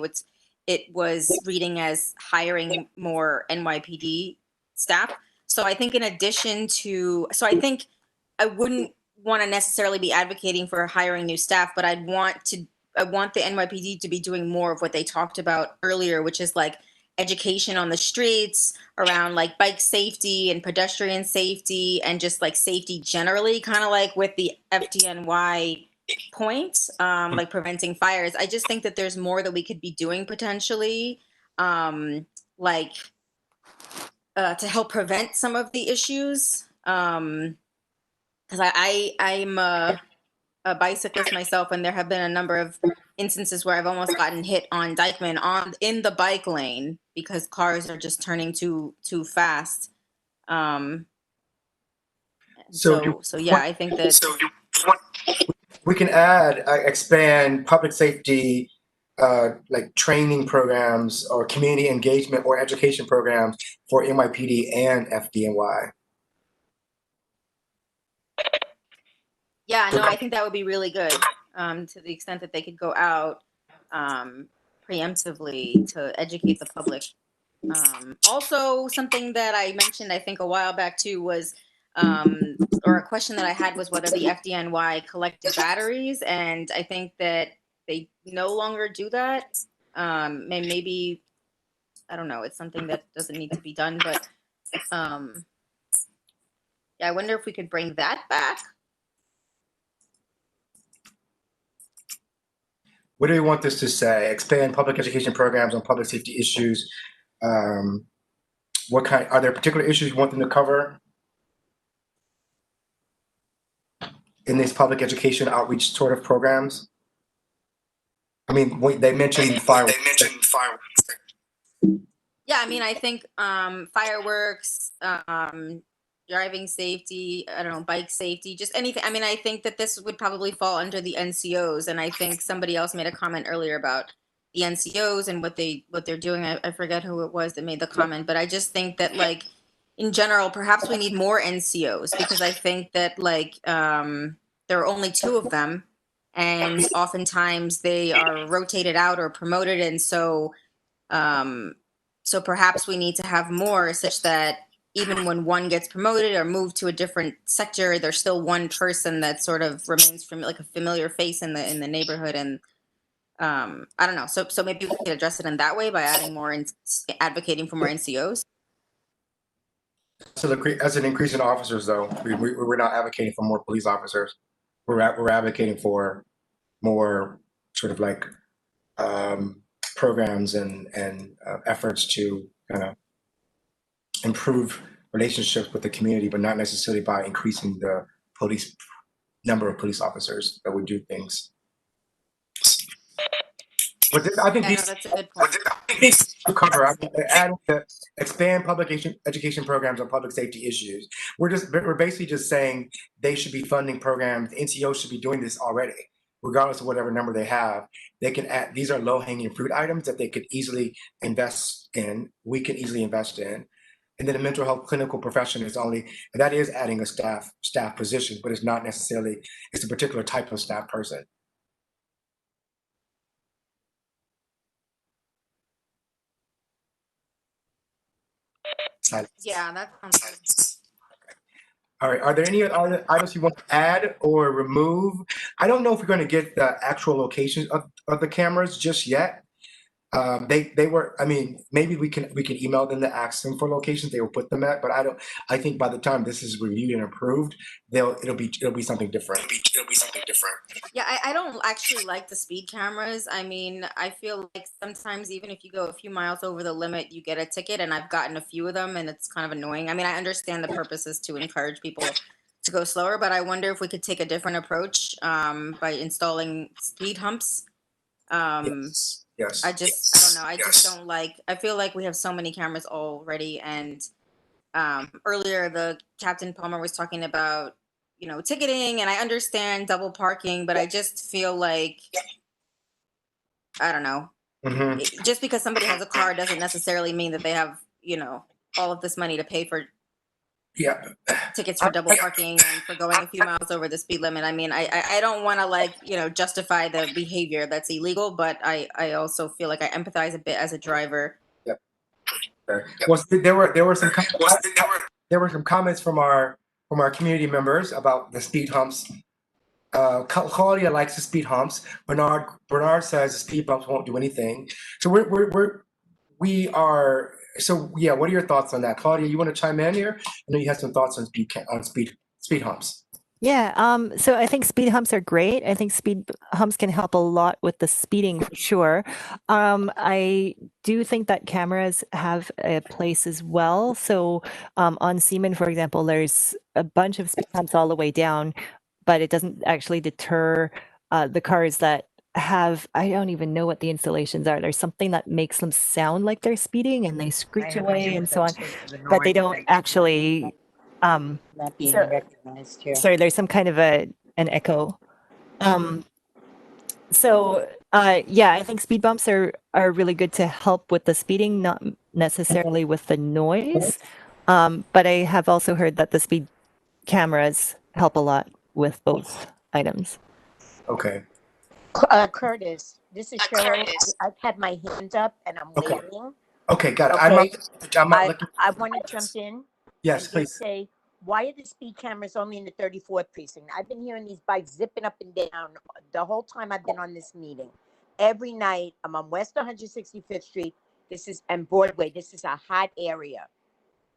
it was reading as hiring more NYPD staff. So I think in addition to, I think I wouldn't want to necessarily be advocating for hiring new staff, but I want the NYPD to be doing more of what they talked about earlier, which is like education on the streets around like bike safety and pedestrian safety and just like safety generally, kind of like with the FDNY point, like preventing fires. I just think that there's more that we could be doing potentially, like to help prevent some of the issues. Because I'm a bicyclist myself, and there have been a number of instances where I've almost gotten hit on Dykeman in the bike lane because cars are just turning too fast. So yeah, I think that we can add expand public safety like training programs or community engagement or education programs for NYPD and FDNY. Yeah, no, I think that would be really good, to the extent that they could go out preemptively to educate the public. Also, something that I mentioned, I think a while back too, was, or a question that I had was whether the FDNY collected batteries, and I think that they no longer do that. And maybe, I don't know, it's something that doesn't need to be done, but yeah, I wonder if we could bring that back. What do we want this to say? Expand public education programs on public safety issues. What kind? Are there particular issues you want them to cover in these public education outreach sort of programs? I mean, they mentioned fireworks. Yeah, I mean, I think fireworks, driving safety, I don't know, bike safety, just anything. I mean, I think that this would probably fall under the NCOs, and I think somebody else made a comment earlier about the NCOs and what they're doing. I forget who it was that made the comment, but I just think that like in general, perhaps we need more NCOs because I think that like there are only 2 of them, and oftentimes they are rotated out or promoted, and so perhaps we need to have more such that even when one gets promoted or moved to a different sector, there's still one person that sort of remains from like a familiar face in the neighborhood. And I don't know. So maybe we could address it in that way by adding more and advocating for more NCOs. So as an increase in officers, though, we're not advocating for more police officers. We're advocating for more sort of like programs and efforts to kind of improve relationships with the community, but not necessarily by increasing the number of police officers that would do things. But I think that's a good point. To cover, I mean, adding to expand public education programs on public safety issues. We're basically just saying they should be funding programs. The NCO should be doing this already. regardless of whatever number they have, they can add, these are low-hanging fruit items that they could easily invest in, we can easily invest in. And then a mental health clinical profession is only, that is adding a staff position, but it's not necessarily, it's a particular type of staff person. Silence. Yeah, that sounds good. All right, are there any other items you want to add or remove? I don't know if we're going to get the actual locations of the cameras just yet. They were, I mean, maybe we can email them to ask them for locations they will put them at, but I think by the time this is reviewed and approved, it'll be something different. It'll be something different. Yeah, I don't actually like the speed cameras. I mean, I feel like sometimes even if you go a few miles over the limit, you get a ticket, and I've gotten a few of them, and it's kind of annoying. I mean, I understand the purpose is to encourage people to go slower, but I wonder if we could take a different approach by installing speed humps. Yes. I don't know. I just don't like, I feel like we have so many cameras already, and earlier the Captain Palmer was talking about, you know, ticketing, and I understand double parking, but I just feel like, I don't know, just because somebody has a car doesn't necessarily mean that they have, you know, all of this money to pay for tickets for double parking and for going a few miles over the speed limit. I mean, I don't want to, like, you know, justify the behavior that's illegal, but I also feel like I empathize a bit as a driver. Yep. Well, there were some comments from our community members about the speed humps. Claudia likes the speed humps. Bernard says the speed bumps won't do anything. So we are. So yeah, what are your thoughts on that, Claudia? You want to chime in here? I know you have some thoughts on speed humps. Yeah, so I think speed humps are great. I think speed humps can help a lot with the speeding for sure. I do think that cameras have a place as well. So on Seaman, for example, there's a bunch of speed humps all the way down, but it doesn't actually deter the cars that have, I don't even know what the installations are. There's something that makes them sound like they're speeding and they screech away and so on, but they don't actually Not being recognized here. sorry, there's some kind of an echo. So yeah, I think speed bumps are really good to help with the speeding, not necessarily with the noise. But I have also heard that the speed cameras help a lot with both items. Okay. Curtis, this is Cheryl. I've had my hand up and I'm waiting. Okay, got it. Okay. I want to jump in. Yes, and please. Say, why are the speed cameras only in the 34th precinct? I've been hearing these bikes zipping up and down the whole time I've been on this meeting. Every night, I'm on West 165th Street. And Broadway. This is a hot area.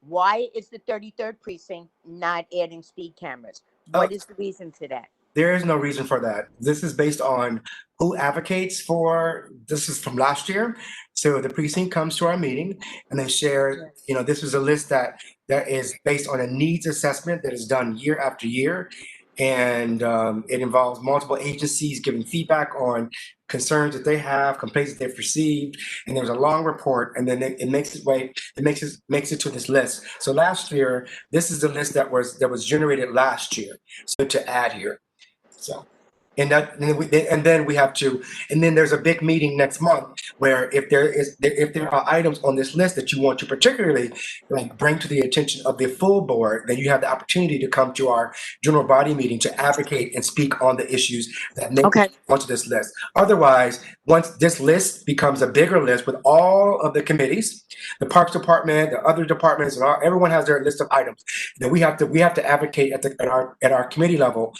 Why is the 33rd precinct not adding speed cameras? What is the reason for that? There is no reason for that. This is based on who advocates for, this is from last year. So the precinct comes to our meeting and they share, you know, this is a list that is based on a needs assessment that is done year after year. And it involves multiple agencies giving feedback on concerns that they have, complaints that they've received, and there's a long report, and then it makes it to this list. So last year, this is the list that was generated last year. So to add here. So, and then we have to, and then there's a big meeting next month where if there are items on this list that you want to particularly like bring to the attention of the full board, then you have the opportunity to come to our general body meeting to advocate and speak on the issues that make it onto this list. Otherwise, once this list becomes a bigger list with all of the committees, the Parks Department, the other departments, and everyone has their list of items, then we have to advocate at our committee level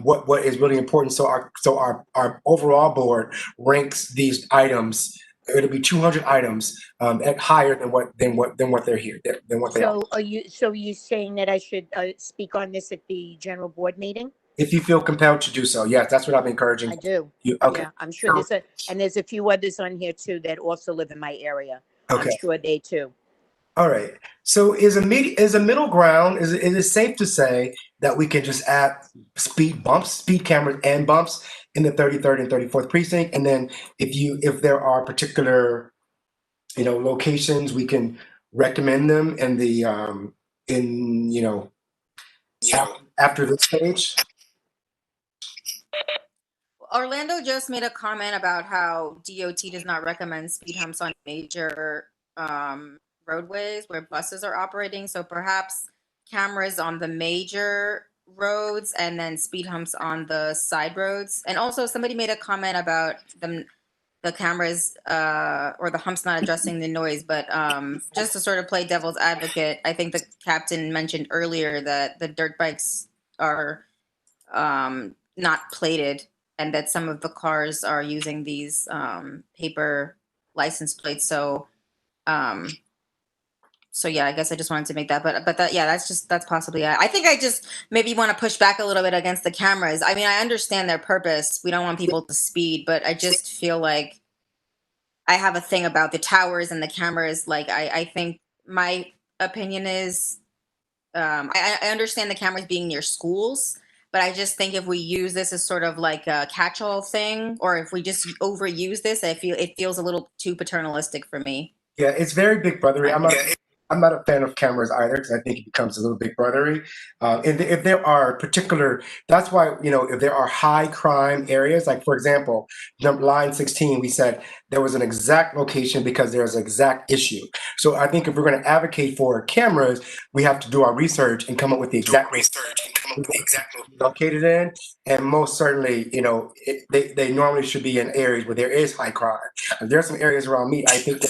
what is really important. So our overall board ranks these items. It'll be 200 items at higher than what they're here than what they are. So are you saying that I should speak on this at the general board meeting? If you feel compelled to do so, yes, that's what I'm encouraging. I do. You. Okay. Yeah, I'm sure there's a few others on here too that also live in my area. Okay. I'm sure they too. All right. So is a middle ground? Is it safe to say that we can just add speed cameras and bumps in the 33rd and 34th precinct, and then if there are particular, locations, we can recommend them in the after this page. Orlando just made a comment about how DOT does not recommend speed humps on major roadways where buses are operating. So perhaps cameras on the major roads and then speed humps on the side roads. And also somebody made a comment about the cameras or the humps not addressing the noise. But just to sort of play devil's advocate, I think the captain mentioned earlier that the dirt bikes are not plated and that some of the cars are using these paper license plates. So yeah, I guess I just wanted to make that, but that, yeah, that's possibly it. I think I just maybe want to push back a little bit against the cameras. I mean, I understand their purpose. We don't want people to speed, but I just feel like I have a thing about the towers and the cameras. Like, I think my opinion is, I understand the cameras being near schools, but I just think if we use this as sort of like a catch-all thing, or if we just overuse this, it feels a little too paternalistic for me. Yeah, it's very big brothery. I'm not a fan of cameras either because I think it becomes a little big brothery. And if there are particular, that's why, if there are high crime areas, like for example, line 16, we said there was an exact location because there's an exact issue. So I think if we're going to advocate for cameras, we have to do our research and come up with the exact located in. And most certainly, they normally should be in areas where there is high crime. If there's some areas around me, I think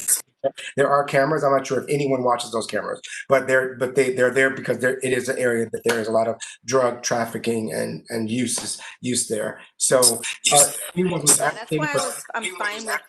there are cameras. I'm not sure if anyone watches those cameras, but they're there because it is an area that there is a lot of drug trafficking and use there. So anyone who's That's why advocating I'm fine with.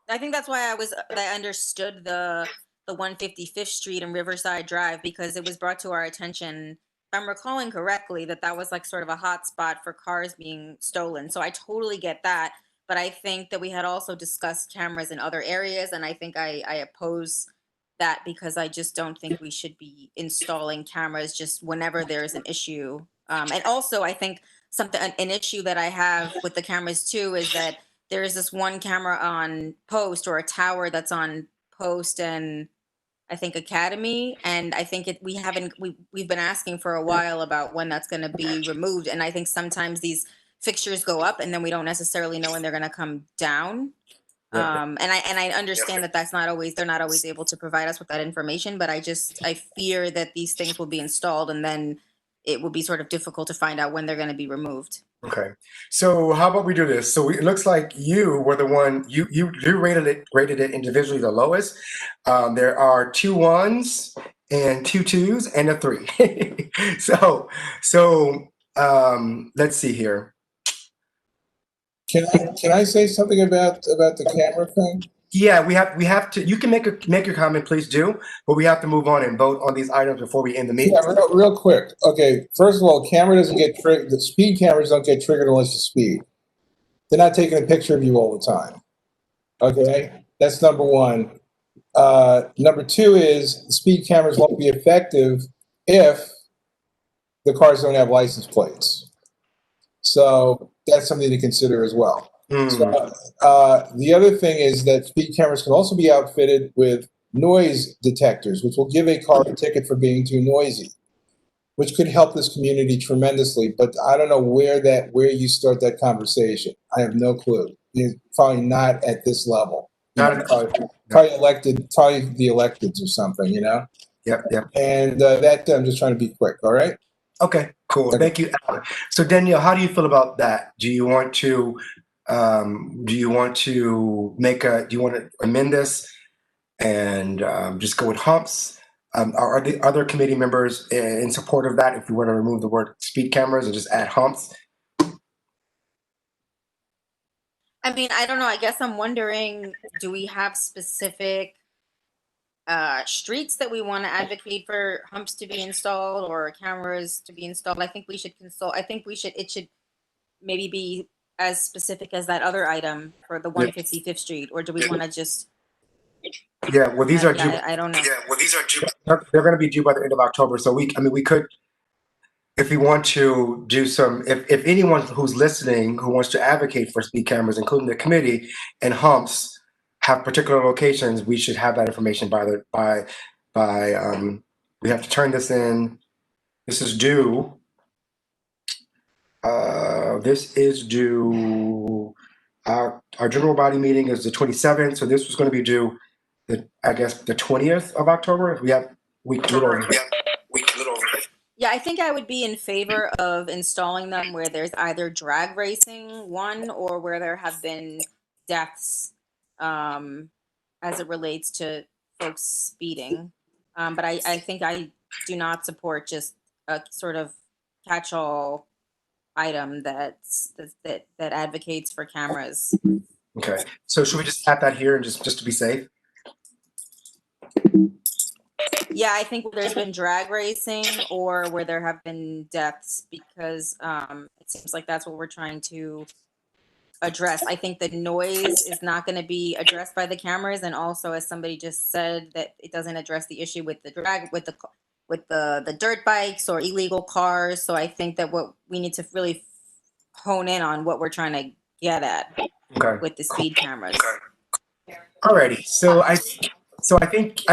I think that's why I understood the 155th Street and Riverside Drive, because it was brought to our attention, if I'm recalling correctly, that was like sort of a hot spot for cars being stolen. So I totally get that. But I think that we had also discussed cameras in other areas, and I think I oppose that because I just don't think we should be installing cameras just whenever there is an issue. And also, I think an issue that I have with the cameras too is that there is this one camera on Post, or a tower that's on Post and I think Academy, and I think we've been asking for a while about when that's going to be removed, and I think sometimes these fixtures go up and then we don't necessarily know when they're going to come down. And I understand that they're not always able to provide us with that information, but I fear that these things will be installed and then it will be sort of difficult to find out when they're going to be removed. Okay, so how about we do this? So it looks like you were the one you rated it individually the lowest. There are 2 1s and 2 2s and a 3. so let's see here. Can I say something about the camera thing? Yeah, we have to. You can make your comment, please do. But we have to move on and vote on these items before we end the meeting. Yeah, real quick. Okay, first of all, camera doesn't get triggered. The speed cameras don't get triggered unless you speed. They're not taking a picture of you all the time. Okay, that's number one. Number two is the speed cameras won't be effective if the cars don't have license plates. So that's something to consider as well. So, the other thing is that speed cameras can also be outfitted with noise detectors, which will give a car a ticket for being too noisy, which could help this community tremendously. But I don't know where you start that conversation. I have no clue. It's probably not at this level. Probably the electeds or something, Yep. And that I'm just trying to be quick. All right. Okay, cool. Okay. Thank you, Alan. So Danielle, how do you feel about that? Do you want to amend this and just go with humps? Are the other committee members in support of that? If you want to remove the word speed cameras and just add humps? I mean, I don't know. I guess I'm wondering, do we have specific streets that we want to advocate for humps to be installed or cameras to be installed? I think we should consult. I think it should maybe be as specific as that other item for the 155th Street, or do we want to just? Yeah, well, these are due. I don't know. Yeah, well, these are due. They're going to be due by the end of October. So we could, if we want to do some, if anyone who's listening who wants to advocate for speed cameras, including the committee and humps, have particular locations, we should have that information we have to turn this in. This is due. no, this is due, our general body meeting is the 27th, so this was going to be due, I guess, the 20th of October. We have week little over. Yeah, I think I would be in favor of installing them where there's either drag racing one or where there have been deaths as it relates to folks speeding. But I think I do not support just a sort of catch-all item that advocates for cameras. Okay, so should we just add that here and just to be safe? Yeah, I think there's been drag racing or where there have been deaths because it seems like that's what we're trying to address. I think the noise is not going to be addressed by the cameras, and also, as somebody just said, that it doesn't address the issue with the the dirt bikes or illegal cars. So I think that what we need to really hone in on what we're trying to get at with the speed cameras. Alrighty, so I think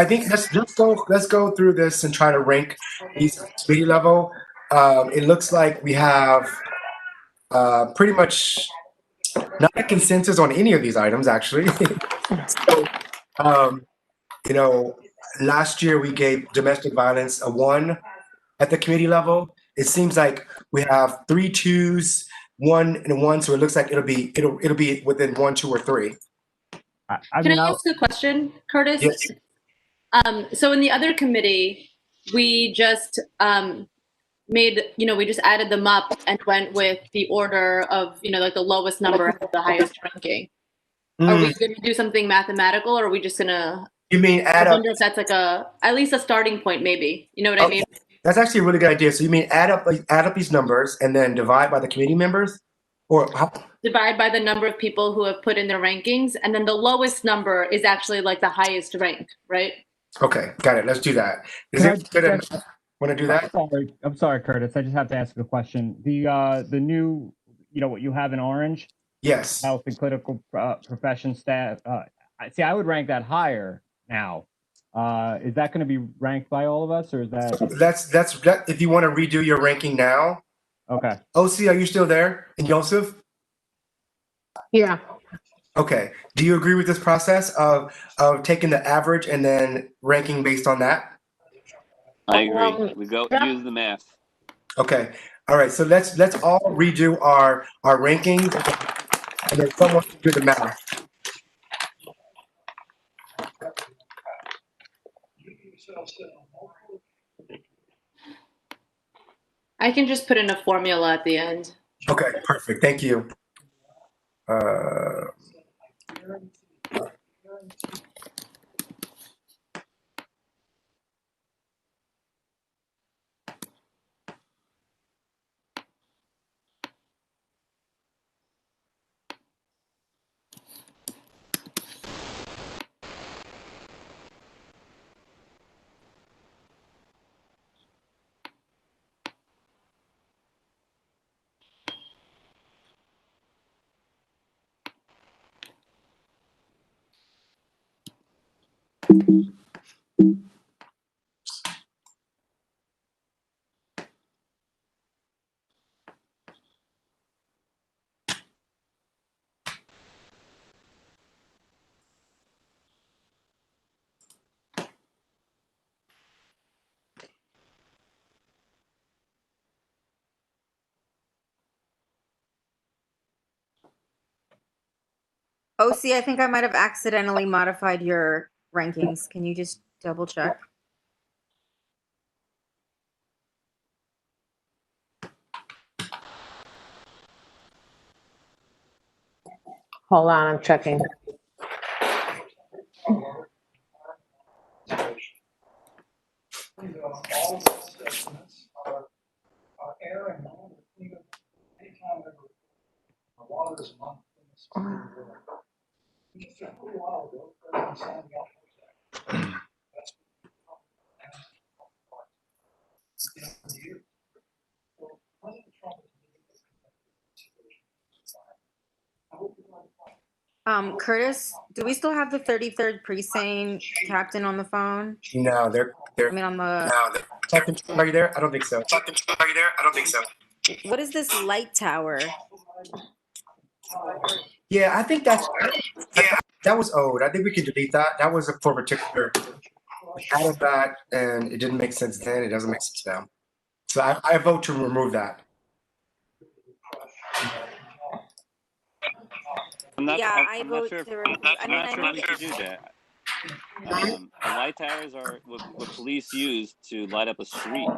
let's go through this and try to rank these at speed level. It looks like we have pretty much not a consensus on any of these items, actually. So, you know, last year we gave domestic violence a 1 at the committee level. It seems like we have 3 2s, 1 and 1, so it looks like it'll be within 1, 2, or 3. Can I ask a question, Curtis? Yes. So in the other committee, we just we just added them up and went with the order of, like the lowest number has the highest ranking. Are we going to do something mathematical, or are we just going to? You mean add I up? wonder if that's like at least a starting point, maybe. You know what I mean? That's actually a really good idea. So you mean add up these numbers and then divide by the committee members, or how? Divide by the number of people who have put in their rankings, and then the lowest number is actually like the highest rank, right? Okay, got it. Let's do that. Is it good enough? Want to do that? I'm sorry, Curtis. I just have to ask a question. The new, what you have in orange. Yes. Health and clinical profession staff. I would rank that higher now. Is that going to be ranked by all of us, or is that? That's if you want to redo your ranking now. Okay. OC, are you still there? And Joseph? Yeah. Okay. Do you agree with this process of taking the average and then ranking based on that? I agree. We use the math. Okay. All right. So let's all redo our rankings, and then someone can do the math. I can just put in a formula at the end. Okay, perfect. Thank you. OC, I think I might have accidentally modified your rankings. Can you just double check? Hold on, I'm checking. Curtis, do we still have the 33rd precinct captain on the phone? No, they're. I mean, on the. Are you there? I don't think so. What is this light tower? Yeah, I think that was old. I think we can delete that. That was a for particular. We added that, and it didn't make sense then. It doesn't make sense now. So I vote to remove that. I I'm not vote sure. to remove. I I'm mean, not I sure know if we should do that. The light towers are what police use to light up a street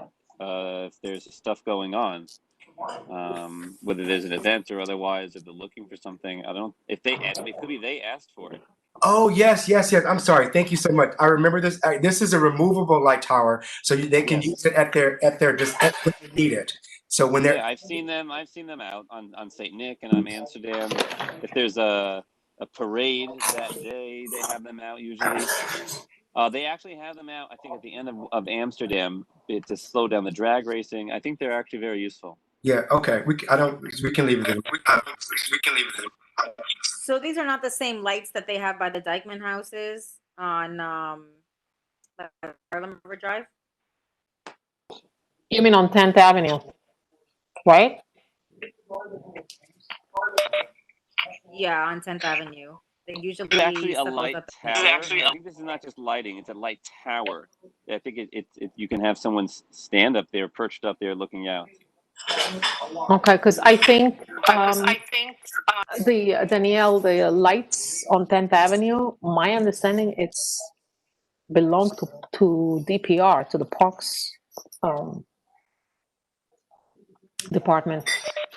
if there's stuff going on. Whether there's an event or otherwise, if they're looking for something, I don't. If they, it could be they asked for it. Oh yes. I'm sorry. Thank you so much. I remember this. This is a removable light tower, so they can use it at their just when they need it. So when they're I've seen them out on St. Nick and on Amsterdam. If there's a parade that day, they have them out usually. They actually have them out, I think, at the end of Amsterdam to slow down the drag racing. I think they're actually very useful. Yeah. Okay. We can leave it. So these are not the same lights that they have by the Dykeman houses on Harlem River Drive? You mean on 10th Avenue, right? Yeah, on 10th Avenue. They usually It's actually a set those light up. tower. I think this is not just lighting; it's a light tower. I think you can have someone stand up there, perched up there, looking out. Okay, because I think the Danielle, the lights on 10th Avenue, my understanding it's belong to DPR, to the Parks department,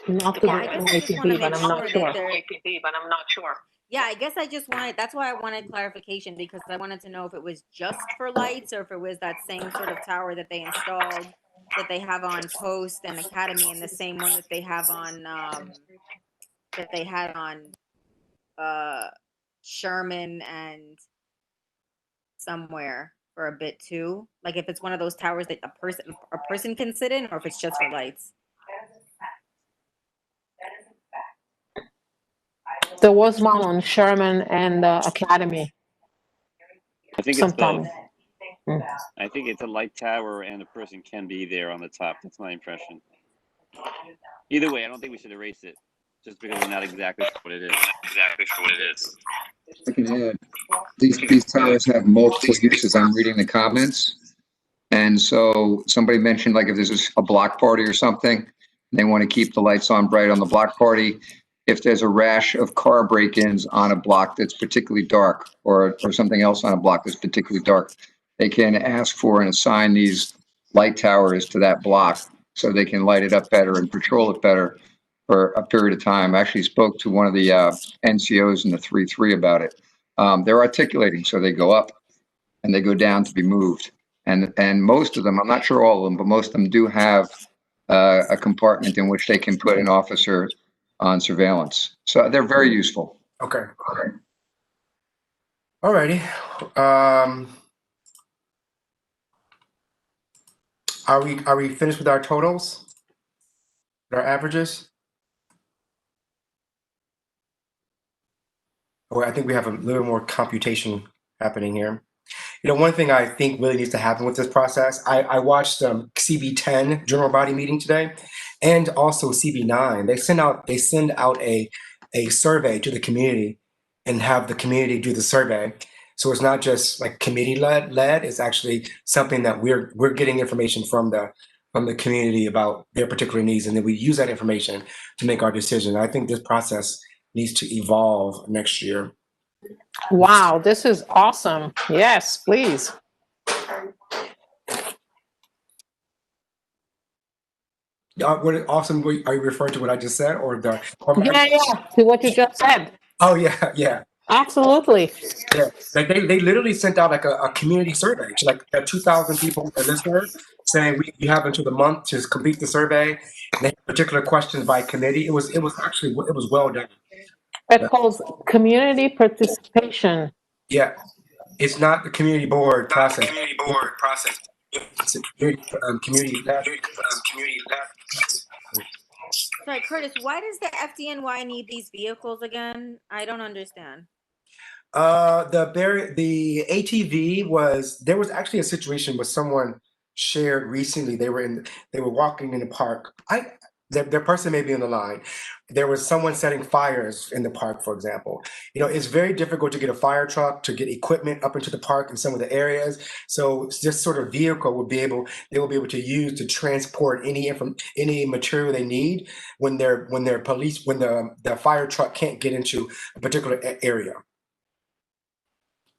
not to the I guess I just want to NYPD, but make I'm not sure. Yeah, I guess I just wanted, that's why I wanted clarification, because I wanted to know if it was just for lights or if it was that same sort of tower that they installed, that they have on Post and Academy, and the same one that they have on, that they had on Sherman and somewhere for a bit too. Like if it's one of those towers that a person can sit in, or if it's just for lights. There was one on Sherman and Academy. I think it's sometime. both. I think it's a light tower, and a person can be there on the top. That's my impression. Either way, I don't think we should erase it, just because we're not exactly sure what it is. I can add, these towers have multiple uses. I'm reading the comments. And so somebody mentioned, like, if there's a block party or something, they want to keep the lights on bright on the block party. If there's a rash of car break-ins on a block that's particularly dark, or something else on a block that's particularly dark, they can ask for and assign these light towers to that block so they can light it up better and patrol it better for a period of time. I actually spoke to one of the NCOs in the 3-3 about it. They're articulating, so they go up and they go down to be moved. And most of them, I'm not sure all of them, but most of them do have a compartment in which they can put an officer on surveillance. So they're very useful. Okay. All righty. Are we finished with our totals? Our averages? Oh, I think we have a little more computation happening here. You know, one thing I think really needs to happen with this process, I watched CB10 general body meeting today, and also CB9. They send out a survey to the community and have the community do the survey. So it's not just like committee led. It's actually something that we're getting information from the community about their particular needs, and then we use that information to make our decision. I think this process needs to evolve next year. Wow, this is awesome. Yes, please. What awesome? Are you referring to what I just said, or the? Yeah, to what you just said. Oh yeah. Absolutely. Yeah, like they literally sent out like a community survey to like 2,000 people listeners, saying you have until the month to complete the survey. They had particular questions by committee. It was well done. It calls community participation. Yeah, it's not the community board process. It's a community. Sorry, Curtis, why does the FDNY need these vehicles again? I don't understand. The ATV there was actually a situation where someone shared recently. They were walking in the park. their person may be on the line. There was someone setting fires in the park, for example. It's very difficult to get a fire truck, to get equipment up into the park in some of the areas. So this sort of vehicle they will be able to use to transport any material they need when the fire truck can't get into a particular area.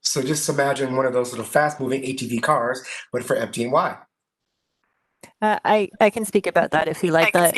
So just imagine one of those little fast-moving ATV cars, but for FDNY. I can speak about that if you like that.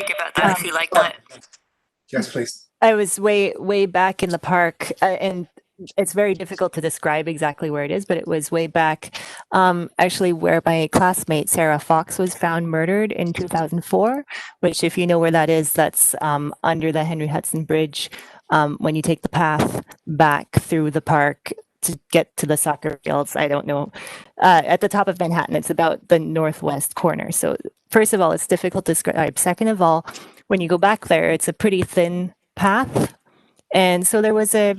Yes, please. I was way back in the park, and it's very difficult to describe exactly where it is, but it was way back, actually where my classmate Sarah Fox was found murdered in 2004. Which, if you know where that is, that's under the Henry Hudson Bridge. When you take the path back through the park to get to the soccer fields, I don't know, at the top of Manhattan. It's about the northwest corner. So first of all, it's difficult to describe. Second of all, when you go back there, it's a pretty thin path. And so there was a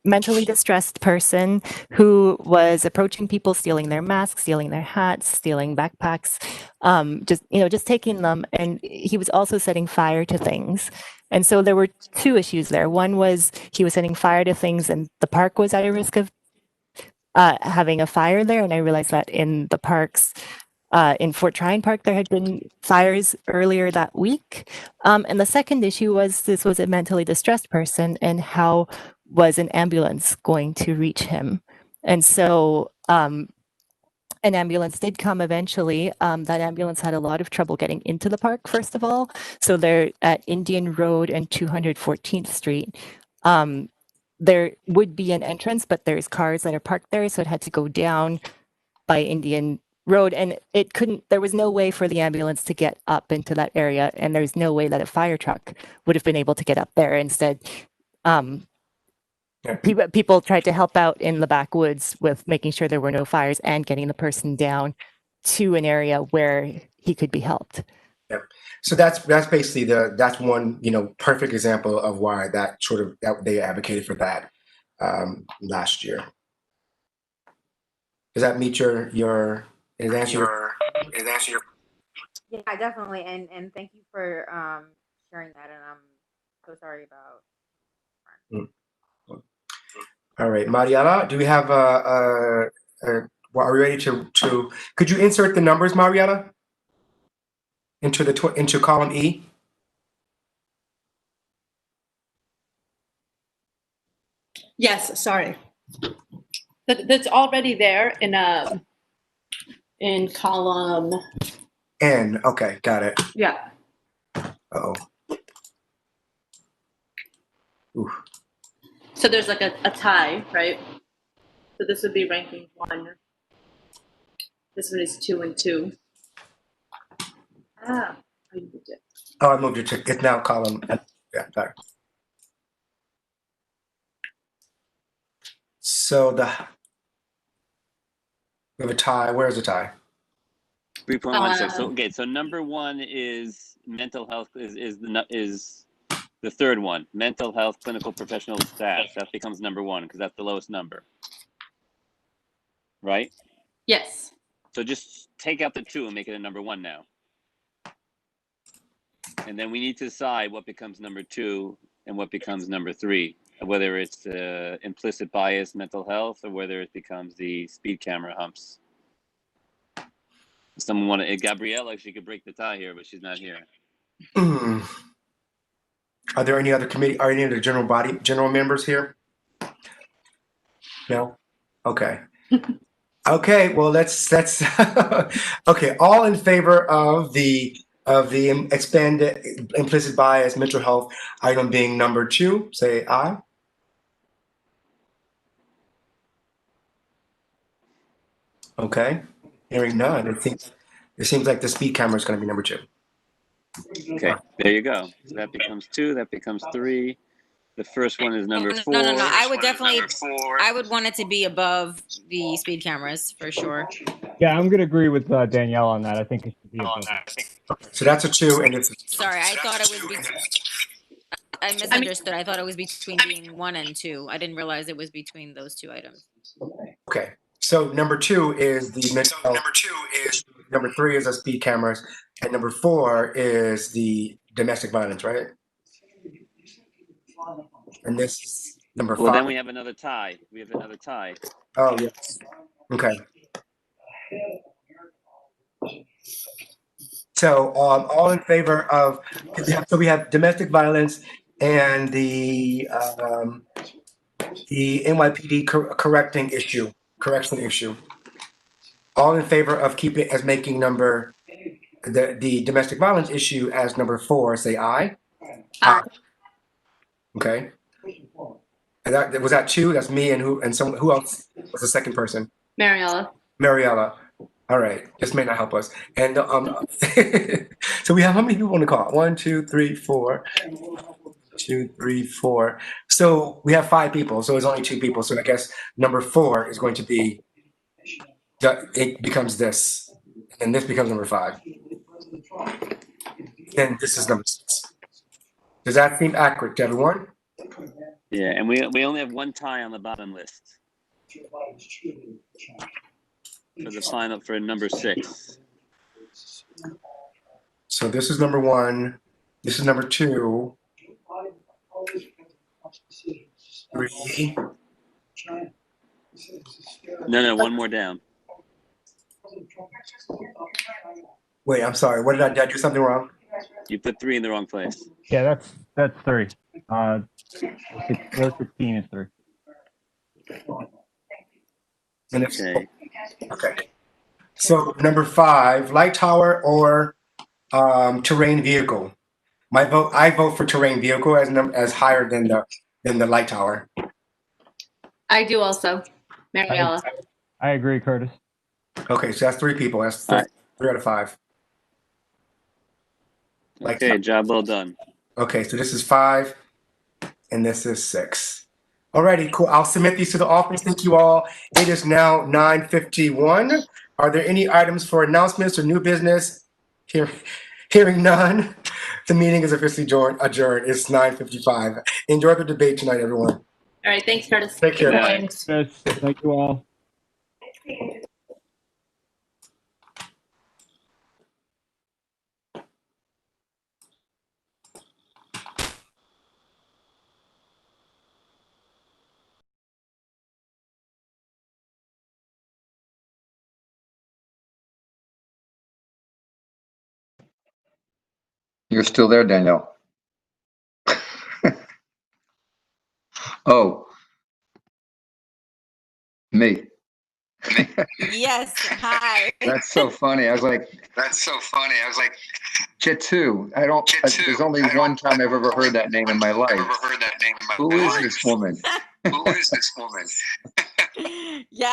mentally distressed person who was approaching people, stealing their masks, stealing their hats, stealing backpacks, just taking them. And he was also setting fire to things. And so there were two issues there. One was he was setting fire to things and the park was at a risk of having a fire there. And I realized that in the parks, in Fort Tryon Park, there had been fires earlier that week. And the second issue was this was a mentally distressed person, and how was an ambulance going to reach him? And so an ambulance did come eventually. That ambulance had a lot of trouble getting into the park, first of all. So they're at Indian Road and 214th Street. There would be an entrance, but there's cars that are parked there, so it had to go down by Indian Road, and there was no way for the ambulance to get up into that area, and there's no way that a fire truck would have been able to get up there. Instead, people tried to help out in the backwoods with making sure there were no fires and getting the person down to an area where he could be helped. Yeah. So that's basically that's one perfect example of why that they advocated for that last year. Does that meet your answer? Yeah, definitely. And thank you for sharing that. And I'm so sorry about. All right, Mariela, do we have are we ready to could you insert the numbers, Mariela, into column E? Yes, sorry. That's already there in column N. Okay, got it. Yeah. Uh-oh. Ooh. So there's like a tie, right? So this would be ranking 1. This one is 2 and 2. I moved it. Oh, I moved it to, it's now column. Yeah, sorry. So we have a tie. Where's the tie? 3.16. So number 1 is mental health is the third one. Mental health clinical professional staff. That becomes number 1 because that's the lowest number. Right? Yes. So just take out the 2 and make it a number 1 now. And then we need to decide what becomes number 2 and what becomes number 3. Whether it's implicit bias, mental health, or whether it becomes the speed camera humps. Someone wanted Gabriella, she could break the tie here, but she's not here. Are there any other any other general members here? No? Okay. Okay, well let's okay, all in favor of the expanded implicit bias mental health item being number 2, say aye. Okay, hearing none, it seems like the speed camera is going to be number 2. Okay, there you go. So that becomes 2, that becomes 3. The first one is number 4. No. I would definitely, I would want it to be above the speed cameras for sure. Yeah, I'm going to agree with Danielle on that. I think it should be above. So that's a 2, and it's. Sorry, I thought it was. I misunderstood. I thought it was between being 1 and 2. I didn't realize it was between those 2 items. Okay, so number 2 is the mental health. Number 3 is the speed cameras, and number 4 is the domestic violence, right? And this is number Well, 5. then we have another tie. We have another tie. Oh, yes. Okay. So, all in favor of, so we have domestic violence and the NYPD correction issue. All in favor of keeping as making the domestic violence issue as number 4, say aye. Aye. Okay. And was that 2? That's me and who else was the second person? Mariella. Mariella. All right. This may not help us. And so we have how many people on the call? 1, 2, 3, 4. 2, 3, 4. So we have 5 people. So it's only 2 people. So I guess number 4 is going to be, it becomes this. And this becomes number 5. And this is number 6. Does that seem accurate to everyone? Yeah, and we only have one tie on the bottom list for the final for number 6. So this is number 1. This is number 2. 3. No, one more down. Wait, I'm sorry. What did I do something wrong? You put 3 in the wrong place. Yeah, that's 3. 16 is 3. And Okay. Okay. So number 5, light tower or terrain vehicle. I vote for terrain vehicle as higher than the light tower. I do also. Mariella. I agree, Curtis. Okay, so that's 3 people. That's 3 out of 5. Okay, job well done. Okay, so this is 5, and this is 6. Alrighty, cool. I'll submit these to the office. Thank you all. It is now 9:51. Are there any items for announcements or new business? Hearing none, the meeting is officially adjourned. It's 9:55. Enjoy the debate tonight, everyone. All right. Thanks, Curtis. Take care. Thanks. Thank you all. You're still there, Danielle. Oh, me. Yes. Hi. That's so funny. I was like, Chitu. There's only one time I've ever heard that name in my life. Who is this woman? Yeah.